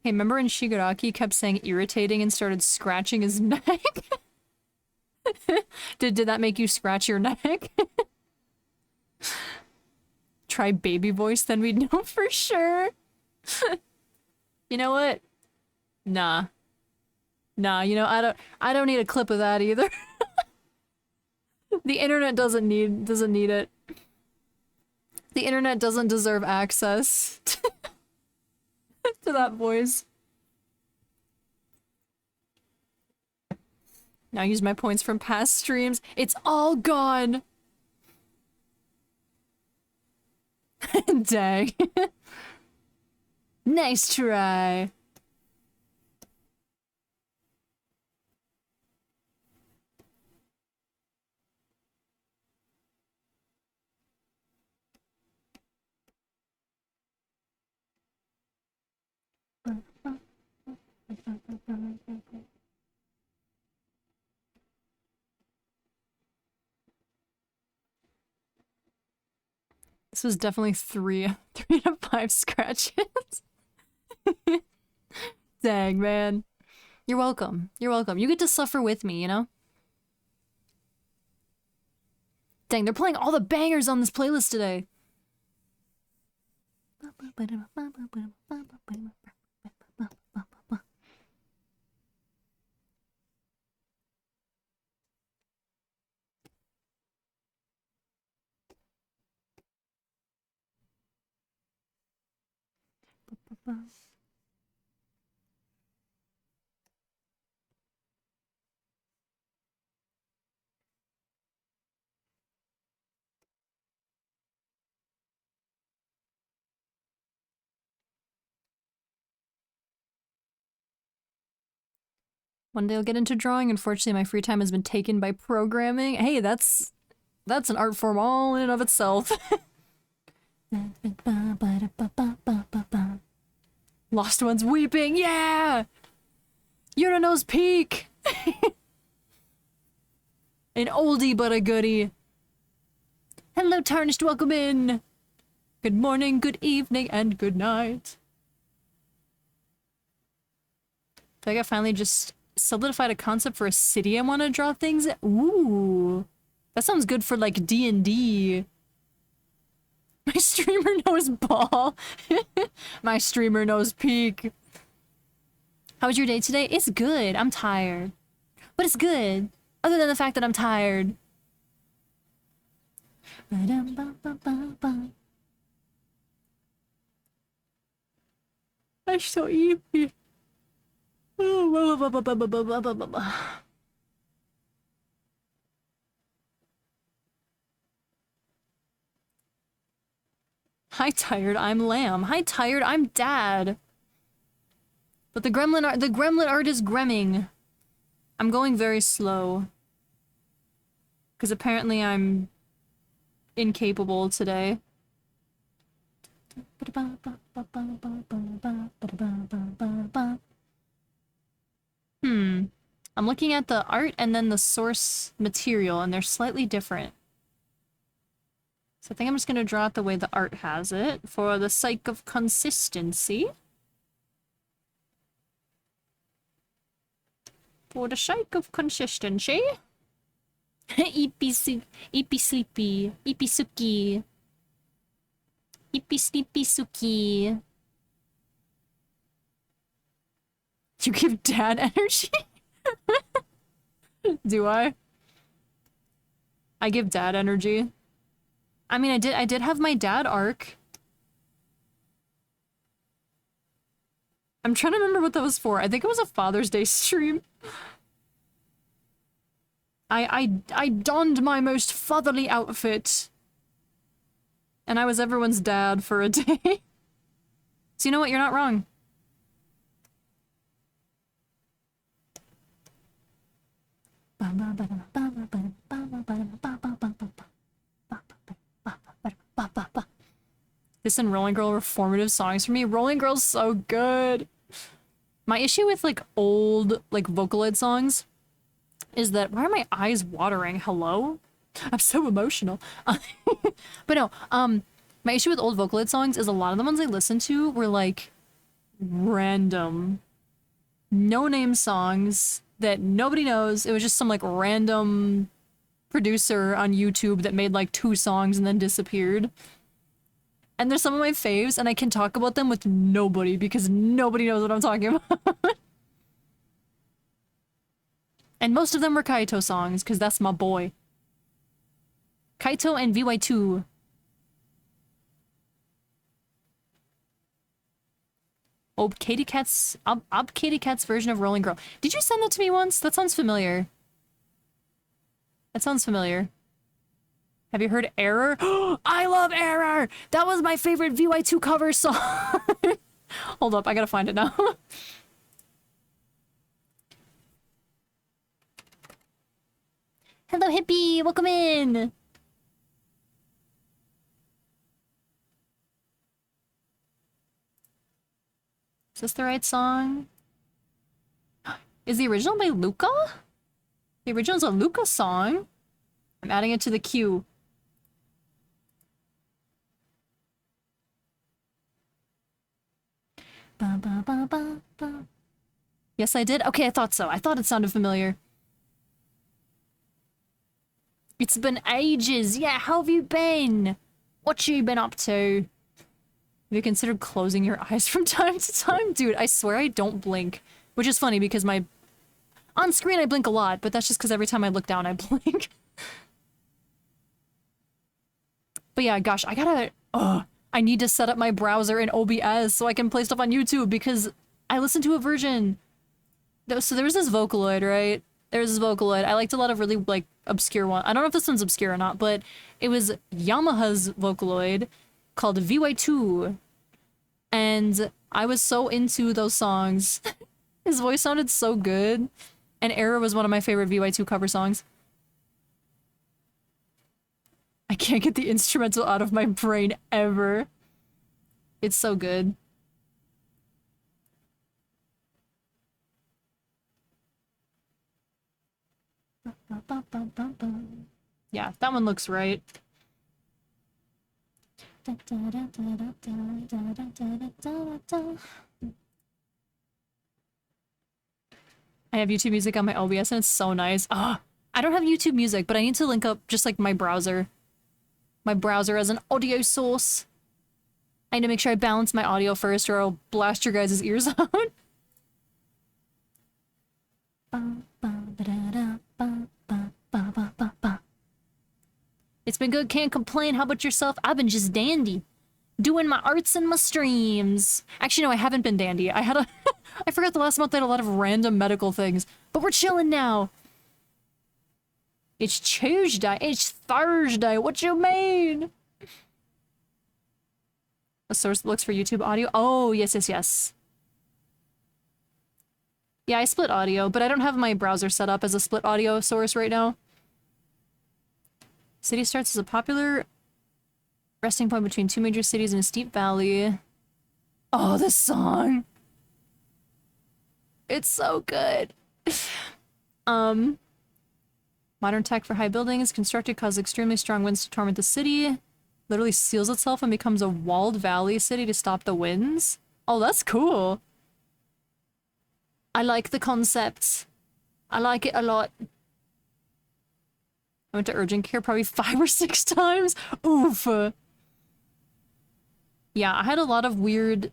Hey, remember when Shigaraki kept saying irritating and started scratching his neck? Did that make you scratch your neck? Try baby voice, then we'd know for sure. You know what? Nah. Nah, you know, I don't need a clip of that either. The internet doesn't need it. The internet doesn't deserve access to that voice. Now use my points from past streams. It's all gone. Dang. Nice try. This was definitely three out of 5 scratches. Dang, man. You're welcome. You're welcome. You get to suffer with me, you know? Dang, they're playing all the bangers on this playlist today. One day I'll get into drawing. Unfortunately, my free time has been taken by programming. Hey, that's an art form all in and of itself. Lost One's weeping, yeah! Uranus Peak! An oldie but a goodie. Hello, Tarnished, welcome in! Good morning, good evening, and good night. I feel like I finally just solidified a concept for a city I want to draw things at. Ooh. That sounds good for, like, D&D. My streamer knows ball. My streamer knows peak. How was your day today? It's good. I'm tired. But it's good. Other than the fact that I'm tired. I'm so eepy. Hi, tired, I'm Lamb. Hi, tired, I'm Dad. But the gremlin art is gremming. I'm going very slow. Because apparently I'm incapable today. I'm looking at the art and then the source material, and they're slightly different. So I think I'm just gonna draw it the way the art has it, for the sake of consistency. For the sake of consistency. Ippy sleepy. Ippy suki. Ippy sleepy suki. You give Dad energy? Do I? I give Dad energy. I mean, I did have my dad arc. I'm trying to remember what that was for. I think it was a Father's Day stream. I donned my most fatherly outfit. And I was everyone's dad for a day. So you know what? You're not wrong. This and Rolling Girl were formative songs for me. Rolling Girl's so good. My issue with like old like Vocaloid songs is that why are my eyes watering? Hello? I'm so emotional. But no, my issue with old Vocaloid songs is a lot of the ones I listened to were like random, no-name songs that nobody knows. It was just some like random producer on YouTube that made like 2 songs and then disappeared. And there's some of my faves, and I can talk about them with nobody because nobody knows what I'm talking about. And most of them were Kaito songs, because that's my boy. Kaito and VY2. Oh, Katy Cat's... Up Katy Cat's version of Rolling Girl. Did you send that to me once? That sounds familiar. That sounds familiar. Have you heard Error? I love Error! That was my favorite VY2 cover song! Hold up, I gotta find it now. Hello, hippie! Welcome in! Is this the right song? Is the original by Luca? The original's a Luca song. I'm adding it to the queue. Ba, ba, ba, ba, ba. Yes, I did? Okay, I thought so. I thought it sounded familiar. It's been ages. Yeah, how have you been? What you been up to? Have you considered closing your eyes from time to time? Dude, I swear I don't blink. Which is funny because on screen I blink a lot, but that's just because every time I look down I blink. But yeah, gosh, I need to set up my browser in OBS so I can play stuff on YouTube because I listened to a version. So there's this Vocaloid, right? There's this Vocaloid. I liked a lot of really, like, obscure one. I don't know if this one's obscure or not, but it was Yamaha's Vocaloid called VY2. And I was so into those songs. His voice sounded so good. And Error was one of my favorite VY2 cover songs. I can't get the instrumental out of my brain ever. It's so good. Yeah, that one looks right. I have YouTube Music on my OBS and it's so nice. Ah, I don't have YouTube Music, but I need to link up just like my browser. My browser as an audio source. I need to make sure I balance my audio first or I'll blast your guys' ears out. It's been good, can't complain. How about yourself? I've been just dandy. Doing my arts and my streams. Actually, no, I haven't been dandy. I forgot the last month I had a lot of random medical things. But we're chilling now. It's Tuesday. It's Thursday. What you mean? A source that looks for YouTube audio? Oh, yes, yes, yes. Yeah, I split audio, but I don't have my browser set up as a split audio source right now. City starts as a popular resting point between 2 major cities in a steep valley. Oh, this song! It's so good! Modern tech for high buildings, constructed causes extremely strong winds to torment the city. Literally seals itself and becomes a walled valley city to stop the winds. Oh, that's cool! I like the concept. I like it a lot. I went to urgent care probably 5 or 6 times. Oof. Yeah, I had a lot of weird...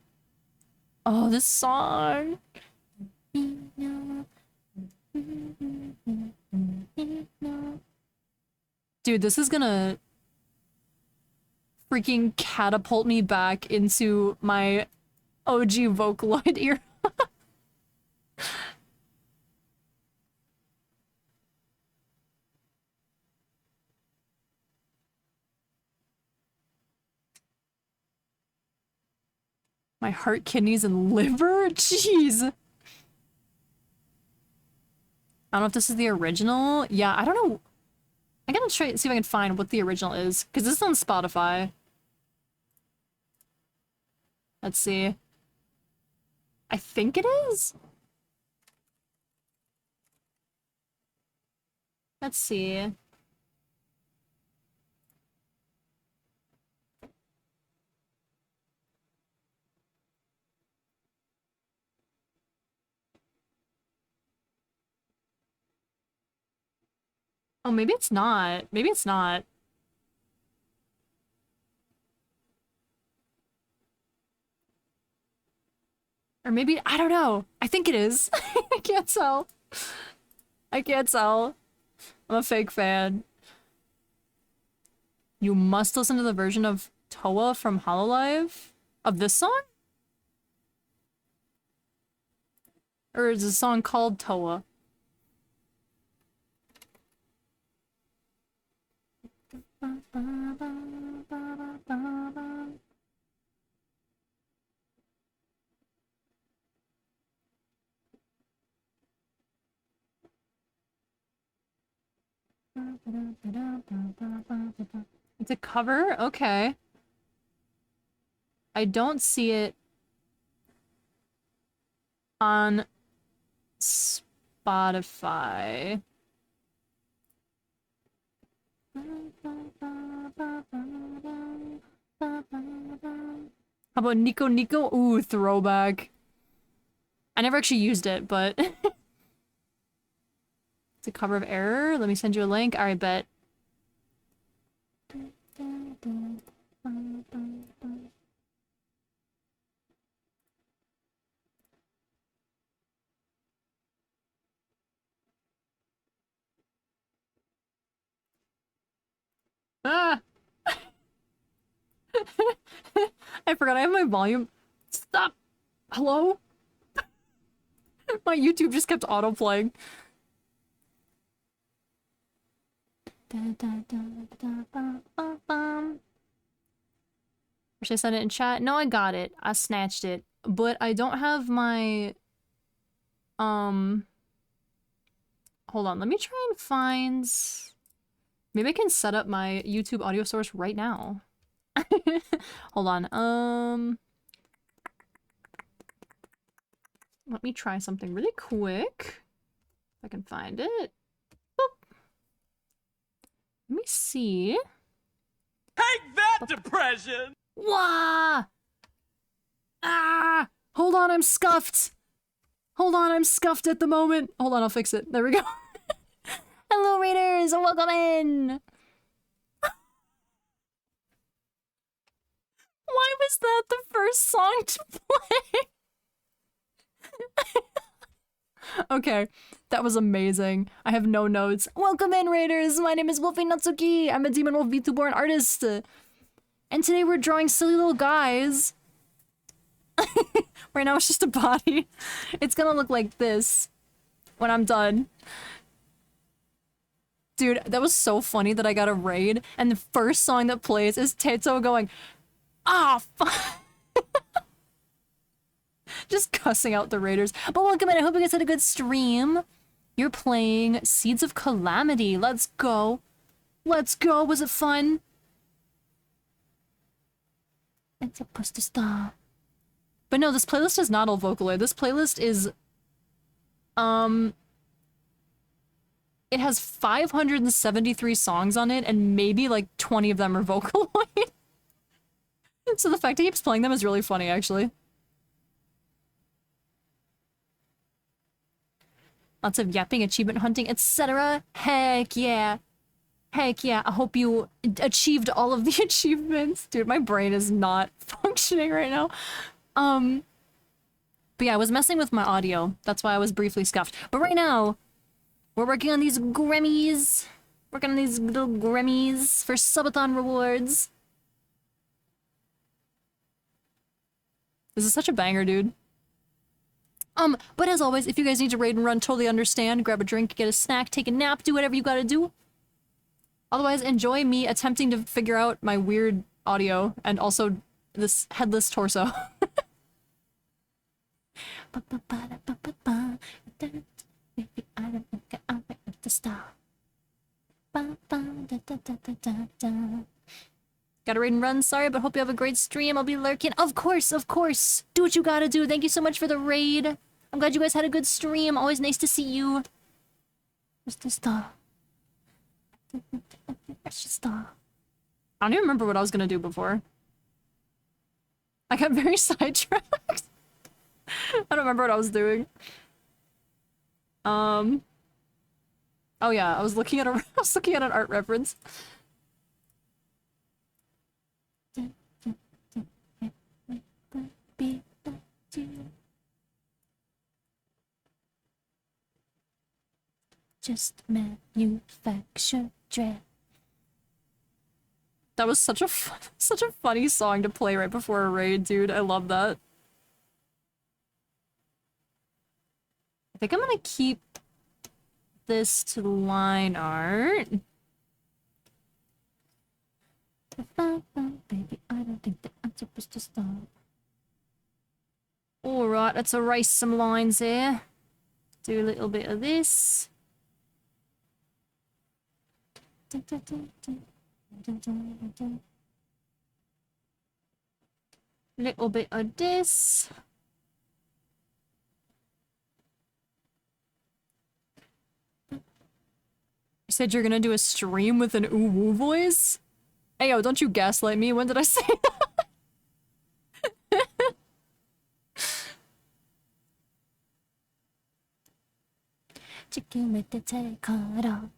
Oh, this song. Dude, this is gonna freaking catapult me back into my OG Vocaloid era. My heart, kidneys, and liver? Jeez. I don't know if this is the original. Yeah, I don't know. I gotta try see if I can find what the original is, because this is on Spotify. Let's see. I think it is? Let's see. Oh, maybe it's not. Maybe it's not. Or maybe, I don't know. I think it is. I can't tell. I can't tell. I'm a fake fan. You must listen to the version of Toa from Hololive? Of this song? Or is a song called Toa? It's a cover? Okay. I don't see it on Spotify. How about Nico Nico? Ooh, throwback. I never actually used it, but it's a cover of Error. Let me send you a link. Alright, bet. Ah! I forgot I have my volume. Stop! Hello? My YouTube just kept autoplaying. Or should I send it in chat? No, I got it. I snatched it. But I don't have my... Hold on, let me try and find... Maybe I can set up my YouTube audio source right now. Hold on, let me try something really quick. If I can find it. Boop. Let me see. Take that, depression! Wah! Ah! Hold on, I'm scuffed! Hold on, I'm scuffed at the moment. Hold on, I'll fix it. There we go. Hello, readers! Welcome in! Why was that the first song to play? Okay, that was amazing. I have no notes. Welcome in, raiders! My name is Wolfie Natsuki. I'm a Demon Wolf VTuber and artist. And today we're drawing silly little guys. Right now it's just a body. It's gonna look like this when I'm done. Dude, that was so funny that I got a raid, and the first song that plays is Teto going, ah, fuck. Just cussing out the raiders. But welcome in, I hope you guys had a good stream. You're playing Seeds of Calamity. Let's go. Let's go. Was it fun? It's supposed to stop. But no, this playlist is not all Vocaloid. This playlist is, it has 573 songs on it, and maybe like 20 of them are Vocaloid. So the fact he keeps playing them is really funny, actually. Lots of yapping, achievement hunting, etc. Heck yeah. Heck yeah. I hope you achieved all of the achievements. Dude, my brain is not functioning right now. But yeah, I was messing with my audio. That's why I was briefly scuffed. But right now, we're working on these Grammys. Working on these little Grammys for subathon rewards. This is such a banger, dude. But as always, if you guys need to raid and run, totally understand. Grab a drink, get a snack, take a nap, do whatever you gotta do. Otherwise, enjoy me attempting to figure out my weird audio and also this headless torso. Gotta raid and run, sorry, but hope you have a great stream. I'll be lurking. Of course, of course. Do what you gotta do. Thank you so much for the raid. I'm glad you guys had a good stream. Always nice to see you. Where's the star? Where's the star? I don't even remember what I was gonna do before. I got very sidetracked. I don't remember what I was doing. Oh yeah, I was looking at a I was looking at an art reference. Just manufacture dread. That was such a such a funny song to play right before a raid, dude. I love that. I think I'm gonna keep this to line art. Baby, I don't think that I'm supposed to stop. Alright, let's erase some lines here. Do a little bit of this. Little bit of this. You said you're gonna do a stream with an ooh-woo voice? Hey yo, don't you gaslight me. When did I say that? Chicken with the terracotta.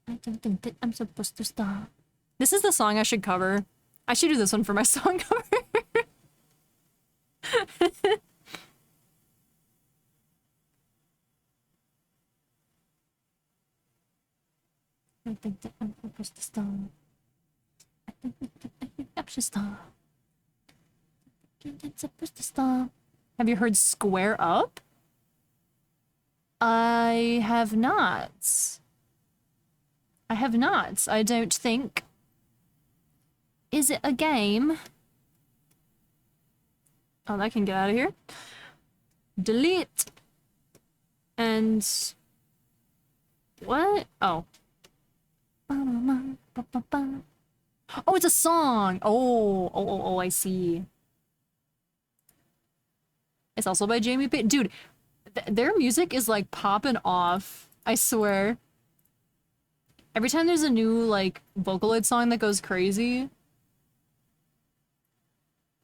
I don't think that I'm supposed to stop. This is the song I should cover. I should do this one for my song cover. I think that I'm supposed to stop. I think that I should stop. I'm supposed to stop. Have you heard Square Up? I have not. I have not, I don't think. Is it a game? Oh, that can get out of here. Delete. And... what? Oh. Oh, it's a song! Oh, I see. It's also by Jamie Payne. Dude, their music is like popping off. I swear. Every time there's a new, like, Vocaloid song that goes crazy,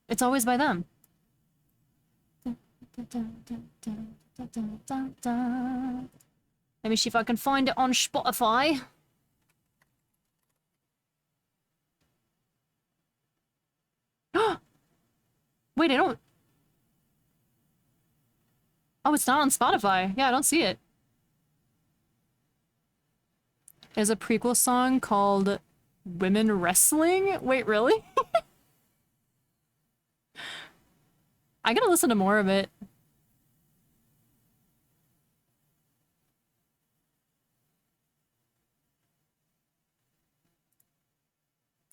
it's always by them. Let me see if I can find it on Spotify. Wait, I don't... oh, it's not on Spotify. Yeah, I don't see it. There's a prequel song called Women Wrestling? Wait, really? I gotta listen to more of it.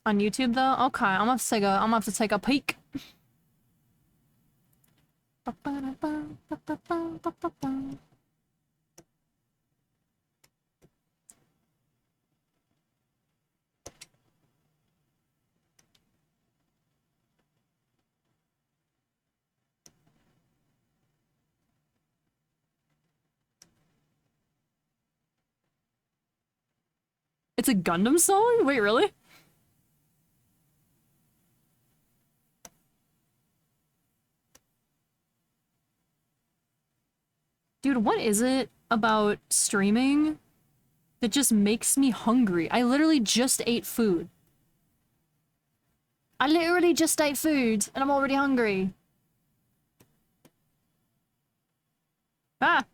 On YouTube though? Okay, I'm gonna have to take a peek. It's a Gundam song? Wait, really? Dude, what is it about streaming that just makes me hungry? I literally just ate food. I literally just ate food and I'm already hungry. Ah!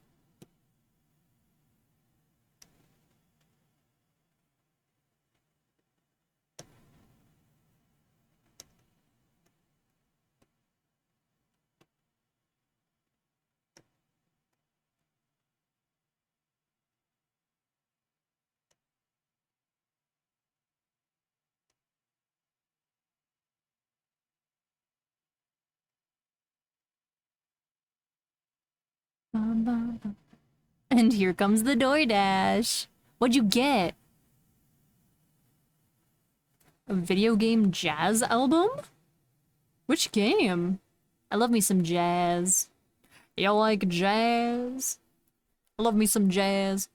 And here comes the DoorDash. What'd you get? A video game jazz album? Which game? I love me some jazz. You like jazz? I love me some jazz.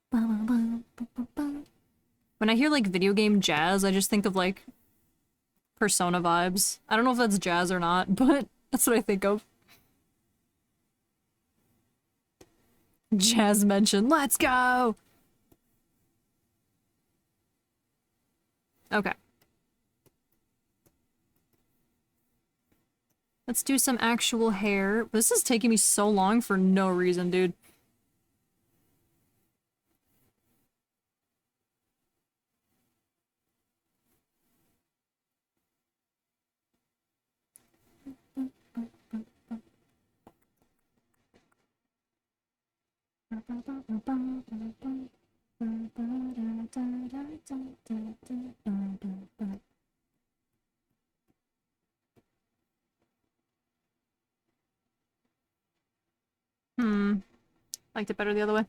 When I hear like video game jazz, I just think of like Persona vibes. I don't know if that's jazz or not, but that's what I think of. Jazz mention. Let's go! Okay. Let's do some actual hair. This is taking me so long for no reason, dude. Liked it better the other way.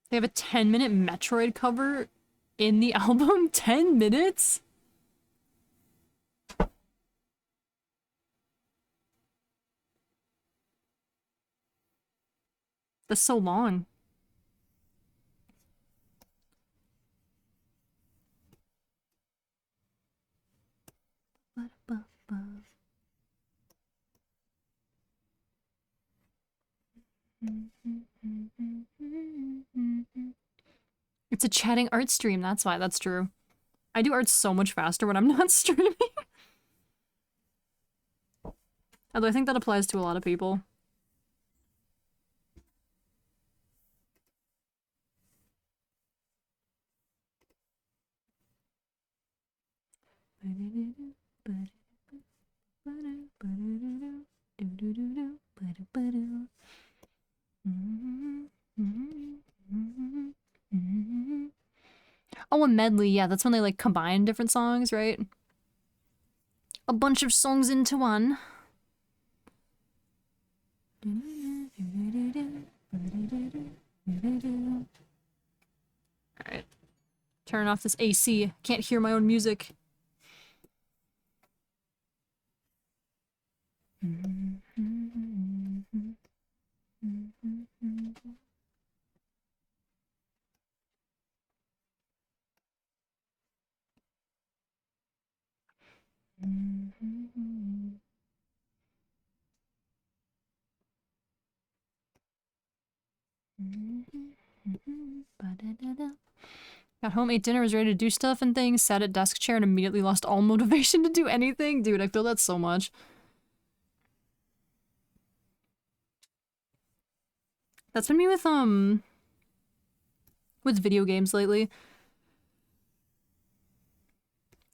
They have a 10-minute Metroid cover in the album? 10 minutes? That's so long. It's a chatting art stream, that's why, that's true. I do art so much faster when I'm not streaming. Although I think that applies to a lot of people. Oh, a medley, yeah, that's when they like combine different songs, right? A bunch of songs into one. Alright. Turn off this AC. Can't hear my own music. Got home, ate dinner, was ready to do stuff and things, sat at desk chair and immediately lost all motivation to do anything. Dude, I feel that so much. That's been me with video games lately.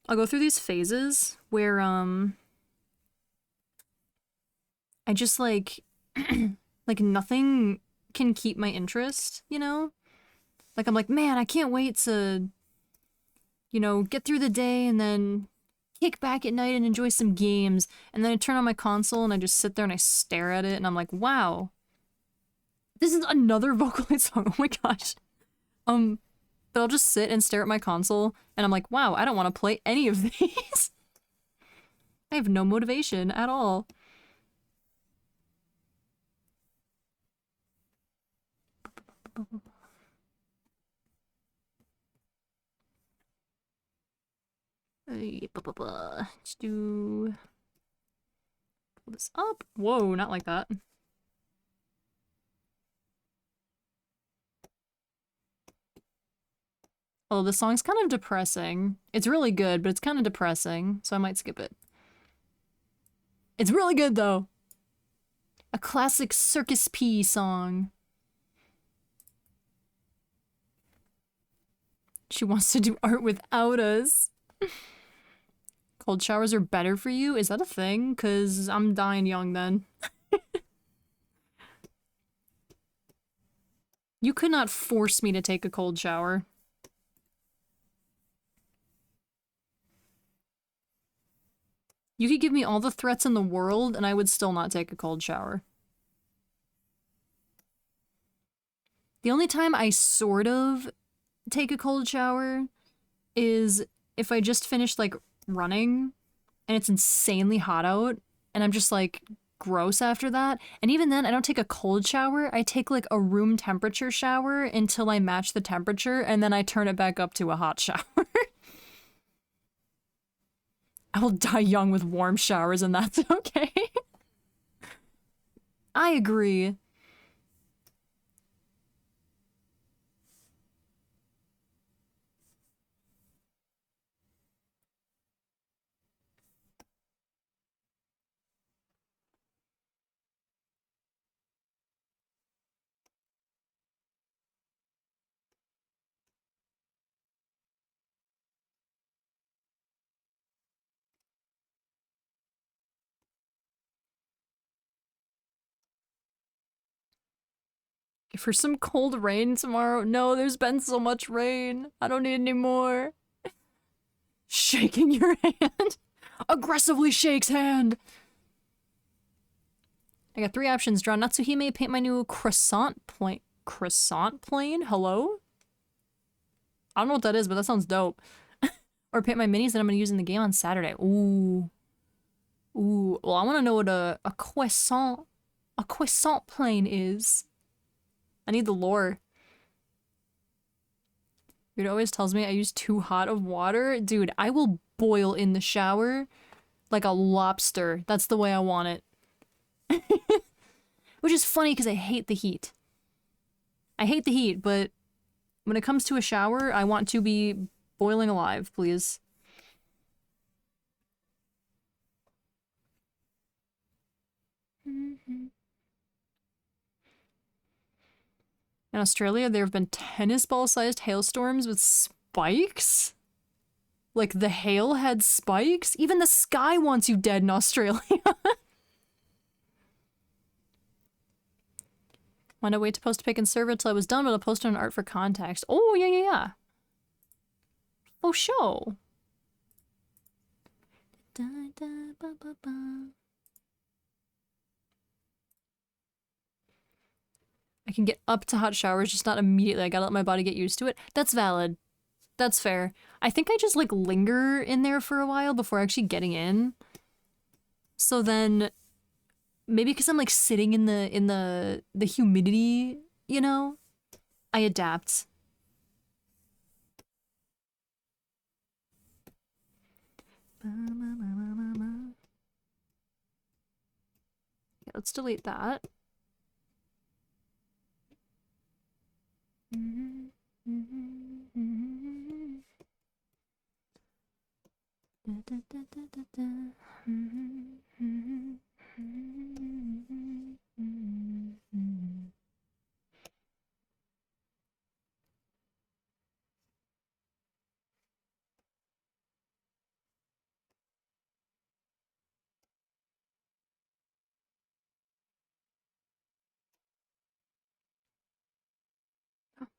I'll go through these phases where, I just like, like nothing can keep my interest, you know? Like, I'm like, man, I can't wait to, you know, get through the day and then kick back at night and enjoy some games. And then I turn on my console and I just sit there and I stare at it and I'm like, wow. This is another Vocaloid song, oh my gosh. But I'll just sit and stare at my console and I'm like, wow, I don't want to play any of these. I have no motivation at all. Let's do... Pull this up. Whoa, not like that. Oh, this song's kind of depressing. It's really good, but it's kind of depressing, so I might skip it. It's really good, though. A classic Circus P song. She wants to do art without us. Cold showers are better for you? Is that a thing? Because I'm dying young then. You could not force me to take a cold shower. You could give me all the threats in the world and I would still not take a cold shower. The only time I sort of take a cold shower is if I just finished like running and it's insanely hot out and I'm just like gross after that. And even then I don't take a cold shower. I take like a room temperature shower until I match the temperature and then I turn it back up to a hot shower. I will die young with warm showers and that's okay. I agree. For some cold rain tomorrow. No, there's been so much rain. I don't need any more. Shaking your hand. Aggressively shakes hand. I got 3 options. Draw Natsuhime, paint my new croissant plane. Croissant plane? Hello? I don't know what that is, but that sounds dope. Or paint my minis that I'm gonna use in the game on Saturday. Ooh. Ooh. Well, I wanna know what a croissant plane is. I need the lore. It always tells me I use too hot of water. Dude, I will boil in the shower like a lobster. That's the way I want it. Which is funny because I hate the heat. I hate the heat, but when it comes to a shower, I want to be boiling alive, please. In Australia, there have been tennis ball-sized hailstorms with spikes? Like, the hail had spikes? Even the sky wants you dead in Australia. Wanted to wait to post a pic and serve it till I was done, but I'll post it on art for context. Oh, yeah, yeah, yeah. Oh, show. Da, da, ba, ba, ba. I can get up to hot showers, just not immediately. I gotta let my body get used to it. That's valid. That's fair. I think I just like linger in there for a while before actually getting in. So then maybe because I'm like sitting in the humidity, you know, I adapt. Yeah, let's delete that.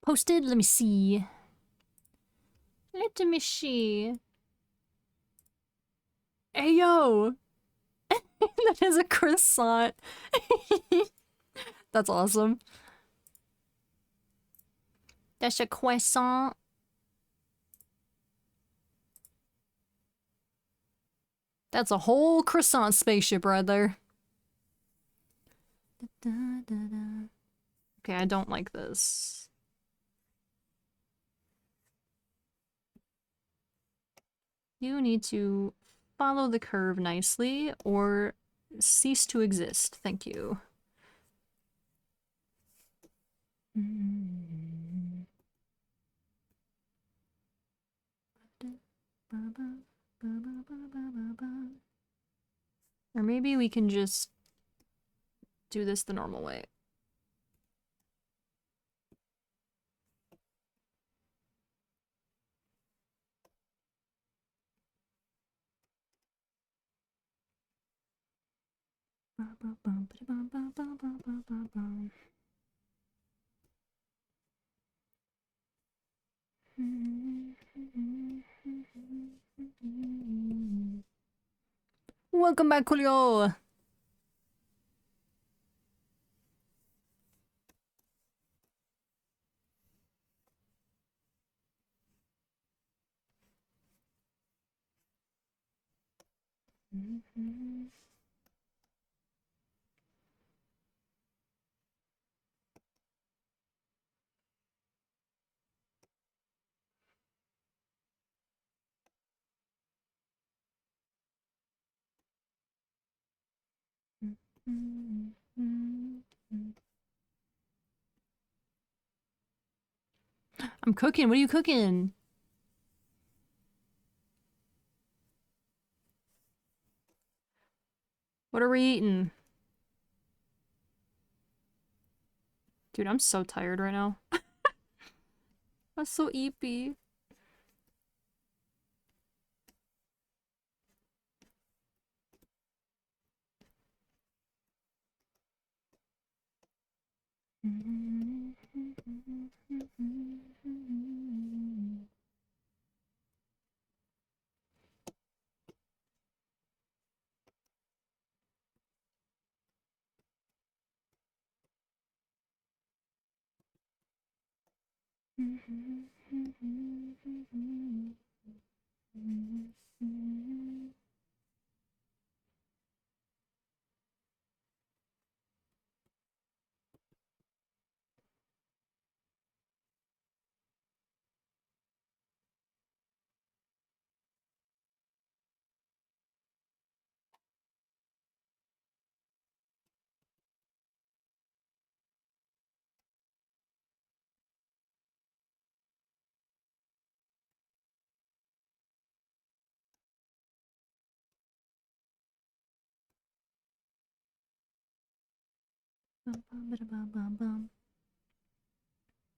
Posted, let me see. Let me see. Hey yo! That is a croissant. That's awesome. That's a croissant. That's a whole croissant spaceship right there. Okay, I don't like this. You need to follow the curve nicely or cease to exist. Thank you. Or maybe we can just do this the normal way. welcome back, Julio. I'm cooking. What are you cooking? What are we eating? Dude, I'm so tired right now. That's so eepy.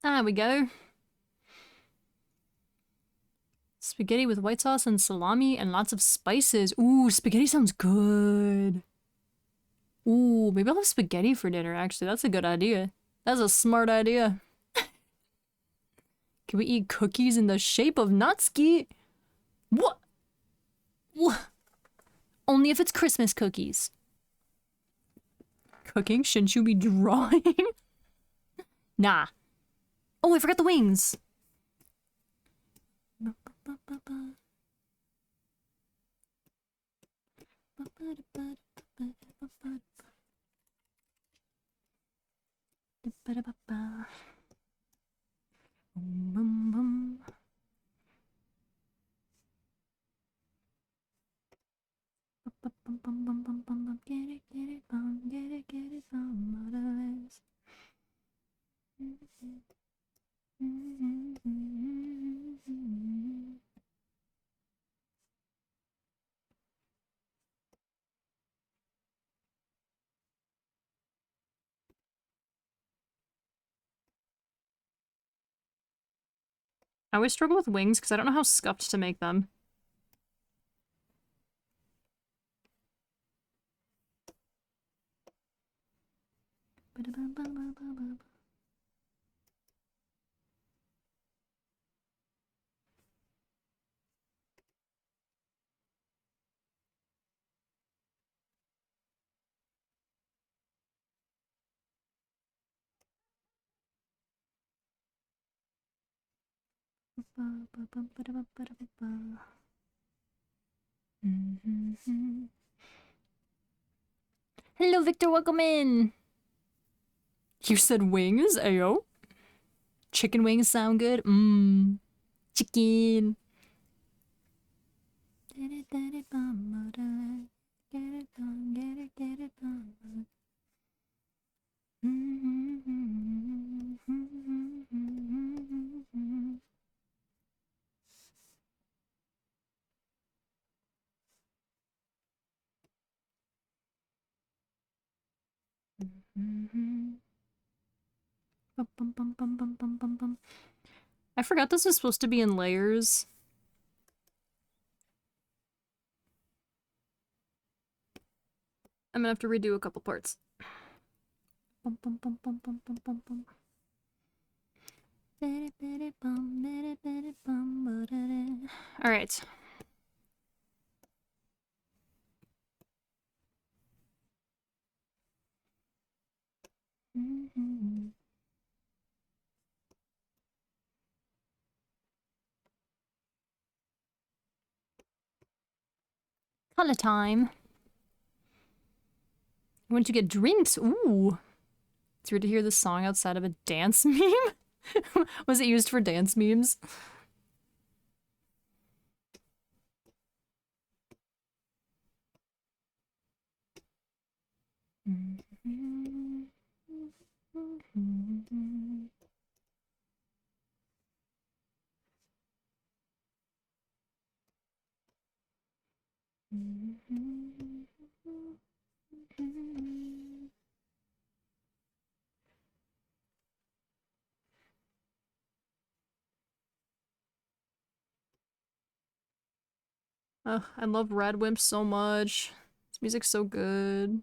Ah, we go. Spaghetti with white sauce and salami and lots of spices. Ooh, spaghetti sounds good. Ooh, maybe I'll have spaghetti for dinner, actually. That's a good idea. That's a smart idea. Can we eat cookies in the shape of Natsuki? What? What? Only if it's Christmas cookies. Cooking? Shouldn't you be drawing? Nah. Oh, I forgot the wings. Get it, mothers. I always struggle with wings because I don't know how scuffed to make them. Hello, Victor, welcome in. You said wings, ayo? Chicken wings sound good? Mmm. Chicken. Get it, get it done, get it done. I forgot this was supposed to be in layers. I'm gonna have to redo a couple parts. Alright. Color time. When did you get drinks? Ooh. It's weird to hear this song outside of a dance meme. Was it used for dance memes? Oh, I love Red Wimp so much. This music's so good.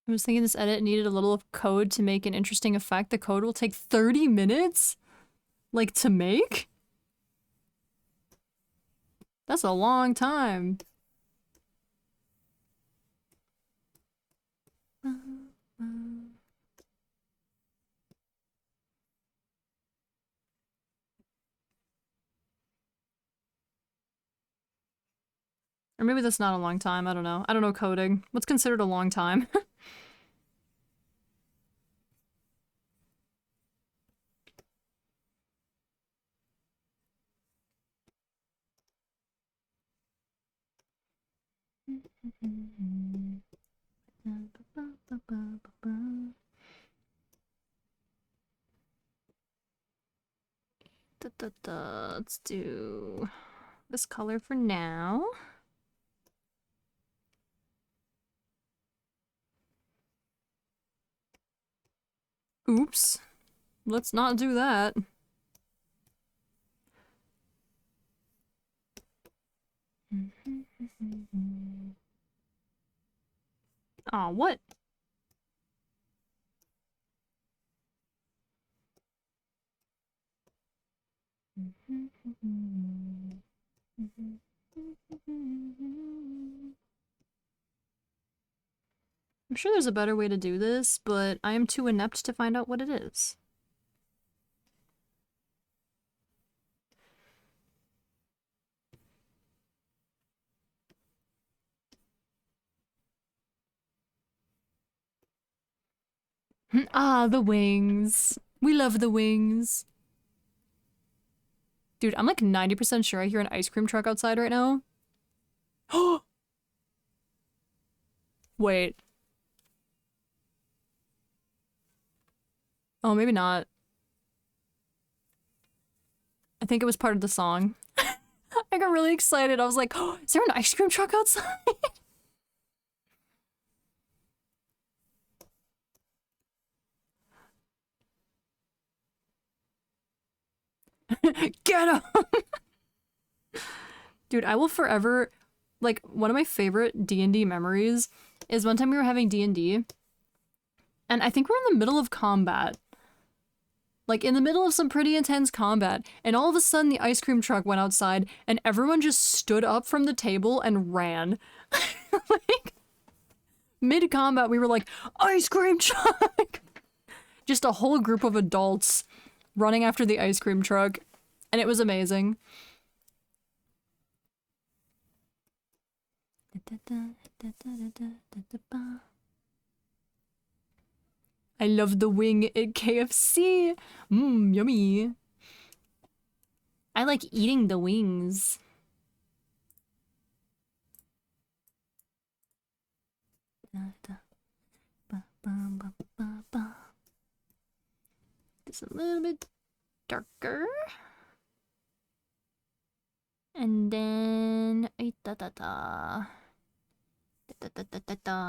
I was thinking this edit needed a little of code to make an interesting effect. The code will take 30 minutes? Like, to make? That's a long time. Or maybe that's not a long time, I don't know. I don't know coding. What's considered a long time? Let's do this color for now. Oops. Let's not do that. Aw, what? I'm sure there's a better way to do this, but I am too inept to find out what it is. Ah, the wings. We love the wings. Dude, I'm like 90% sure I hear an ice cream truck outside right now. Wait. Oh, maybe not. I think it was part of the song. I got really excited. I was like, oh, is there an ice cream truck outside? Get him! Dude, I will forever, like, one of my favorite D&D memories is one time we were having D&D, and I think we're in the middle of combat. Like, in the middle of some pretty intense combat, and all of a sudden the ice cream truck went outside, and everyone just stood up from the table and ran. Like, mid-combat, we were like, ice cream truck! Just a whole group of adults running after the ice cream truck, and it was amazing. I love the wing at KFC. Mmm, yummy. I like eating the wings. Just a little bit darker. And then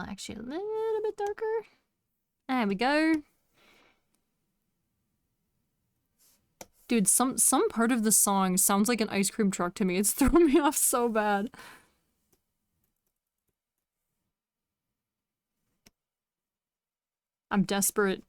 actually a little bit darker. There we go. Dude, some part of the song sounds like an ice cream truck to me. It's throwing me off so bad. I'm desperate.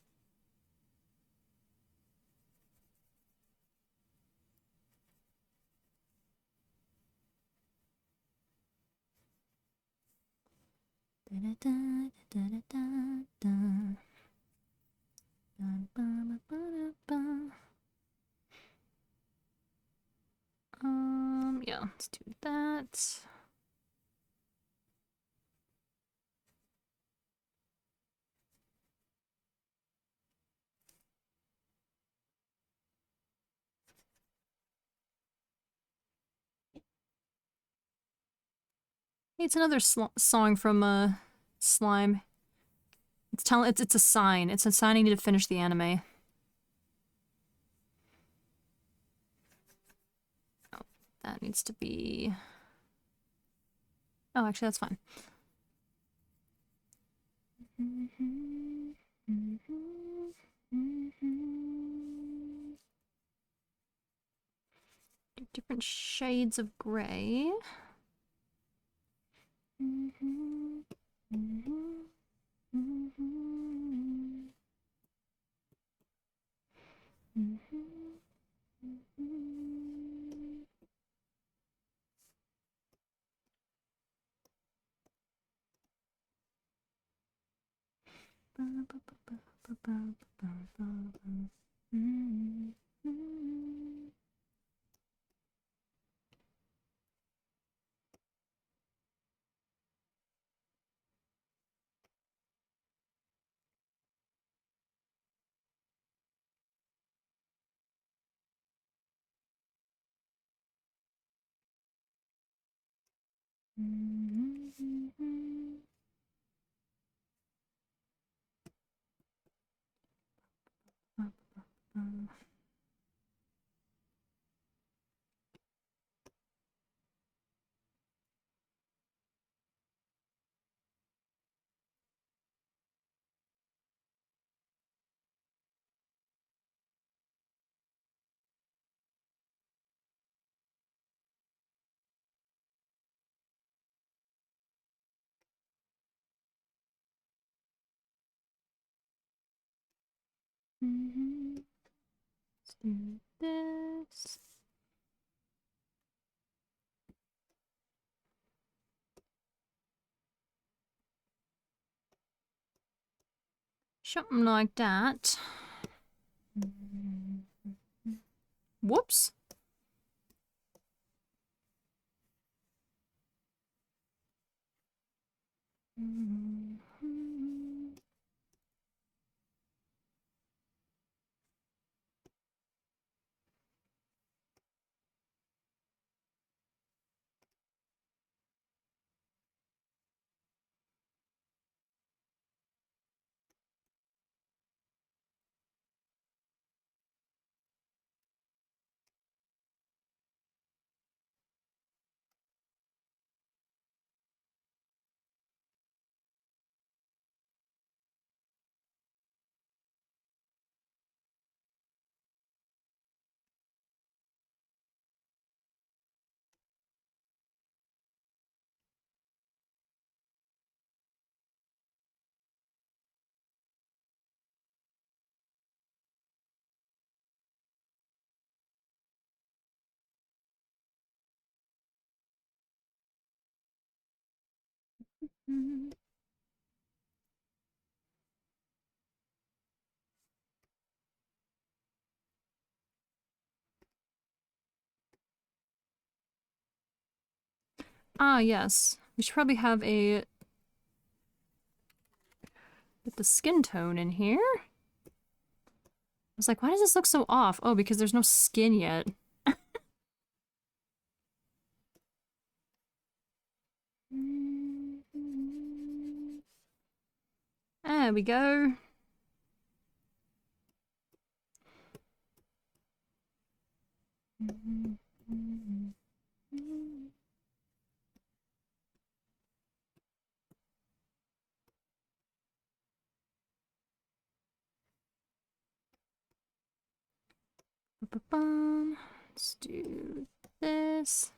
Yeah, let's do that. Hey, it's another song from Slime. It's a sign. It's a sign I need to finish the anime. Oh, that needs to be. Oh, actually, that's fine. Different shades of gray. Let's do this. Something like that. Whoops. Ah, yes. We should probably have a... Get the skin tone in here. I was like, why does this look so off? Oh, because there's no skin yet. There we go. Let's do this.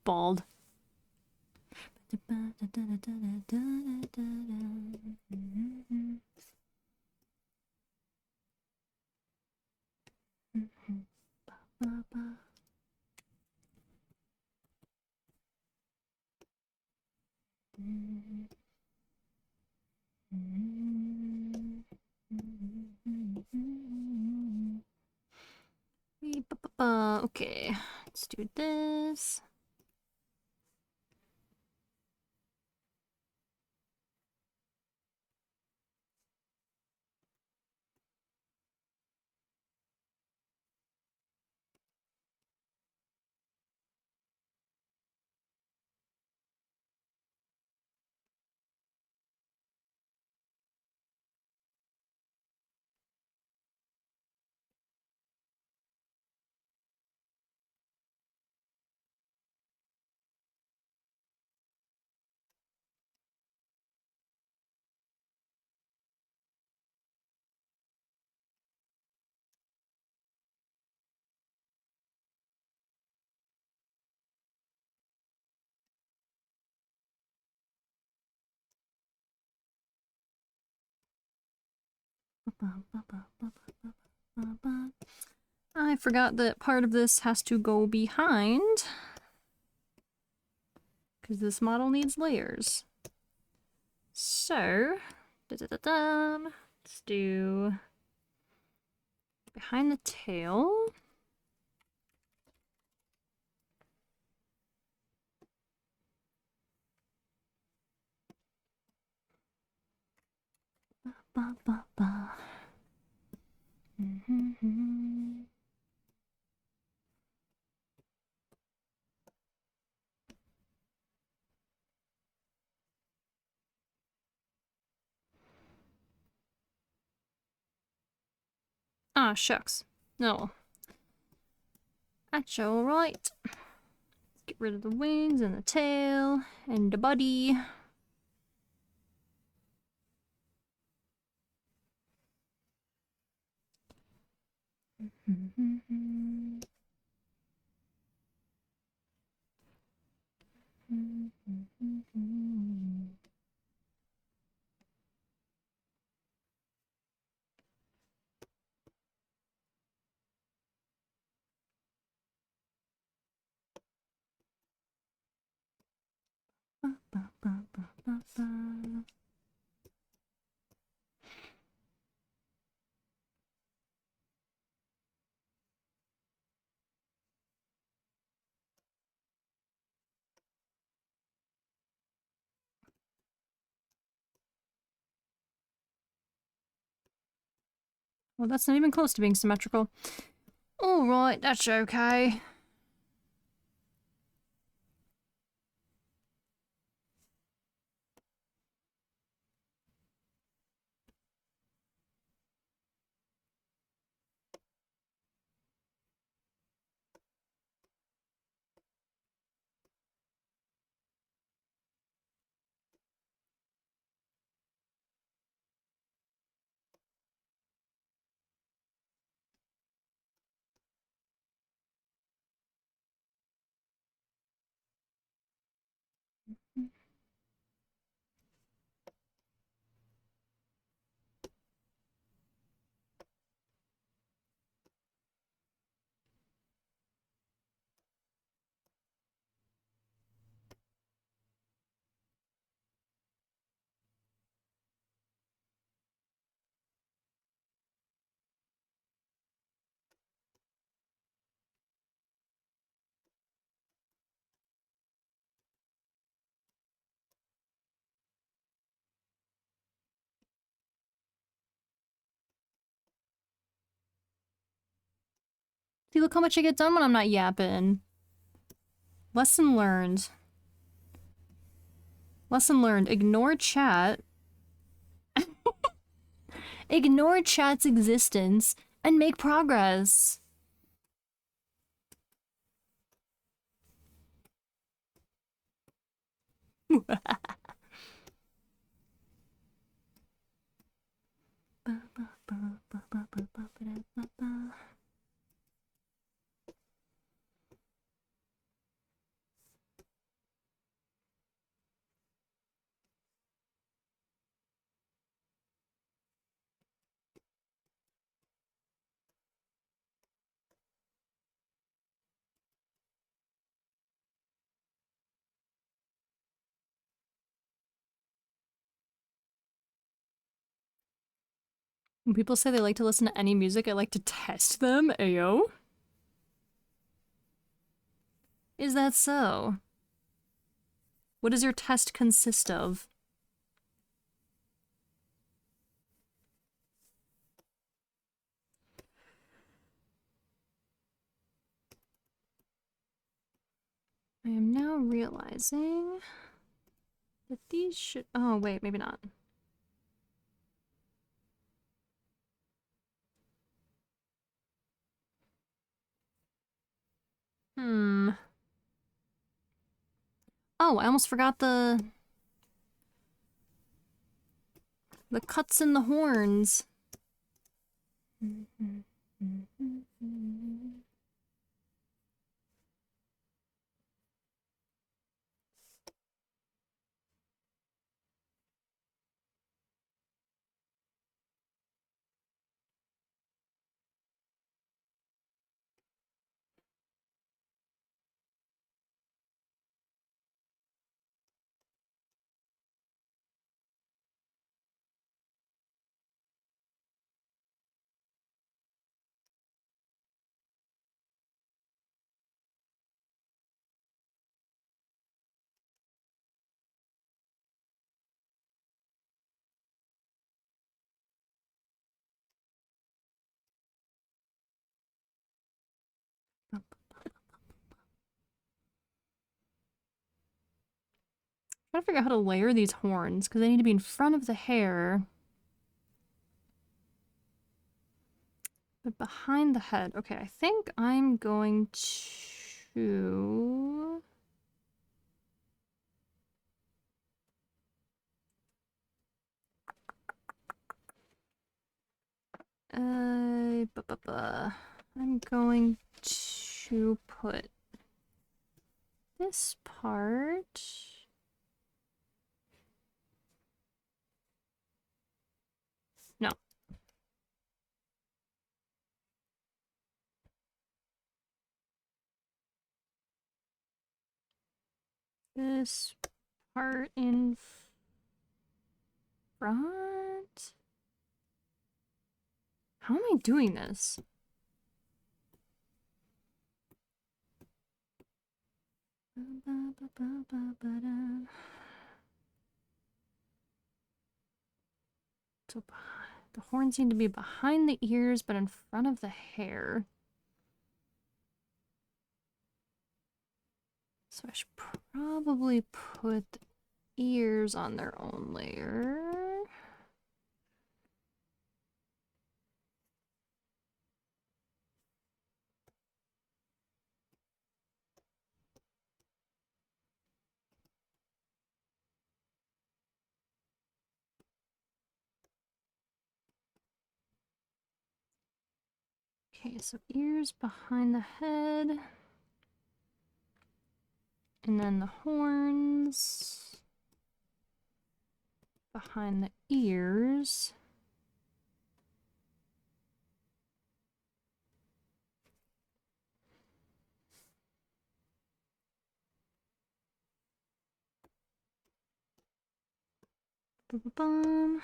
Bald. Okay, let's do this. I forgot that part of this has to go behind because this model needs layers. So, let's do behind the tail. Ba, ba, ba. Ah, shucks. No. That's alright. Let's get rid of the wings and the tail and the body. Well, that's not even close to being symmetrical. Alright, that's okay. See, look how much I get done when I'm not yapping. Lesson learned. Lesson learned. Ignore chat. Ignore chat's existence and make progress. When people say they like to listen to any music, I like to test them. Ayo. Is that so? What does your test consist of? I am now realizing that these should... Oh, wait, maybe not. Oh, I almost forgot the cuts in the horns. Trying to figure out how to layer these horns, because they need to be in front of the hair. But behind the head. Okay, I think I'm going to... I'm going to put this part... No. This part in front? How am I doing this? So the horns need to be behind the ears, but in front of the hair. So I should probably put the ears on their own layer. Okay, so ears behind the head. And then the horns behind the ears. Ba-ba-bum.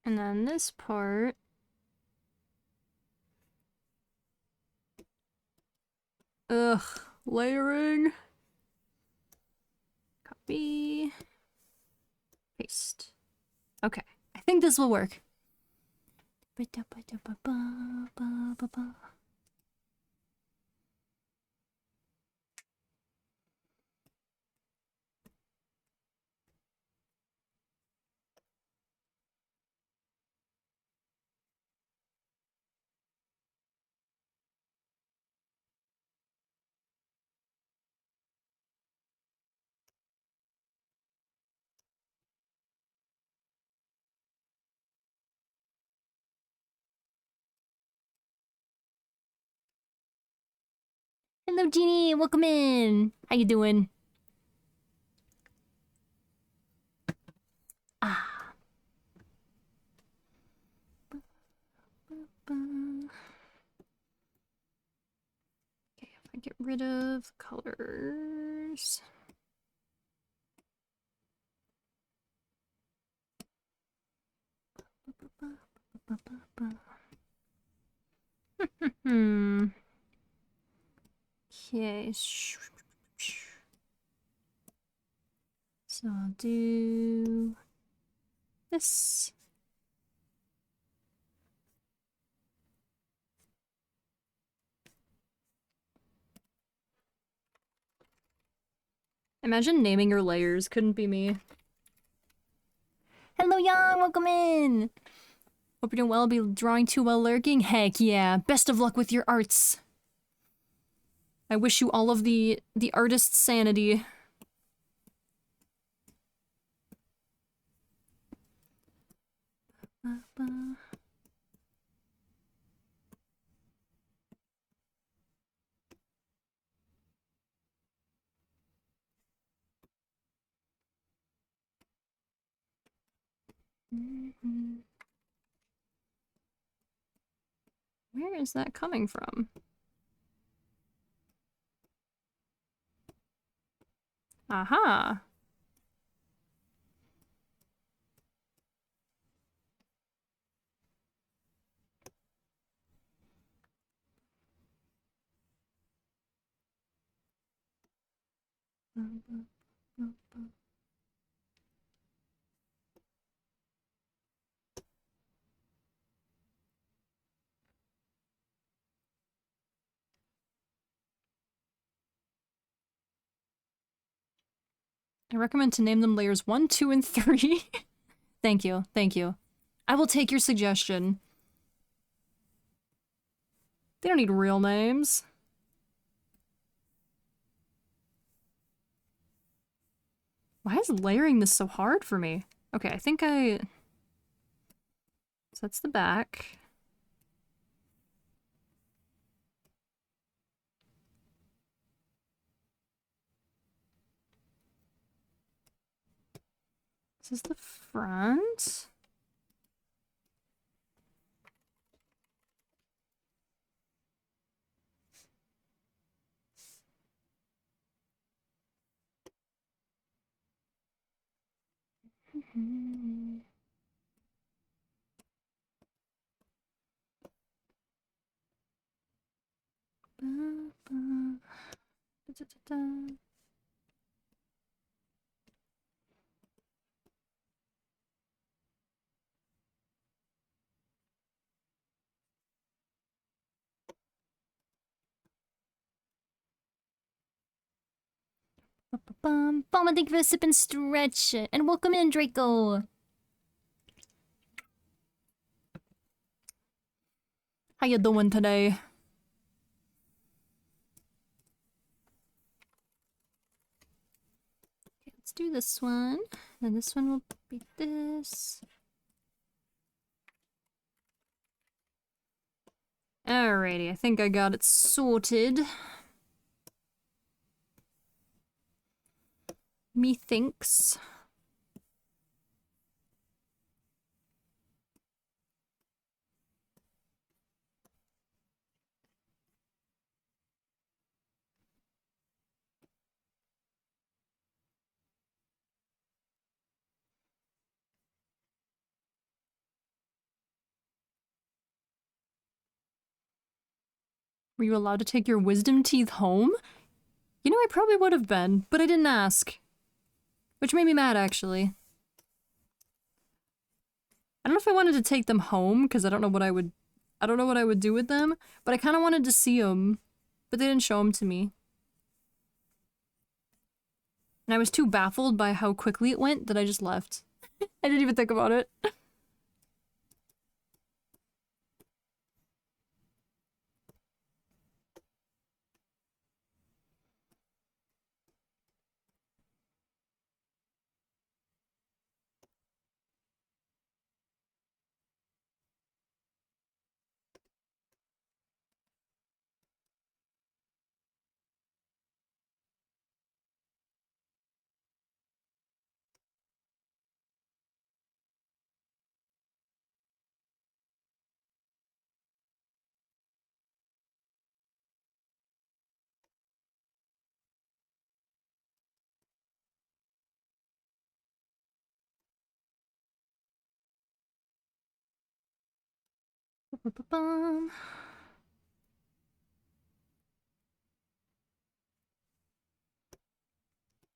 And then this part. Ugh, layering. Copy. Paste. Okay, I think this will work. Hello, Jeannie. Welcome in. How you doing? Ah. Okay, if I get rid of colors. Hmm. Okay. So I'll do this. Imagine naming your layers. Couldn't be me. Hello, Yang. Welcome in. Hope you're doing well. Be drawing too well lurking. Heck yeah. Best of luck with your arts. I wish you all of the artist's sanity. Where is that coming from? Aha. I recommend to name them layers 1, 2, and 3. Thank you, thank you. I will take your suggestion. They don't need real names. Why is layering this so hard for me? Okay, I think I... So that's the back. This is the front. Bum, thank you for the sip and stretch. And welcome in, Draco. How you doing today? Okay, let's do this one. And this one will be this. Alrighty, I think I got it sorted. Methinks. Were you allowed to take your wisdom teeth home? You know, I probably would have been, but I didn't ask. Which made me mad, actually. I don't know if I wanted to take them home because I don't know what I would do with them, but I kind of wanted to see them, but they didn't show them to me. And I was too baffled by how quickly it went that I just left. I didn't even think about it. Ba-ba-bum.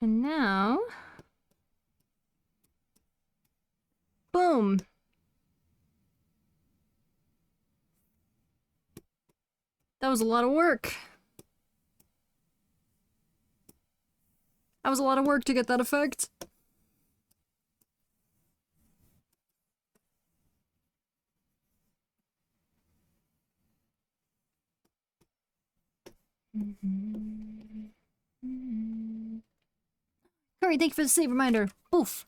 And now... boom! That was a lot of work. That was a lot of work to get that effect. Curry, thank you for the save reminder. Oof.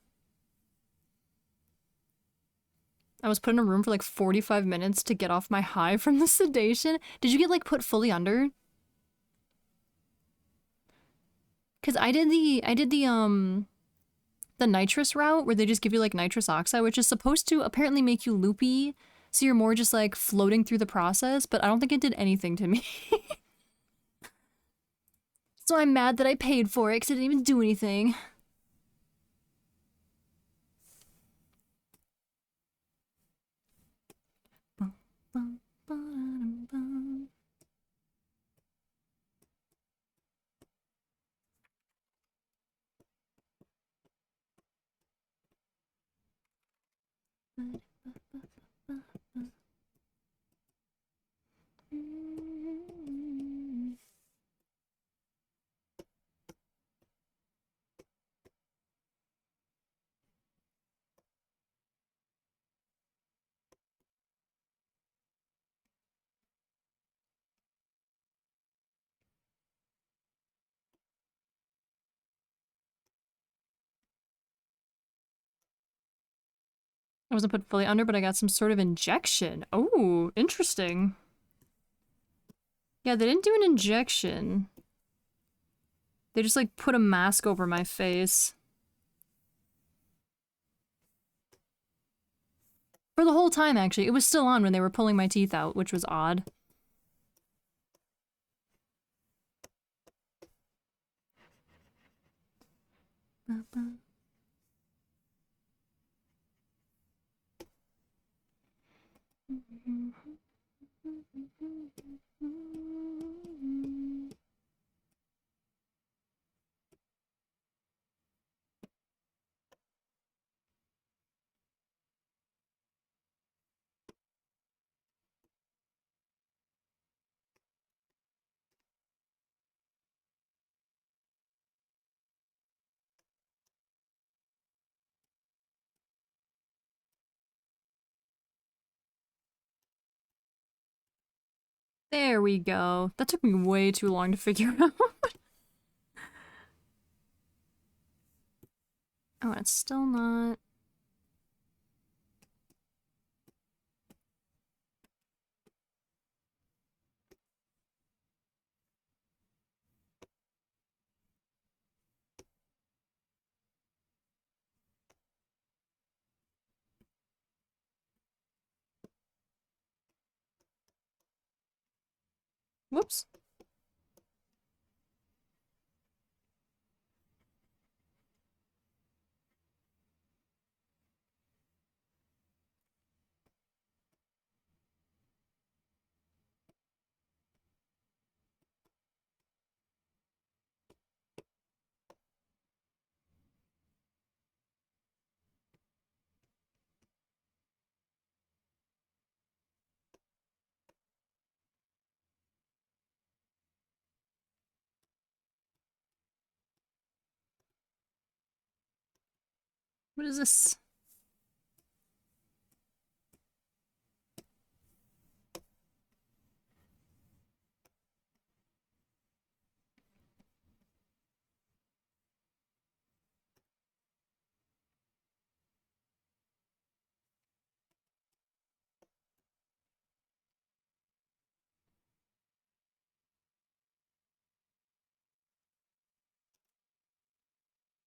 I was put in a room for like 45 minutes to get off my high from the sedation. Did you get like put fully under? Cause I did the nitrous route where they just give you like nitrous oxide, which is supposed to apparently make you loopy, so you're more just like floating through the process, but I don't think it did anything to me. So I'm mad that I paid for it because it didn't even do anything. I wasn't put fully under, but I got some sort of injection. Oh, interesting. Yeah, they didn't do an injection. They just like put a mask over my face. For the whole time, actually. It was still on when they were pulling my teeth out, which was odd. There we go. That took me way too long to figure out. Oh, it's still not... Whoops. What is this?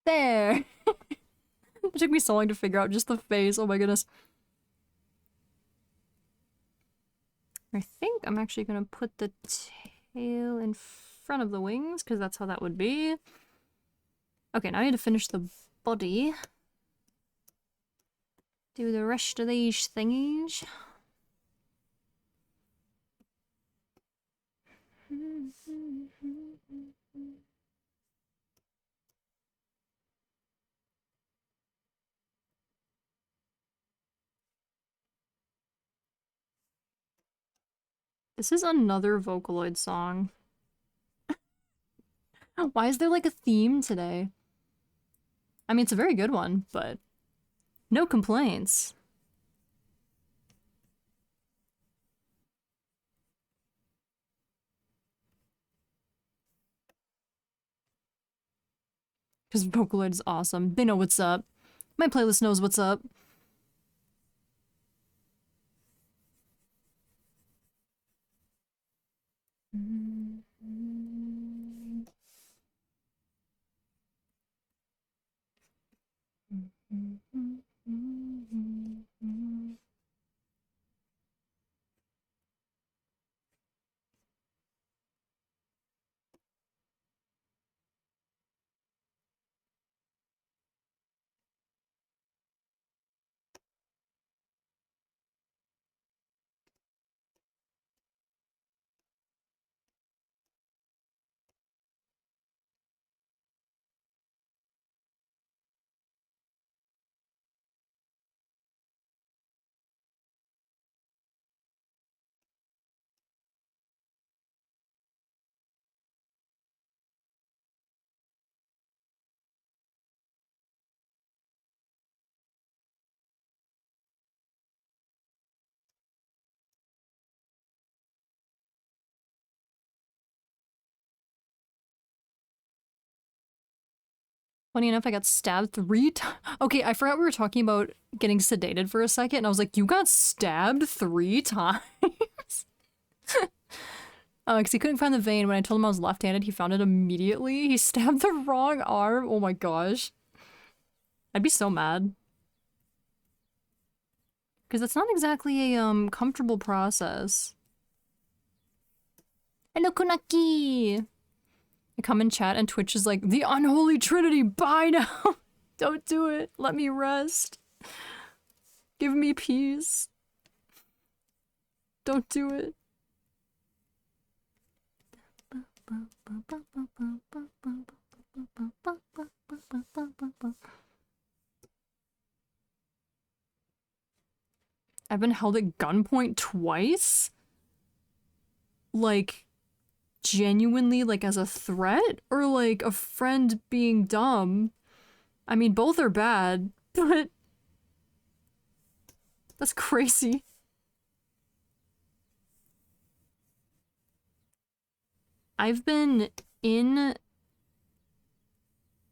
There! It took me so long to figure out just the face. Oh my goodness. I think I'm actually gonna put the tail in front of the wings, because that's how that would be. Okay, now I need to finish the body. Do the rest of these thingies. This is another Vocaloid song. Why is there like a theme today? I mean, it's a very good one, but no complaints. Because Vocaloid is awesome. They know what's up. My playlist knows what's up. Funny enough, I got stabbed 3 times. Okay, I forgot we were talking about getting sedated for a second, and I was like, you got stabbed 3 times? Because he couldn't find the vein. When I told him I was left-handed, he found it immediately. He stabbed the wrong arm. Oh my gosh. I'd be so mad. Because it's not exactly a, comfortable process. Hello, Kunaki! I come in chat and Twitch is like, the unholy trinity, bye now! Don't do it. Let me rest. Give me peace. Don't do it. I've been held at gunpoint twice? Like, genuinely, like, as a threat? Or, like, a friend being dumb? I mean, both are bad, but... That's crazy. I've been in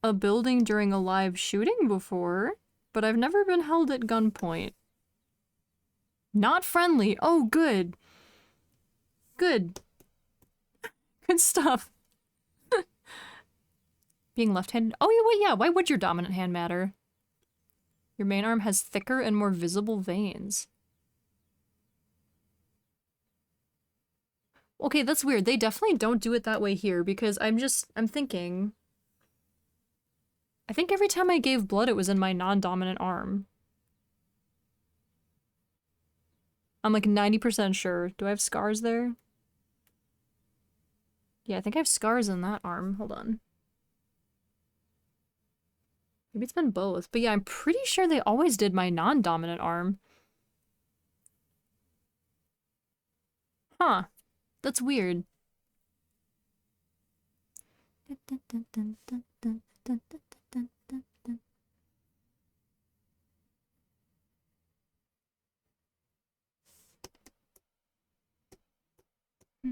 a building during a live shooting before, but I've never been held at gunpoint. Not friendly. Oh, good. Good. Good stuff. Being left-handed. Oh, yeah, why would your dominant hand matter? Your main arm has thicker and more visible veins. Okay, that's weird. They definitely don't do it that way here because I'm thinking. I think every time I gave blood, it was in my non-dominant arm. I'm like 90% sure. Do I have scars there? Yeah, I think I have scars in that arm. Hold on. Maybe it's been both. But yeah, I'm pretty sure they always did my non-dominant arm. Huh. That's weird. I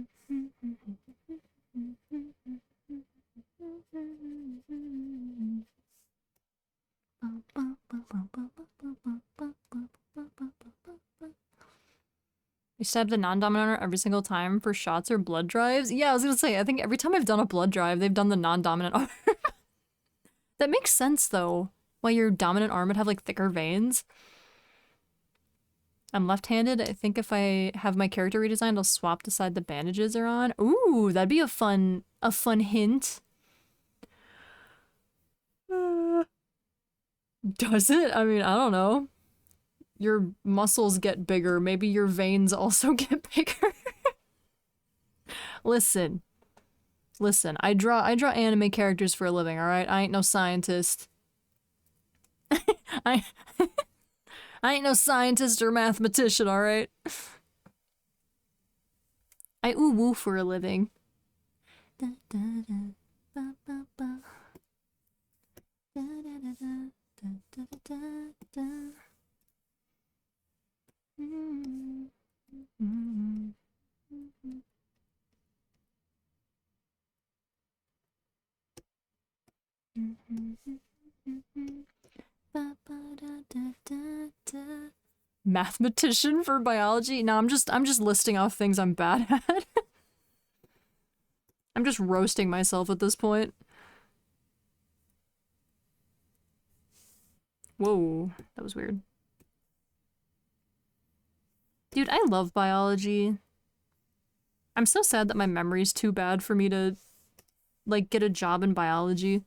stab the non-dominant arm every single time for shots or blood drives. Yeah, I was gonna say, I think every time I've done a blood drive, they've done the non-dominant arm. That makes sense, though. Why your dominant arm would have, like, thicker veins. I'm left-handed. I think if I have my character redesigned, I'll swap the side the bandages are on. Ooh, that'd be a fun hint. Does it? I mean, I don't know. Your muscles get bigger. Maybe your veins also get bigger. Listen. Listen, I draw anime characters for a living, alright? I ain't no scientist. I ain't no scientist or mathematician, alright? I ooh-woo for a living. Da, da, da, ba, ba, ba. Da, da, da, da, da, da, da, da. Mm-hmm. Mm-hmm. Mm-hmm. Mathematician for biology? No, I'm just listing off things I'm bad at. I'm just roasting myself at this point. Whoa, that was weird. Dude, I love biology. I'm so sad that my memory's too bad for me to, like, get a job in biology.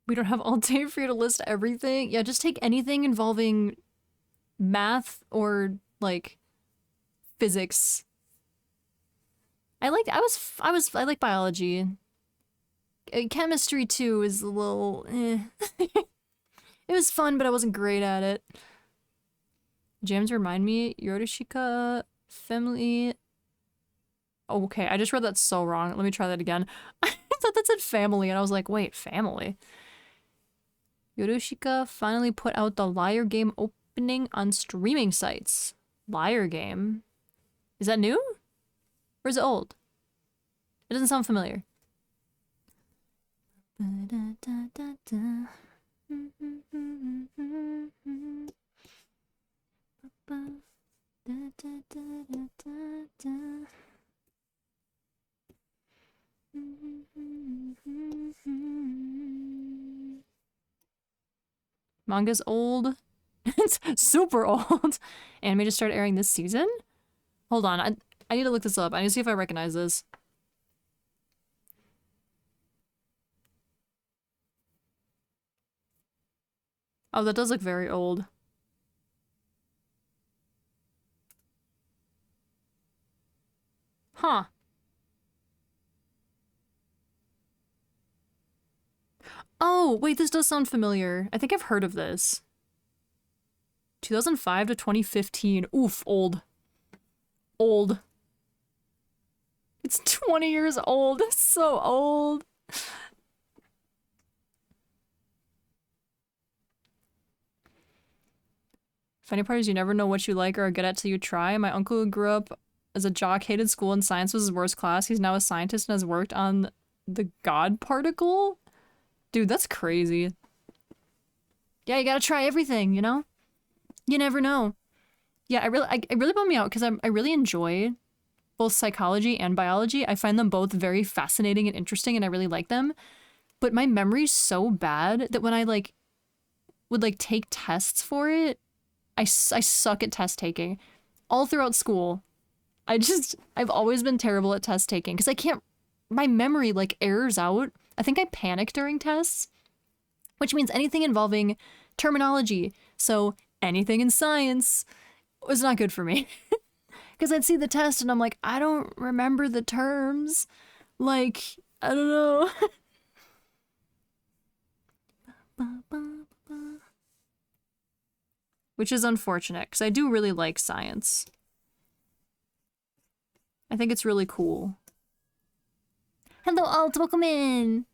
We don't have all day for you to list everything. Yeah, just take anything involving math or, like, physics. I like biology. Chemistry too is a little eh. It was fun, but I wasn't great at it. Jams remind me, Yorushika family. Oh, okay, I just read that so wrong. Let me try that again. I thought that said family, and I was like, wait, family? Yorushika finally put out the Liar Game opening on streaming sites. Liar Game? Is that new? Or is it old? It doesn't sound familiar. Manga's old. It's super old. Anime just started airing this season? Hold on, I need to look this up. I need to see if I recognize this. Oh, that does look very old. Huh. Oh, wait, this does sound familiar. I think I've heard of this. 2005 to 2015. Oof, old. Old. It's 20 years old. It's so old. Funny part is you never know what you like or are good at till you try. My uncle who grew up as a jock, hated school, and science was his worst class. He's now a scientist and has worked on the God particle? Dude, that's crazy. Yeah, you gotta try everything, you know? You never know. Yeah, I really bum me out because I really enjoy both psychology and biology. I find them both very fascinating and interesting, and I really like them. But my memory's so bad that when I, like, would, like, take tests for it, I suck at test taking. All throughout school, I've always been terrible at test taking because I can't, my memory, like, errors out. I think I panic during tests, which means anything involving terminology. So anything in science was not good for me. Because I'd see the test and I'm like, I don't remember the terms. Like, I don't know. Which is unfortunate, because I do really like science. I think it's really cool. Hello, Alt, welcome in!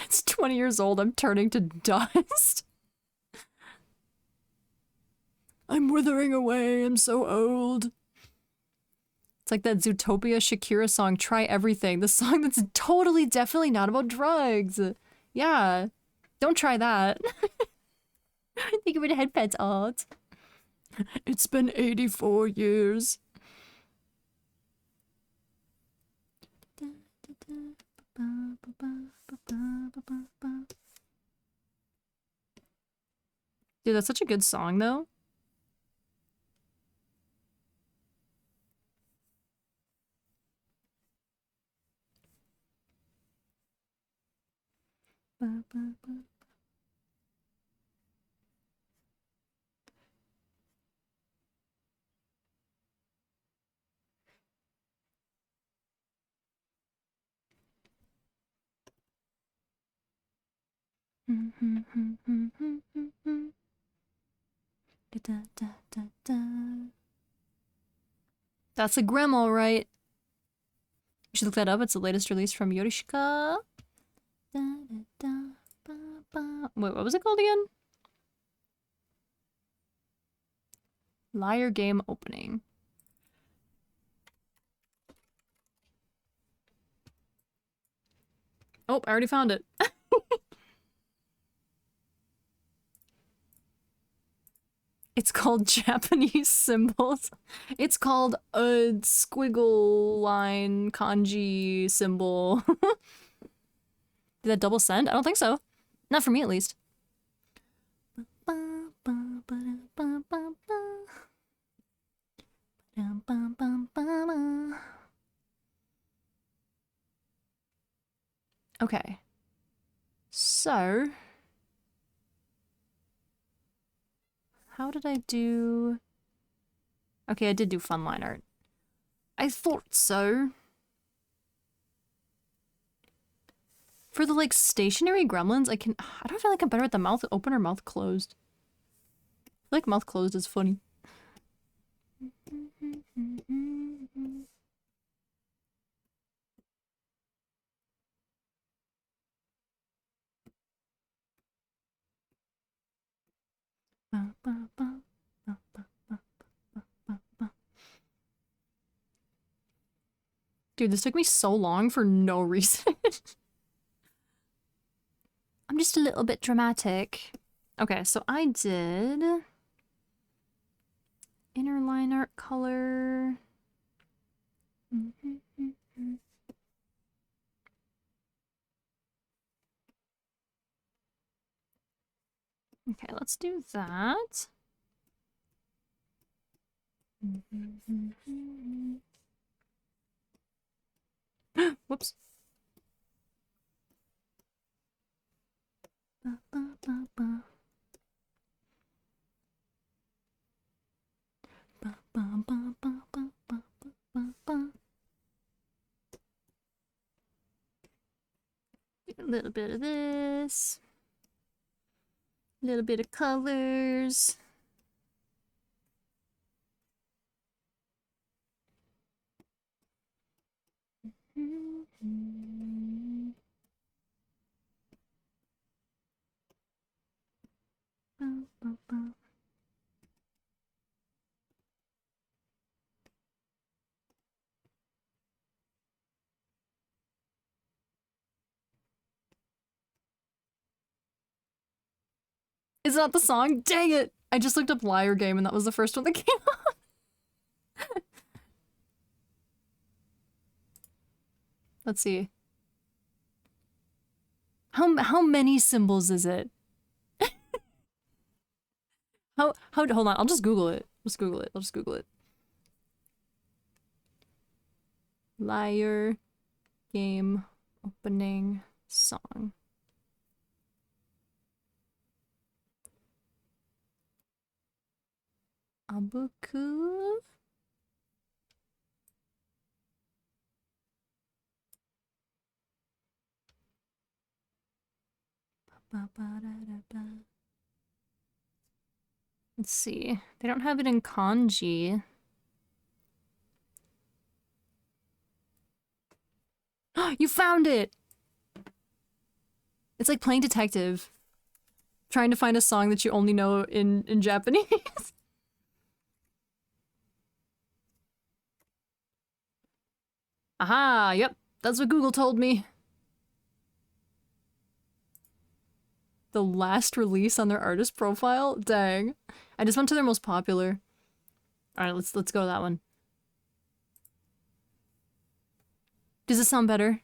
It's 20 years old, I'm turning to dust. I'm withering away, I'm so old. It's like that Zootopia Shakira song, Try Everything. The song that's totally, definitely not about drugs. Yeah. Don't try that. Think of it headpets, Alt. It's been 84 years. Dude, that's such a good song, though. That's a Greml, right? You should look that up. It's the latest release from Yorishika. Wait, what was it called again? Liar Game Opening. Oh, I already found it. It's called Japanese Symbols. It's called a squiggle line kanji symbol. Did that double send? I don't think so. Not for me, at least. Okay. So... how did I do... okay, I did do fun line art. I thought so. For the, like, stationary gremlins, I don't feel like I'm better at the mouth open or mouth closed. I feel like mouth closed is funny. Dude, this took me so long for no reason. I'm just a little bit dramatic. Okay, so I did inner line art color. Okay, let's do that. Whoops. A little bit of this. A little bit of colors. Is that the song? Dang it! I just looked up Liar Game and that was the first one that came up. Let's see. How many symbols is it? Hold on, I'll just Google it. I'll just Google it. Liar Game Opening Song. Abuku. Let's see. They don't have it in kanji. You found it! It's like playing detective. Trying to find a song that you only know in Japanese. Aha, yep. That's what Google told me. The last release on their artist profile? Dang. I just went to their most popular. Alright, let's go to that one. Does it sound better?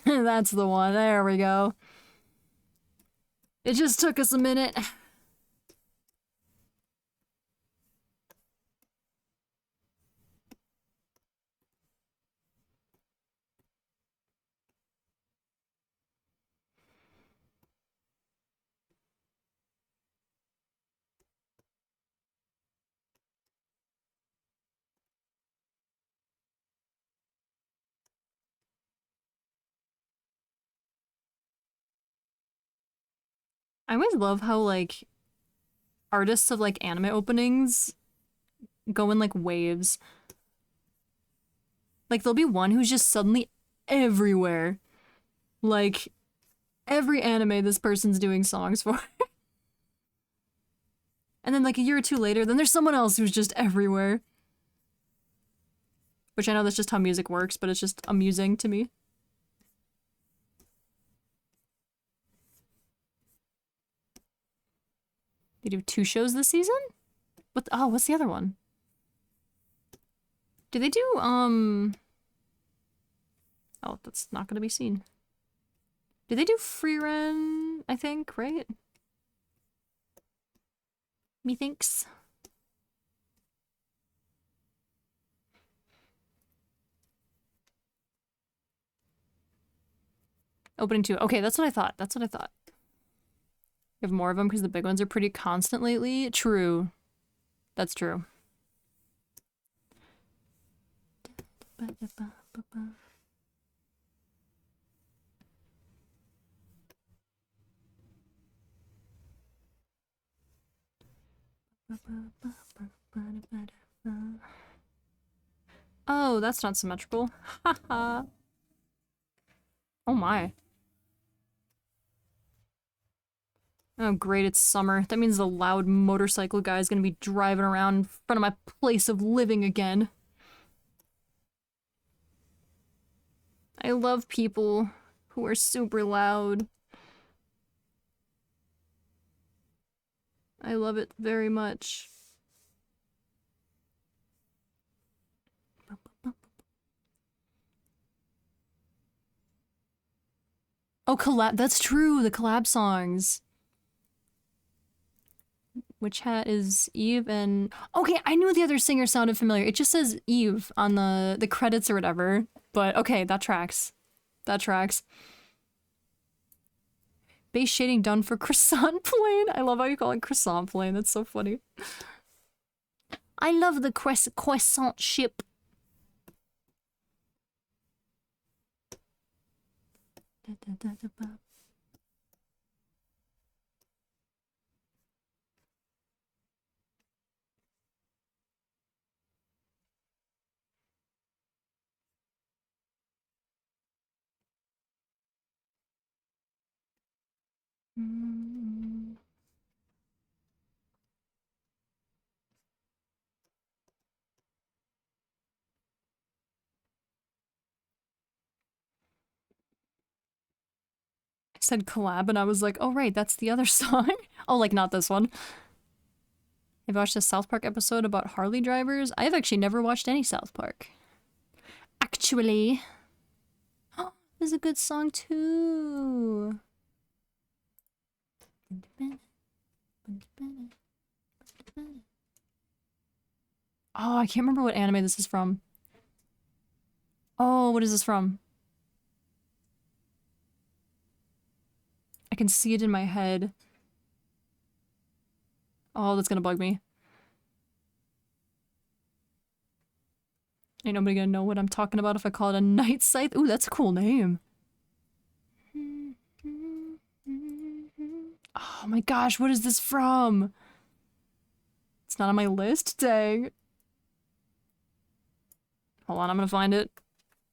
That's the one. There we go. It just took us a minute. I always love how, like, artists of, like, anime openings go in, like, waves. Like, there'll be one who's just suddenly everywhere. Like, every anime this person's doing songs for. And then, like, a year or two later, then there's someone else who's just everywhere. Which I know that's just how music works, but it's just amusing to me. They do 2 shows this season? Oh, what's the other one? Do they do, oh, that's not gonna be seen. Do they do Freerun, I think, right? Methinks. Opening 2. Okay, that's what I thought. That's what I thought. You have more of them because the big ones are pretty constant lately. True. That's true. Oh, that's not symmetrical. Haha. Oh my. Oh great, it's summer. That means the loud motorcycle guy is gonna be driving around in front of my place of living again. I love people who are super loud. I love it very much. Oh, collab. That's true. The collab songs. Which hat is Eve and... Okay, I knew the other singer sounded familiar. It just says Eve on the credits or whatever. But okay, that tracks. That tracks. Base shading done for croissant plane. I love how you call it croissant plane. That's so funny. I love the croissant ship. I said collab and I was like, oh right, that's the other song. Oh, like not this one. I've watched a South Park episode about Harley drivers. I have actually never watched any South Park. Actually. Oh, this is a good song too. Oh, I can't remember what anime this is from. Oh, what is this from? I can see it in my head. Oh, that's gonna bug me. Ain't nobody gonna know what I'm talking about if I call it a night scythe. Ooh, that's a cool name. Oh my gosh, what is this from? It's not on my list, dang. Hold on, I'm gonna find it.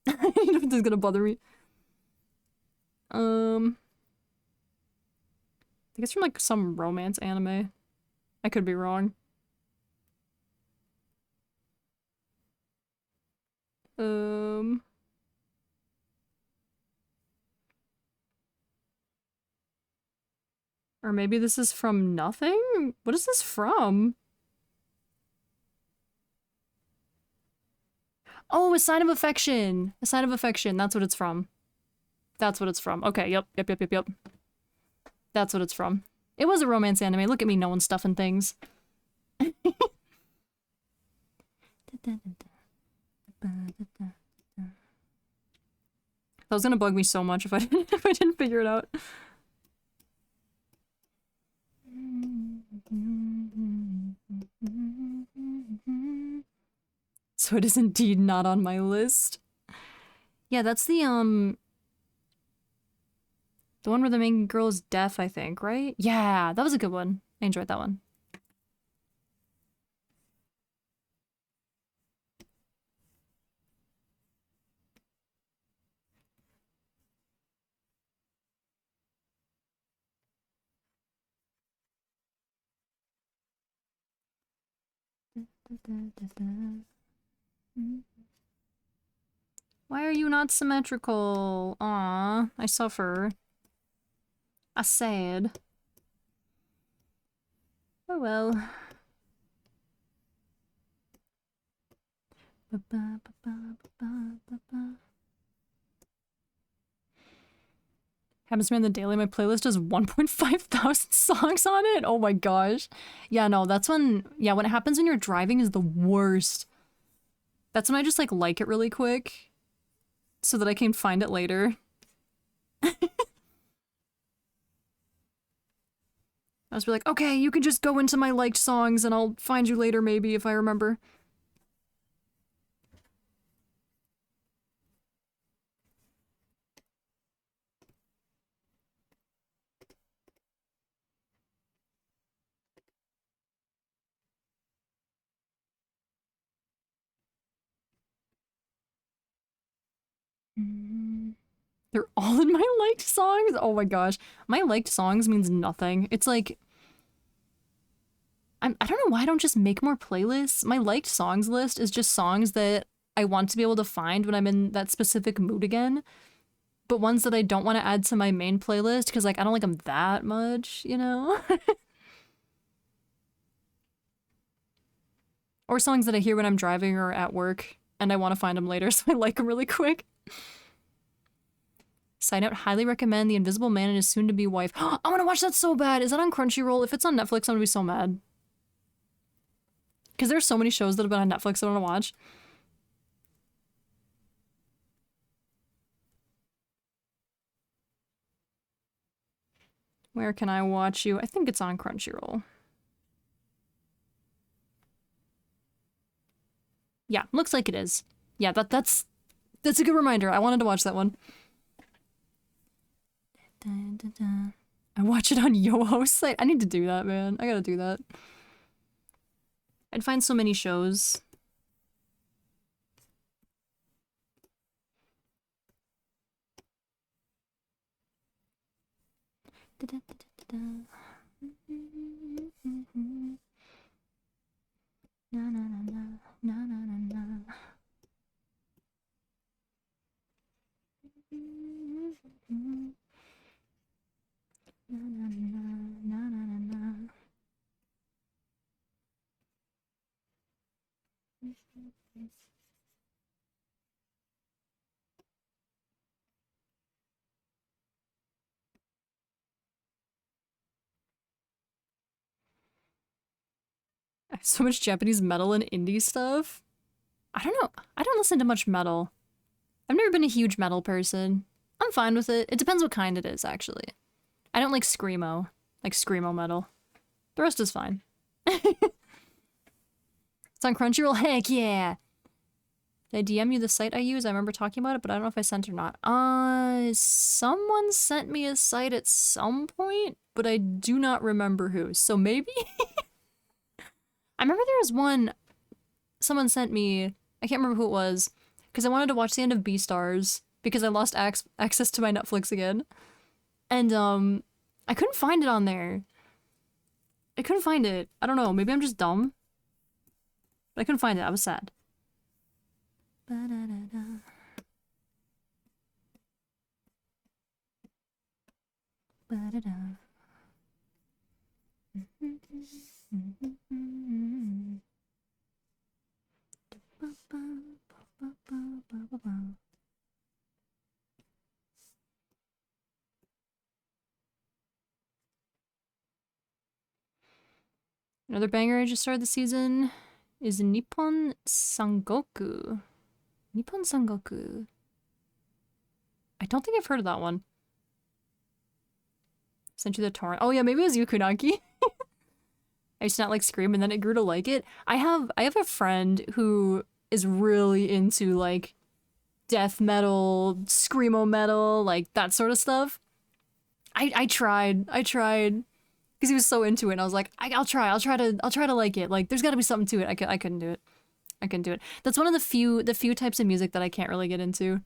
This is gonna bother me. I think it's from like some romance anime. I could be wrong. Or maybe this is from nothing? What is this from? Oh, A Sign of Affection. A Sign of Affection. That's what it's from. That's what it's from. Okay, yep. That's what it's from. It was a romance anime. Look at me knowing stuff and things. That was gonna bug me so much if I didn't figure it out. So it is indeed not on my list. Yeah, that's the one where the main girl is deaf, I think, right? Yeah, that was a good one. I enjoyed that one. Why are you not symmetrical? Aw, I suffer. I sad. Oh well. Happens to me on the daily. My playlist has 1.5 thousand songs on it. Oh my gosh. Yeah, no, that's when, yeah, when it happens when you're driving is the worst. That's when I just like it really quick so that I can find it later. I was like, okay, you can just go into my liked songs and I'll find you later maybe if I remember. They're all in my liked songs? Oh my gosh. My liked songs means nothing. It's like... I don't know why I don't just make more playlists. My liked songs list is just songs that I want to be able to find when I'm in that specific mood again. But ones that I don't want to add to my main playlist because like I don't like them that much, you know? Or songs that I hear when I'm driving or at work and I want to find them later so I like them really quick. Side note, highly recommend The Invisible Man and His Soon-to-Be Wife. I want to watch that so bad. Is that on Crunchyroll? If it's on Netflix, I'm gonna be so mad. Because there's so many shows that have been on Netflix that I want to watch. Where can I watch you? I think it's on Crunchyroll. Yeah, looks like it is. Yeah, that's a good reminder. I wanted to watch that one. I watch it on Yoho's site. I need to do that, man. I gotta do that. I'd find so many shows. I have so much Japanese metal and indie stuff. I don't know. I don't listen to much metal. I've never been a huge metal person. I'm fine with it. It depends what kind it is, actually. I don't like screamo. Like screamo metal. The rest is fine. It's on Crunchyroll? Heck yeah! Did I DM you the site I use? I remember talking about it, but I don't know if I sent or not. Someone sent me a site at some point, but I do not remember who. So maybe? I remember there was one someone sent me, I can't remember who it was, because I wanted to watch the end of Beastars because I lost access to my Netflix again. And I couldn't find it on there. I couldn't find it. I don't know, maybe I'm just dumb. But I couldn't find it. I was sad. Ba-da-da-da. Ba-da-da. Another banger I just started this season is Nippon Sangoku. Nippon Sangoku. I don't think I've heard of that one. Sent you the torrent. Oh yeah, maybe it was Yukunaki. I used to not like Scream and then it grew to like it. I have a friend who is really into like death metal, screamo metal, like that sort of stuff. I tried because he was so into it and I was like, I'll try to like it. Like there's got to be something to it. I couldn't do it. I couldn't do it. That's one of the few types of music that I can't really get into.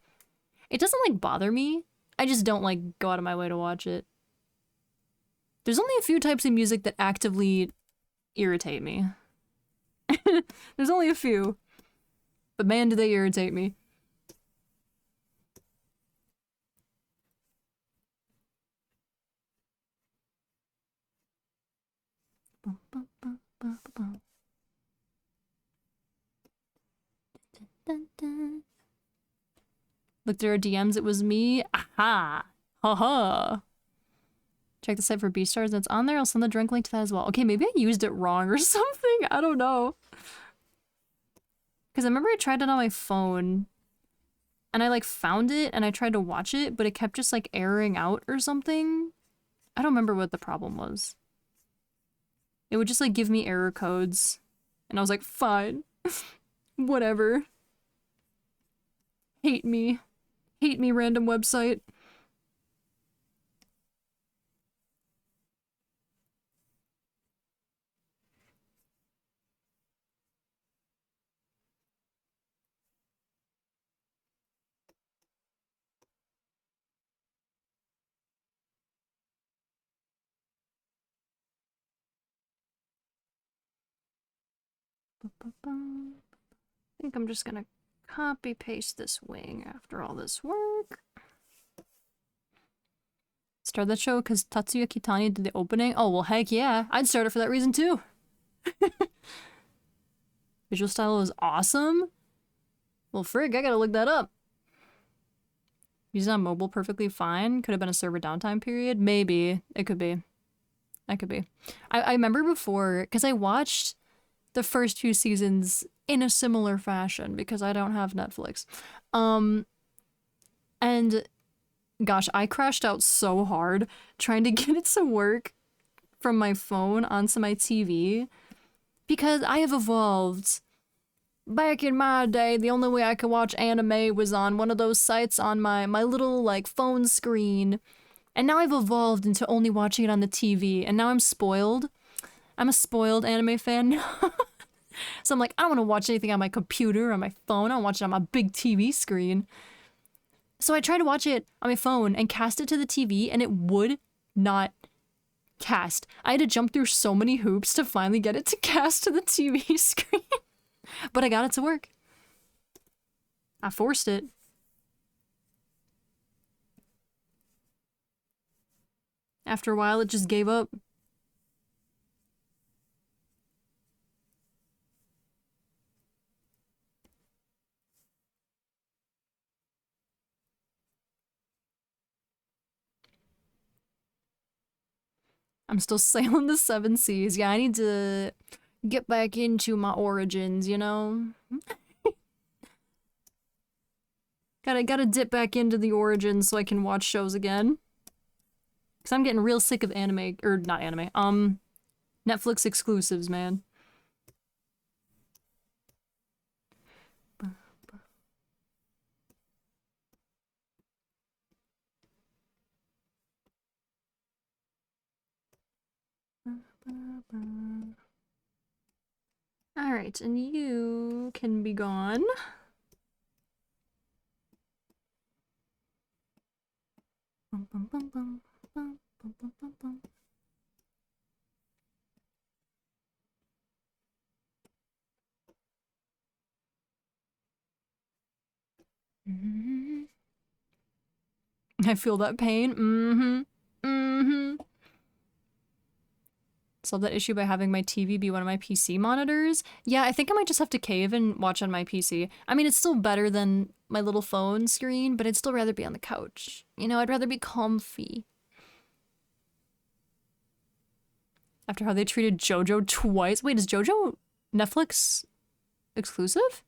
It doesn't like bother me. I just don't like go out of my way to watch it. There's only a few types of music that actively irritate me. There's only a few. But man, do they irritate me. Looked through our DMs, it was me. Aha! Haha! Check the site for Beastars and it's on there. I'll send the drink link to that as well. Okay, maybe I used it wrong or something. I don't know. Because I remember I tried it on my phone and I like found it and I tried to watch it, but it kept just like erroring out or something. I don't remember what the problem was. It would just like give me error codes and I was like, fine. Whatever. Hate me. Hate me, random website. I think I'm just gonna copy paste this wing after all this work. Start that show because Tatsuya Kitani did the opening? Oh, well, heck yeah. I'd start it for that reason too. Visual style is awesome. Well, frig, I gotta look that up. Using on mobile perfectly fine. Could have been a server downtime period. Maybe. It could be. That could be. I remember before, because I watched the first few seasons in a similar fashion because I don't have Netflix. And gosh, I crashed out so hard trying to get it to work from my phone onto my TV because I have evolved. Back in my day, the only way I could watch anime was on one of those sites on my little like phone screen. And now I've evolved into only watching it on the TV and now I'm spoiled. I'm a spoiled anime fan now. So I'm like, I don't want to watch anything on my computer or on my phone. I want to watch it on my big TV screen. So I tried to watch it on my phone and cast it to the TV and it would not cast. I had to jump through so many hoops to finally get it to cast to the TV screen. But I got it to work. I forced it. After a while, it just gave up. I'm still sailing the seven seas. Yeah, I need to get back into my origins, you know? Gotta dip back into the origins so I can watch shows again. Cause I'm getting real sick of anime, or not anime, Netflix exclusives, man. Alright, and you can be gone. Bum, bum, bum, bum, bum, bum, bum, bum, bum. Mm-hmm. I feel that pain. Mm-hmm. Mm-hmm. Solve that issue by having my TV be one of my PC monitors. Yeah, I think I might just have to cave and watch on my PC. I mean, it's still better than my little phone screen, but I'd still rather be on the couch. You know, I'd rather be comfy. After how they treated JoJo twice. Wait, is JoJo Netflix exclusive?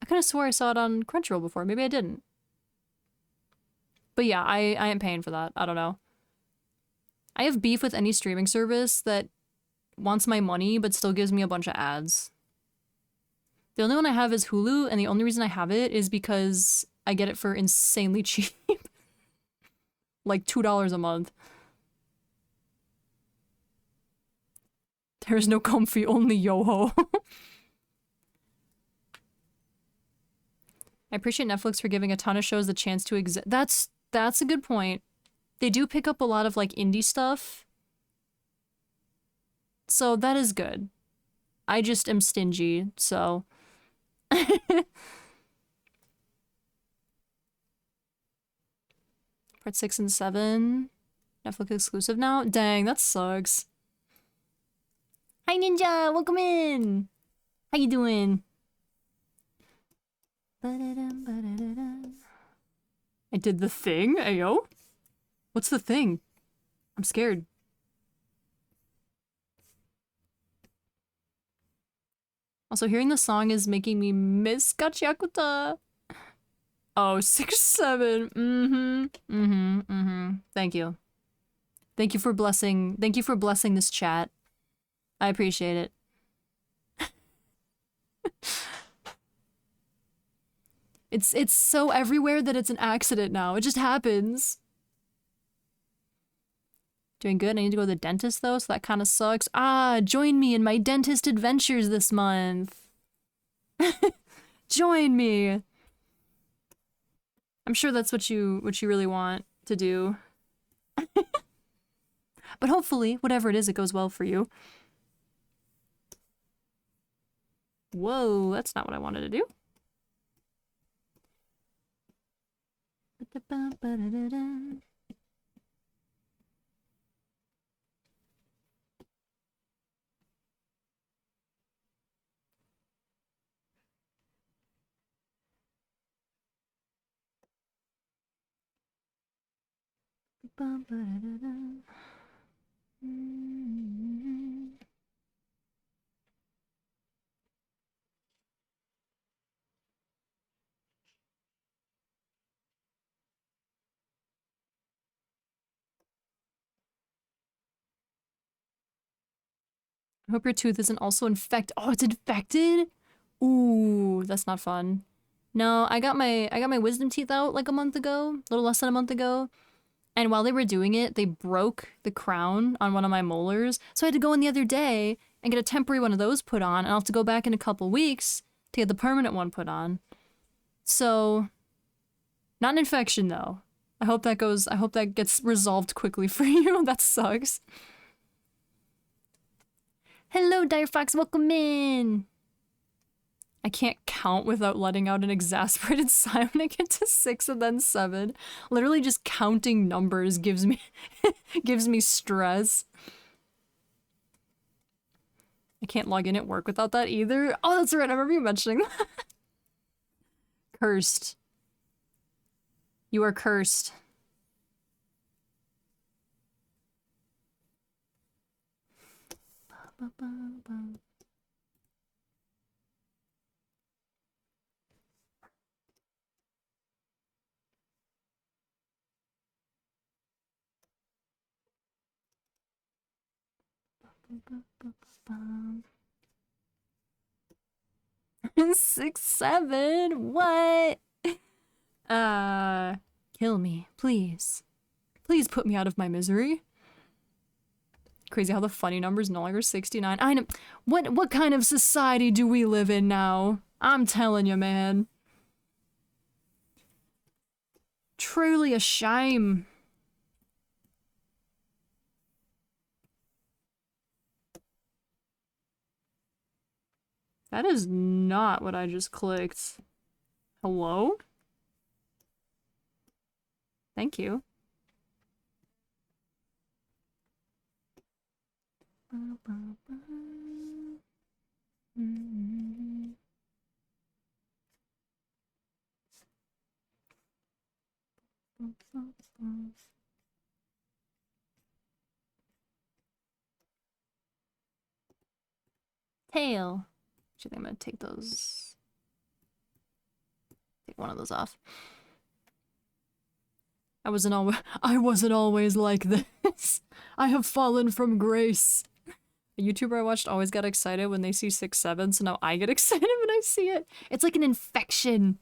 I kind of swore I saw it on Crunchyroll before. Maybe I didn't. But yeah, I ain't paying for that. I don't know. I have beef with any streaming service that wants my money but still gives me a bunch of ads. The only one I have is Hulu, and the only reason I have it is because I get it for insanely cheap. Like $2 a month. There's no comfy, only Yoho. I appreciate Netflix for giving a ton of shows the chance to exist. That's a good point. They do pick up a lot of like indie stuff. So that is good. I just am stingy, so Part 6 and 7. Netflix exclusive now? Dang, that sucks. Hi Ninja, welcome in! How you doing? I did the thing, ayo? What's the thing? I'm scared. Also, hearing the song is making me miss Gachiakuta. Oh, 6, 7. Mm-hmm. Mm-hmm. Mm-hmm. Thank you. Thank you for blessing this chat. I appreciate it. It's so everywhere that it's an accident now. It just happens. Doing good. I need to go to the dentist though, so that kind of sucks. Ah, join me in my dentist adventures this month. Join me. I'm sure that's what you really want to do. But hopefully, whatever it is, it goes well for you. Whoa, that's not what I wanted to do. I hope your tooth isn't also infected. Oh, it's infected? Ooh, that's not fun. No, I got my wisdom teeth out like a month ago, a little less than a month ago. And while they were doing it, they broke the crown on one of my molars. So I had to go in the other day and get a temporary one of those put on, and I'll have to go back in a couple weeks to get the permanent one put on. So, not an infection though. I hope that gets resolved quickly for you. That sucks. Hello, Dire Fox, welcome in! I can't count without letting out an exasperated sigh when I get to 6 and then 7. Literally just counting numbers gives me gives me stress. I can't log in at work without that either. Oh, that's right, I remember you mentioning that. Cursed. You are cursed. Six, 7, what? Kill me, please. Please put me out of my misery. Crazy how the funny number's no longer 69. I know. What kind of society do we live in now? I'm telling you, man. Truly a shame. That is not what I just clicked. Hello? Thank you. Tail. Actually, I think I'm gonna take those. Take one of those off. I wasn't always like this. I have fallen from grace. A YouTuber I watched always got excited when they see 6'7", so now I get excited when I see it. It's like an infection.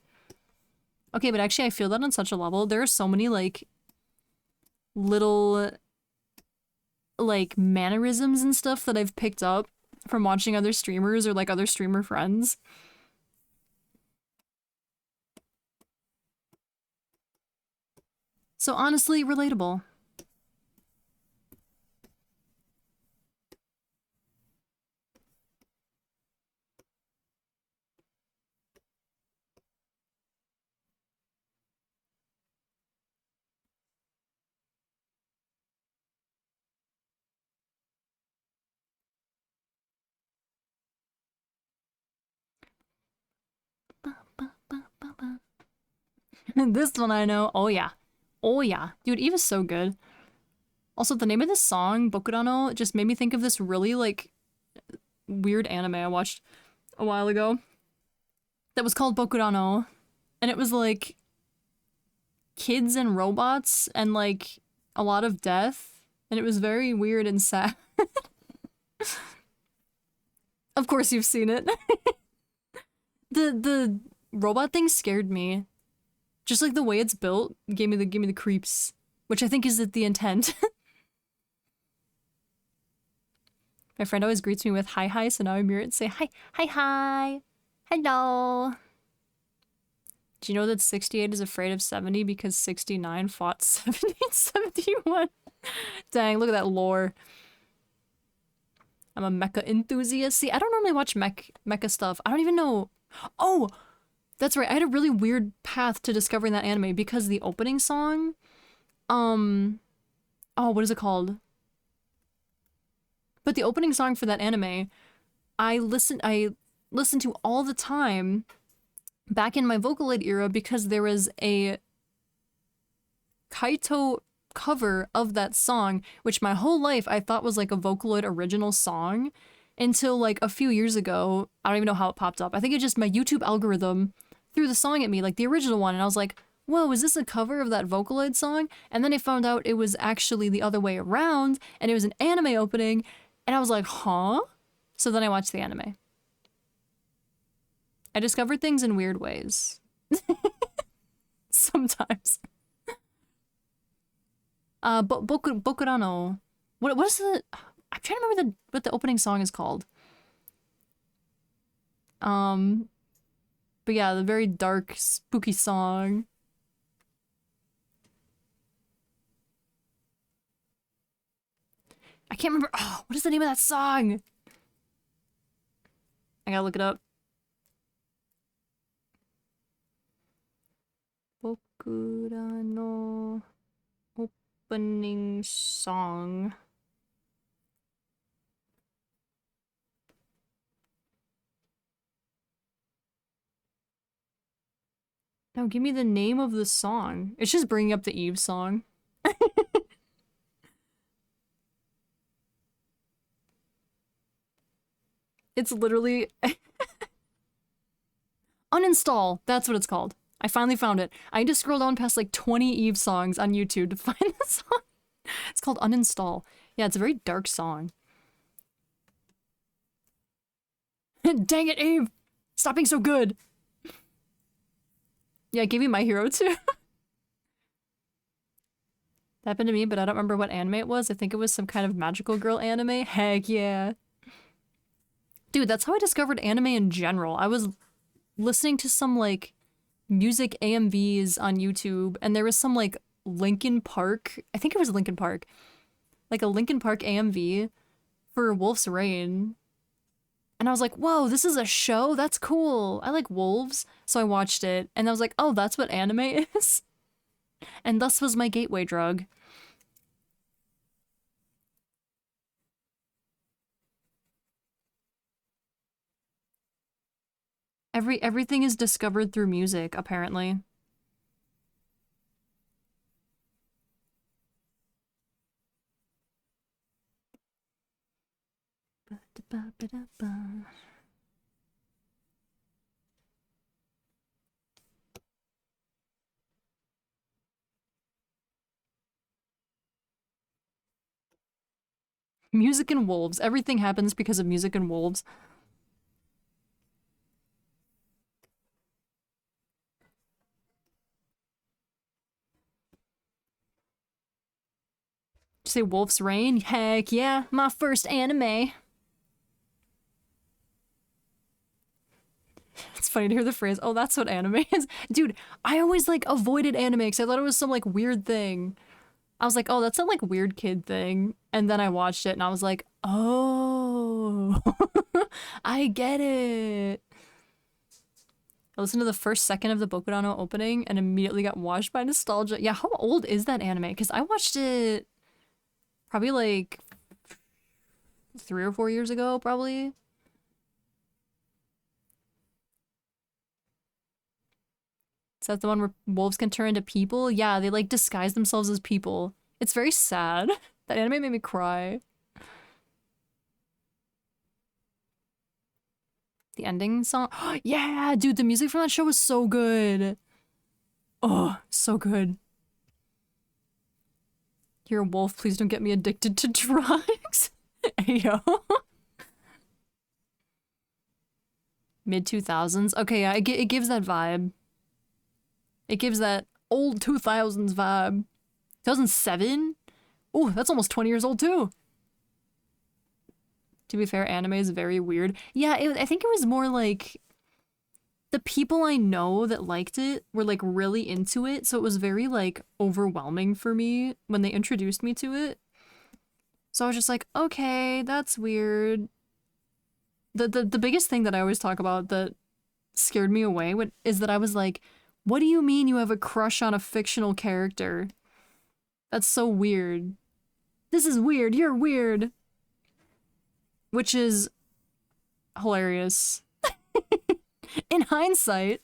Okay, but actually I feel that on such a level. There are so many, like, little, like, mannerisms and stuff that I've picked up from watching other streamers or, like, other streamer friends. So honestly, relatable. This one I know. Oh yeah. Oh yeah. Dude, Eva's so good. Also, the name of this song, Bokurano, just made me think of this really, like, weird anime I watched a while ago that was called Bokurano. And it was, like, kids and robots and, like, a lot of death. And it was very weird and sad. Of course you've seen it. The robot thing scared me. Just like the way it's built gave me the creeps, which I think is the intent. My friend always greets me with hi hi, so now I mirror it and say hi hi hi. Hello. Do you know that 68 is afraid of 70 because 69 fought 70 and 71? Dang, look at that lore. I'm a mecha enthusiast. See, I don't normally watch mecha stuff. I don't even know. Oh, that's right. I had a really weird path to discovering that anime because the opening song, oh, what is it called? But the opening song for that anime, I listened to all the time back in my Vocaloid era because there was a Kaito cover of that song, which my whole life I thought was like a Vocaloid original song until like a few years ago. I don't even know how it popped up. I think it just my YouTube algorithm threw the song at me, like the original one, and I was like, whoa, is this a cover of that Vocaloid song? And then I found out it was actually the other way around, and it was an anime opening, and I was like, huh? So then I watched the anime. I discovered things in weird ways. Sometimes. Bokurano. What is the... I'm trying to remember what the opening song is called. But yeah, the very dark, spooky song. I can't remember. Oh, what is the name of that song? I gotta look it up. Bokurano opening song. No, give me the name of the song. It's just bringing up the Eve song. It's literally... Uninstall. That's what it's called. I finally found it. I had to scroll down past like 20 Eve songs on YouTube to find the song. It's called Uninstall. Yeah, it's a very dark song. Dang it, Eve! Stop being so good! Yeah, I gave you My Hero too. That happened to me, but I don't remember what anime it was. I think it was some kind of magical girl anime. Heck yeah. Dude, that's how I discovered anime in general. I was listening to some, like, music AMVs on YouTube, and there was some, like, Linkin Park, I think it was Linkin Park, like a Linkin Park AMV for Wolf's Rain. And I was like, whoa, this is a show? That's cool. I like wolves. So I watched it, and I was like, oh, that's what anime is? And thus was my gateway drug. Everything is discovered through music, apparently. Music and wolves. Everything happens because of music and wolves. Did you say Wolf's Rain? Heck yeah, my first anime. It's funny to hear the phrase, oh, that's what anime is. Dude, I always, like, avoided anime because I thought it was some, like, weird thing. I was like, oh, that's some, like, weird kid thing. And then I watched it and I was like, oh, I get it. I listened to the first second of the Bokudano opening and immediately got washed by nostalgia. Yeah, how old is that anime? Because I watched it probably, like, 3 or 4 years ago, probably. Is that the one where wolves can turn into people? Yeah, they like disguise themselves as people. It's very sad. That anime made me cry. The ending song? Yeah, dude, the music from that show was so good. Oh, so good. You're a wolf, please don't get me addicted to drugs. Ayo. Mid 2000s? Okay, yeah, it gives that vibe. It gives that old 2000s vibe. 2007? Oh, that's almost 20 years old too. To be fair, anime is very weird. Yeah, I think it was more like the people I know that liked it were like really into it, so it was very like overwhelming for me when they introduced me to it. So I was just like, okay, that's weird. The biggest thing that I always talk about that scared me away is that I was like, what do you mean you have a crush on a fictional character? That's so weird. This is weird, you're weird. Which is hilarious. In hindsight,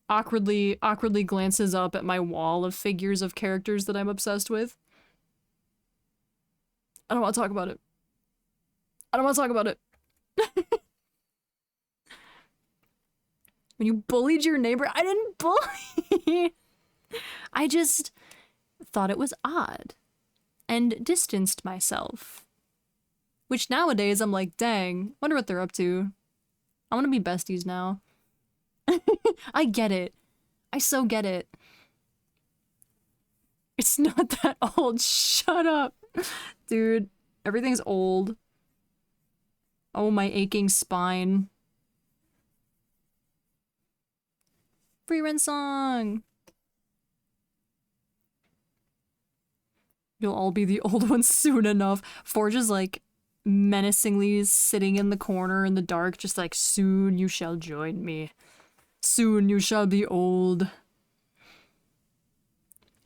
awkwardly glances up at my wall of figures of characters that I'm obsessed with. I don't want to talk about it. I don't want to talk about it. When you bullied your neighbor, I didn't bully. I just thought it was odd and distanced myself. Which nowadays I'm like, dang, wonder what they're up to. I want to be besties now. I get it. I so get it. It's not that old. Shut up. Dude, everything's old. Oh, my aching spine. Free rent song. You'll all be the old ones soon enough. Forge is like menacingly sitting in the corner in the dark, just like, soon you shall join me. Soon you shall be old.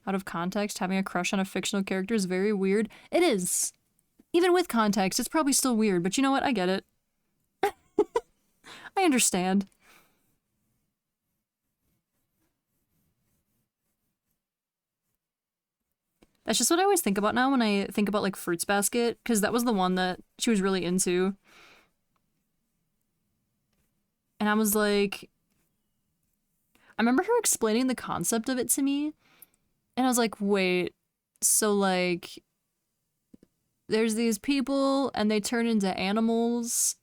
Out of context, having a crush on a fictional character is very weird. It is. Even with context, it's probably still weird, but you know what? I get it. I understand. That's just what I always think about now when I think about, like, Fruits Basket, because that was the one that she was really into. And I was like... I remember her explaining the concept of it to me, and I was like, wait, so, like, there's these people, and they turn into animals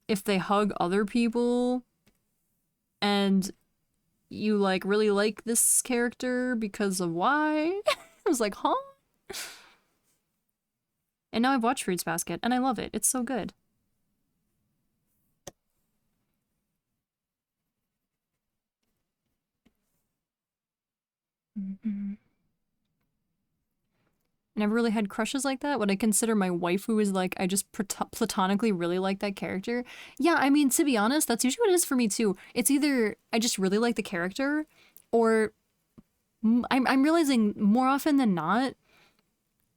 if they hug other people, and you like really like this character because of why? I was like, huh? And now I've watched Fruits Basket and I love it. It's so good. Never really had crushes like that. Would I consider my waifu as like, I just platonically really like that character? Yeah, I mean, to be honest, that's usually what it is for me too. It's either I just really like the character, or I'm realizing more often than not,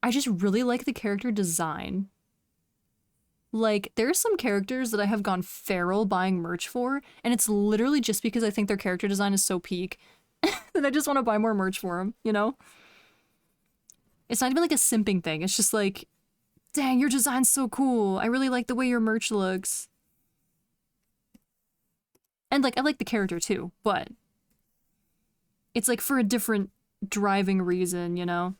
I just really like the character design. Like, there's some characters that I have gone feral buying merch for, and it's literally just because I think their character design is so peak that I just want to buy more merch for them, you know? It's not even like a simping thing. It's just like, dang, your design's so cool. I really like the way your merch looks. And like, I like the character too, but it's like for a different driving reason, you know?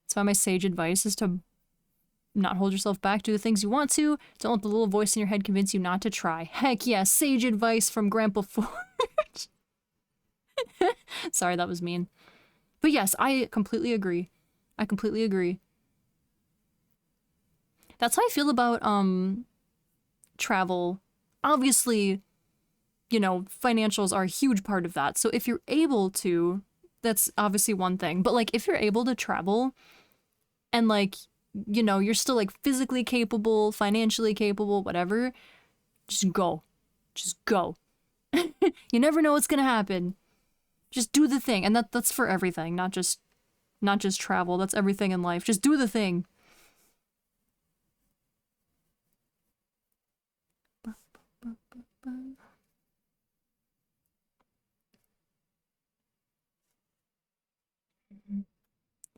That's why my sage advice is to not hold yourself back, do the things you want to. Don't let the little voice in your head convince you not to try. Heck yeah, sage advice from Grandpa Forge. Sorry, that was mean. But yes, I completely agree. I completely agree. That's how I feel about travel. Obviously, you know, financials are a huge part of that. So if you're able to, that's obviously one thing. But like if you're able to travel and like, you know, you're still like physically capable, financially capable, whatever, just go. Just go. You never know what's gonna happen. Just do the thing. And that's for everything, not just travel. That's everything in life. Just do the thing.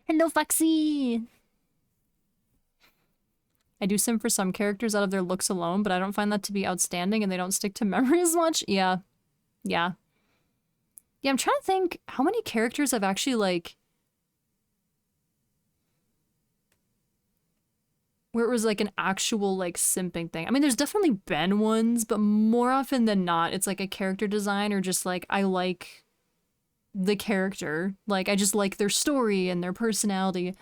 Hello, Foxy! I do sim for some characters out of their looks alone, but I don't find that to be outstanding and they don't stick to memory as much. Yeah. Yeah. Yeah, I'm trying to think how many characters I've actually, like, where it was, like, an actual, like, simping thing. I mean, there's definitely been ones, but more often than not, it's, like, a character design or just, like, I like the character. Like, I just like their story and their personality.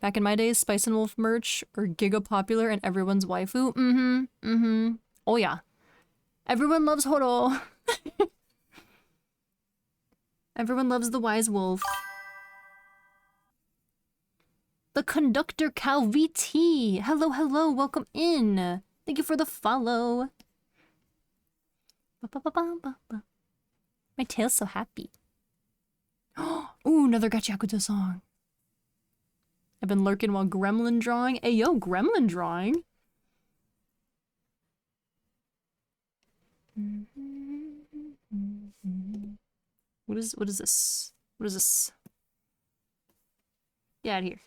Back in my days, Spice and Wolf merch or Giga popular and everyone's waifu. Mm-hmm. Mm-hmm. Oh, yeah. Everyone loves Horo. Everyone loves the wise wolf. The conductor Calviti. Hello, hello, welcome in. Thank you for the follow. My tail's so happy. Ooh, another Gachakuta song. I've been lurking while gremlin drawing. Hey, yo, gremlin drawing. What is this? What is this? Get out of here.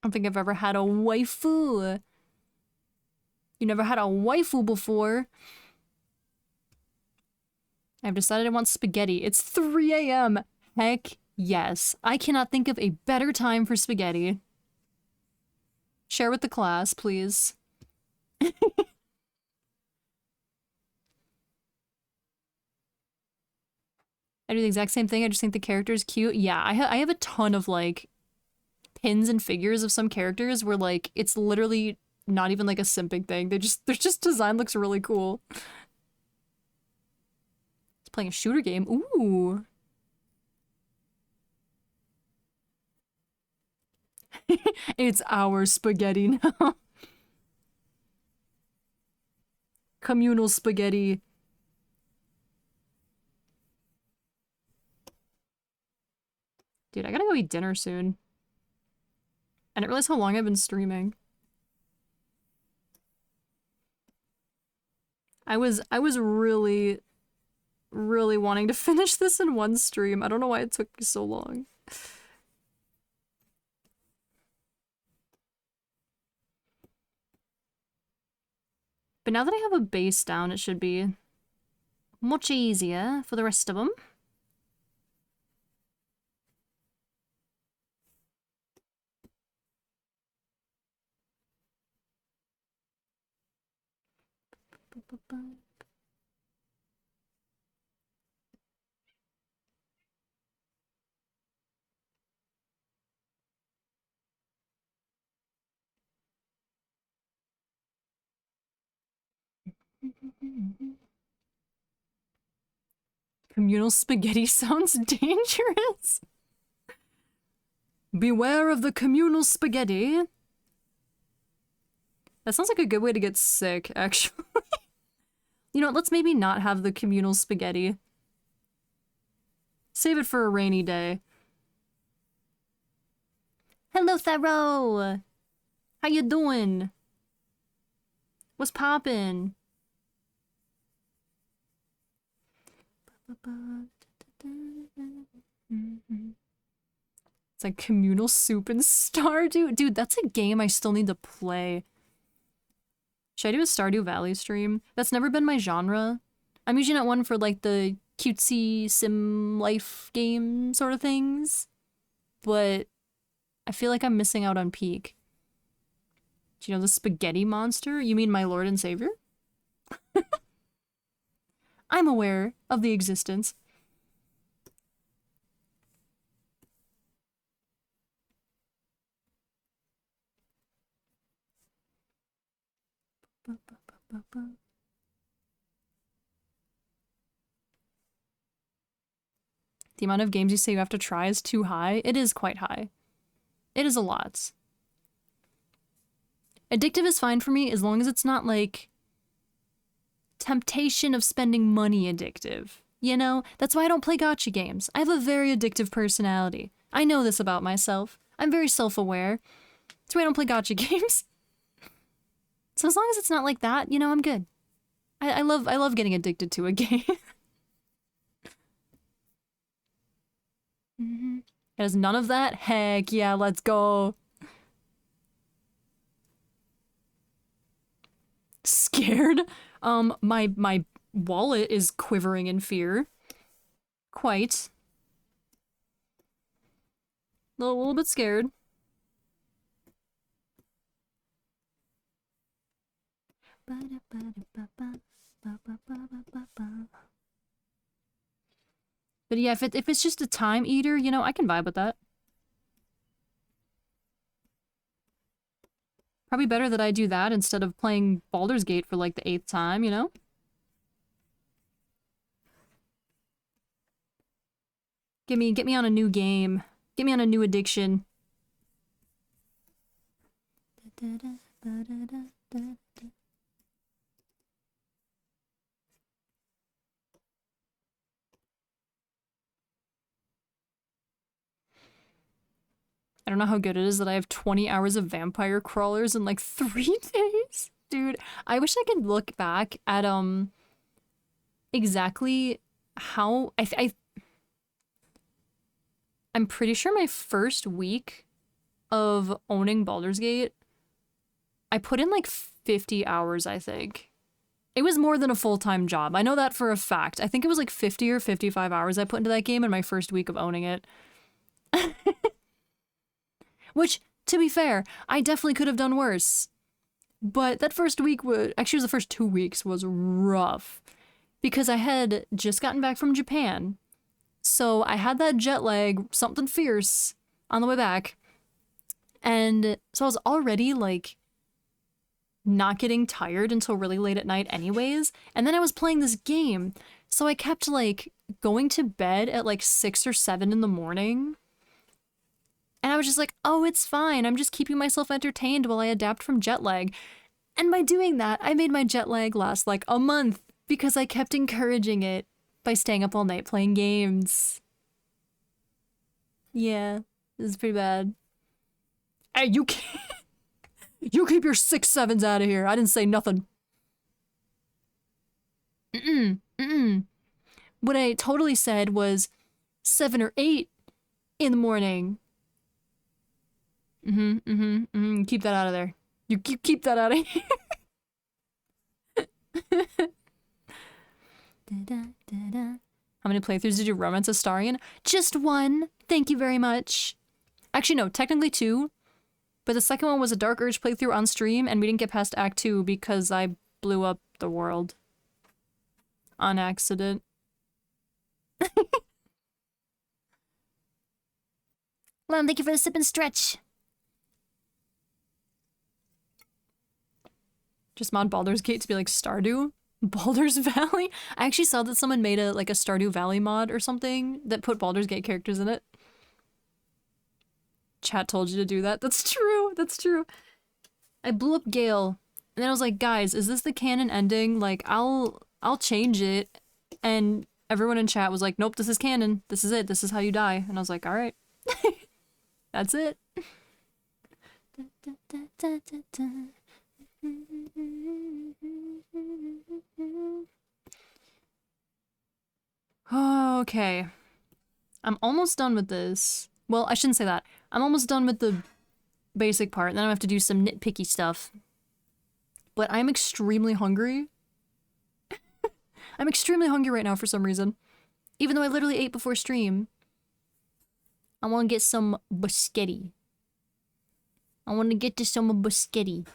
I don't think I've ever had a waifu. You never had a waifu before? I've decided I want spaghetti. It's 3 a.m. Heck yes. I cannot think of a better time for spaghetti. Share with the class, please. I do the exact same thing. I just think the character is cute. Yeah, I have a ton of, like, pins and figures of some characters where, like, it's literally not even, like, a simping thing. Their just design looks really cool. It's playing a shooter game. Ooh. It's our spaghetti now. Communal spaghetti. Dude, I gotta go eat dinner soon. I didn't realize how long I've been streaming. I was really, really wanting to finish this in one stream. I don't know why it took me so long. But now that I have a base down, it should be much easier for the rest of them. Communal spaghetti sounds dangerous. Beware of the communal spaghetti. That sounds like a good way to get sick, actually. You know, let's maybe not have the communal spaghetti. Save it for a rainy day. Hello, Tharo! How you doing? What's poppin'? It's like communal soup and Stardew. Dude, that's a game I still need to play. Should I do a Stardew Valley stream? That's never been my genre. I'm usually not one for like the cutesy sim life game sort of things. But I feel like I'm missing out on peak. Do you know the spaghetti monster? You mean my lord and savior? I'm aware of the existence. The amount of games you say you have to try is too high. It is quite high. It is a lot. Addictive is fine for me as long as it's not like temptation of spending money addictive. You know? That's why I don't play gacha games. I have a very addictive personality. I know this about myself. I'm very self-aware. That's why I don't play gacha games. So as long as it's not like that, you know, I'm good. I love getting addicted to a game. It has none of that? Heck yeah, let's go. Scared? My wallet is quivering in fear. Quite. A little bit scared. But yeah, if it's just a time eater, you know, I can vibe with that. Probably better that I do that instead of playing Baldur's Gate for like the 8th time, you know? Get me on a new game. Get me on a new addiction. I don't know how good it is that I have 20 hours of vampire crawlers in like 3 days. Dude, I wish I could look back at exactly how I'm pretty sure my first week of owning Baldur's Gate, I put in like 50 hours, I think. It was more than a full-time job. I know that for a fact. I think it was like 50 or 55 hours I put into that game in my first week of owning it. Which, to be fair, I definitely could have done worse. But that first week was, actually it was the first 2 weeks was rough. Because I had just gotten back from Japan. So I had that jet lag, something fierce, on the way back. And so I was already like not getting tired until really late at night anyways. And then I was playing this game. So I kept like going to bed at like 6 or 7 in the morning. And I was just like, oh, it's fine. I'm just keeping myself entertained while I adapt from jet lag. And by doing that, I made my jet lag last like a month because I kept encouraging it by staying up all night playing games. Yeah, this is pretty bad. Hey, you can't. You keep your 6-7s out of here. I didn't say nothing. What I totally said was 7 or 8 in the morning. Keep that out of there. You keep that out of here. How many playthroughs did you Romance a Star in? Just 1. Thank you very much. Actually, no, technically 2. But the second one was a Dark Urge playthrough on stream, and we didn't get past Act 2 because I blew up the world. On accident. Lon, thank you for the sip and stretch. Just mod Baldur's Gate to be like Stardew? Baldur's Valley? I actually saw that someone made a like a Stardew Valley mod or something that put Baldur's Gate characters in it. Chat told you to do that. That's true. That's true. I blew up Gale, and then I was like, guys, is this the canon ending? Like, I'll change it. And everyone in chat was like, nope, this is canon. This is it. This is how you die. And I was like, all right. That's it. Okay. I'm almost done with this. Well, I shouldn't say that. I'm almost done with the basic part, and then I have to do some nitpicky stuff. But I'm extremely hungry. I'm extremely hungry right now for some reason. Even though I literally ate before stream. I want to get some biscotti. I want to get to some biscotti.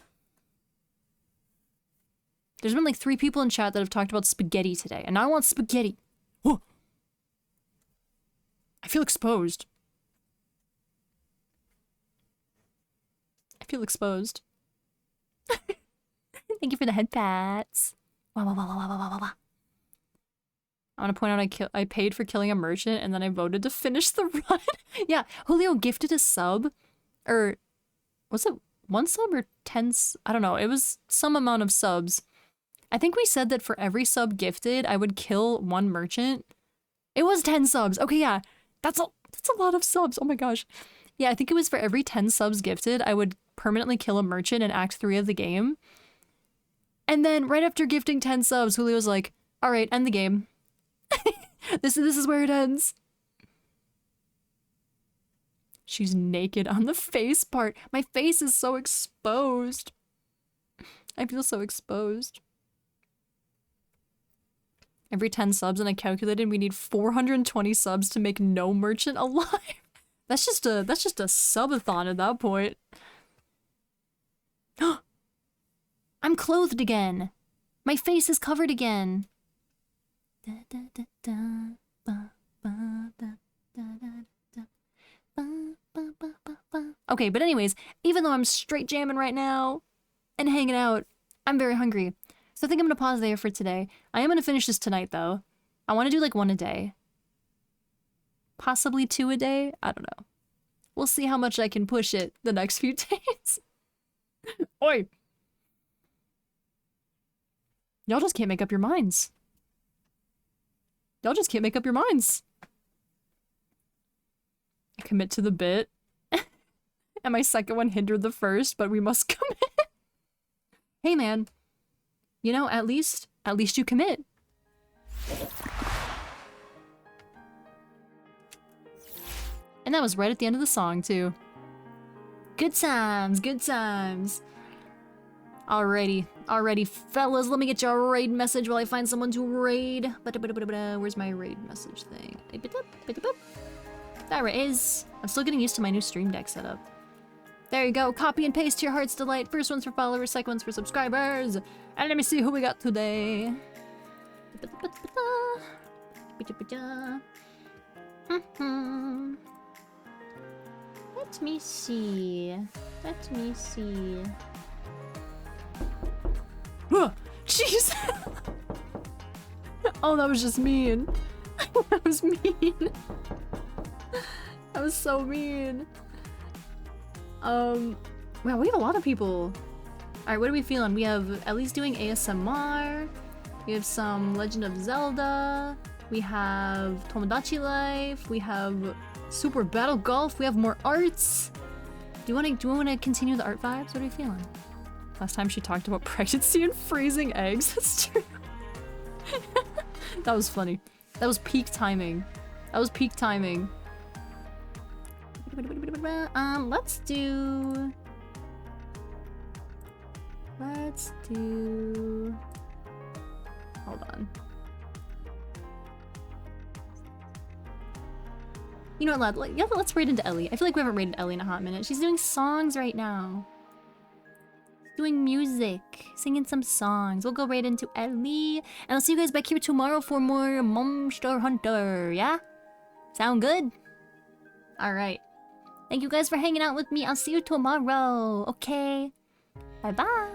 There's been like 3 people in chat that have talked about spaghetti today, and I want spaghetti. Whoa. I feel exposed. I feel exposed. Thank you for the head pats. Wow, wow, wow, wow, wow, wow, wow. I want to point out I paid for killing a merchant and then I voted to finish the run. Yeah, Julio gifted a sub. Or was it 1 sub or 10? I don't know. It was some amount of subs. I think we said that for every sub gifted, I would kill 1 merchant. It was 10 subs. Okay, yeah. That's a lot of subs. Oh my gosh. Yeah, I think it was for every 10 subs gifted, I would permanently kill a merchant in Act 3 of the game. And then right after gifting 10 subs, Julio was like, all right, end the game. This is where it ends. She's naked on the face part. My face is so exposed. I feel so exposed. Every 10 subs, and I calculated we need 420 subs to make no merchant alive. That's just a subathon at that point. I'm clothed again. My face is covered again. Okay, but anyways, even though I'm straight jamming right now and hanging out, I'm very hungry. So I think I'm gonna pause there for today. I am gonna finish this tonight though. I want to do like 1 a day. Possibly 2 a day? I don't know. We'll see how much I can push it the next few days. Oi! Y'all just can't make up your minds. Y'all just can't make up your minds. Commit to the bit. And my second one hindered the first, but we must commit. Hey man. You know, at least you commit. And that was right at the end of the song, too. Good times, good times. Alrighty, fellas, let me get you a raid message while I find someone to raid. Where's my raid message thing? There it is. I'm still getting used to my new Stream Deck setup. There you go, copy and paste to your heart's delight. First one's for followers, second one's for subscribers. And let me see who we got today. Let me see. Jeez! Oh, that was just mean. That was mean. That was so mean. Wow, we have a lot of people. Alright, what are we feeling? We have Ellie's doing ASMR. We have some Legend of Zelda. We have Tomodachi Life. We have Super Battle Golf. We have more arts. Do you want to continue the art vibes? What are you feeling? Last time she talked about pregnancy and freezing eggs. That's true. That was funny. That was peak timing. That was peak timing. Let's do... Hold on. You know what, lad? Let's raid into Ellie. I feel like we haven't raided Ellie in a hot minute. She's doing songs right now. She's doing music. Singing some songs. We'll go raid into Ellie. And I'll see you guys back here tomorrow for more Monster Hunter, yeah? Sound good? Alright. Thank you guys for hanging out with me. I'll see you tomorrow, okay? Bye-bye!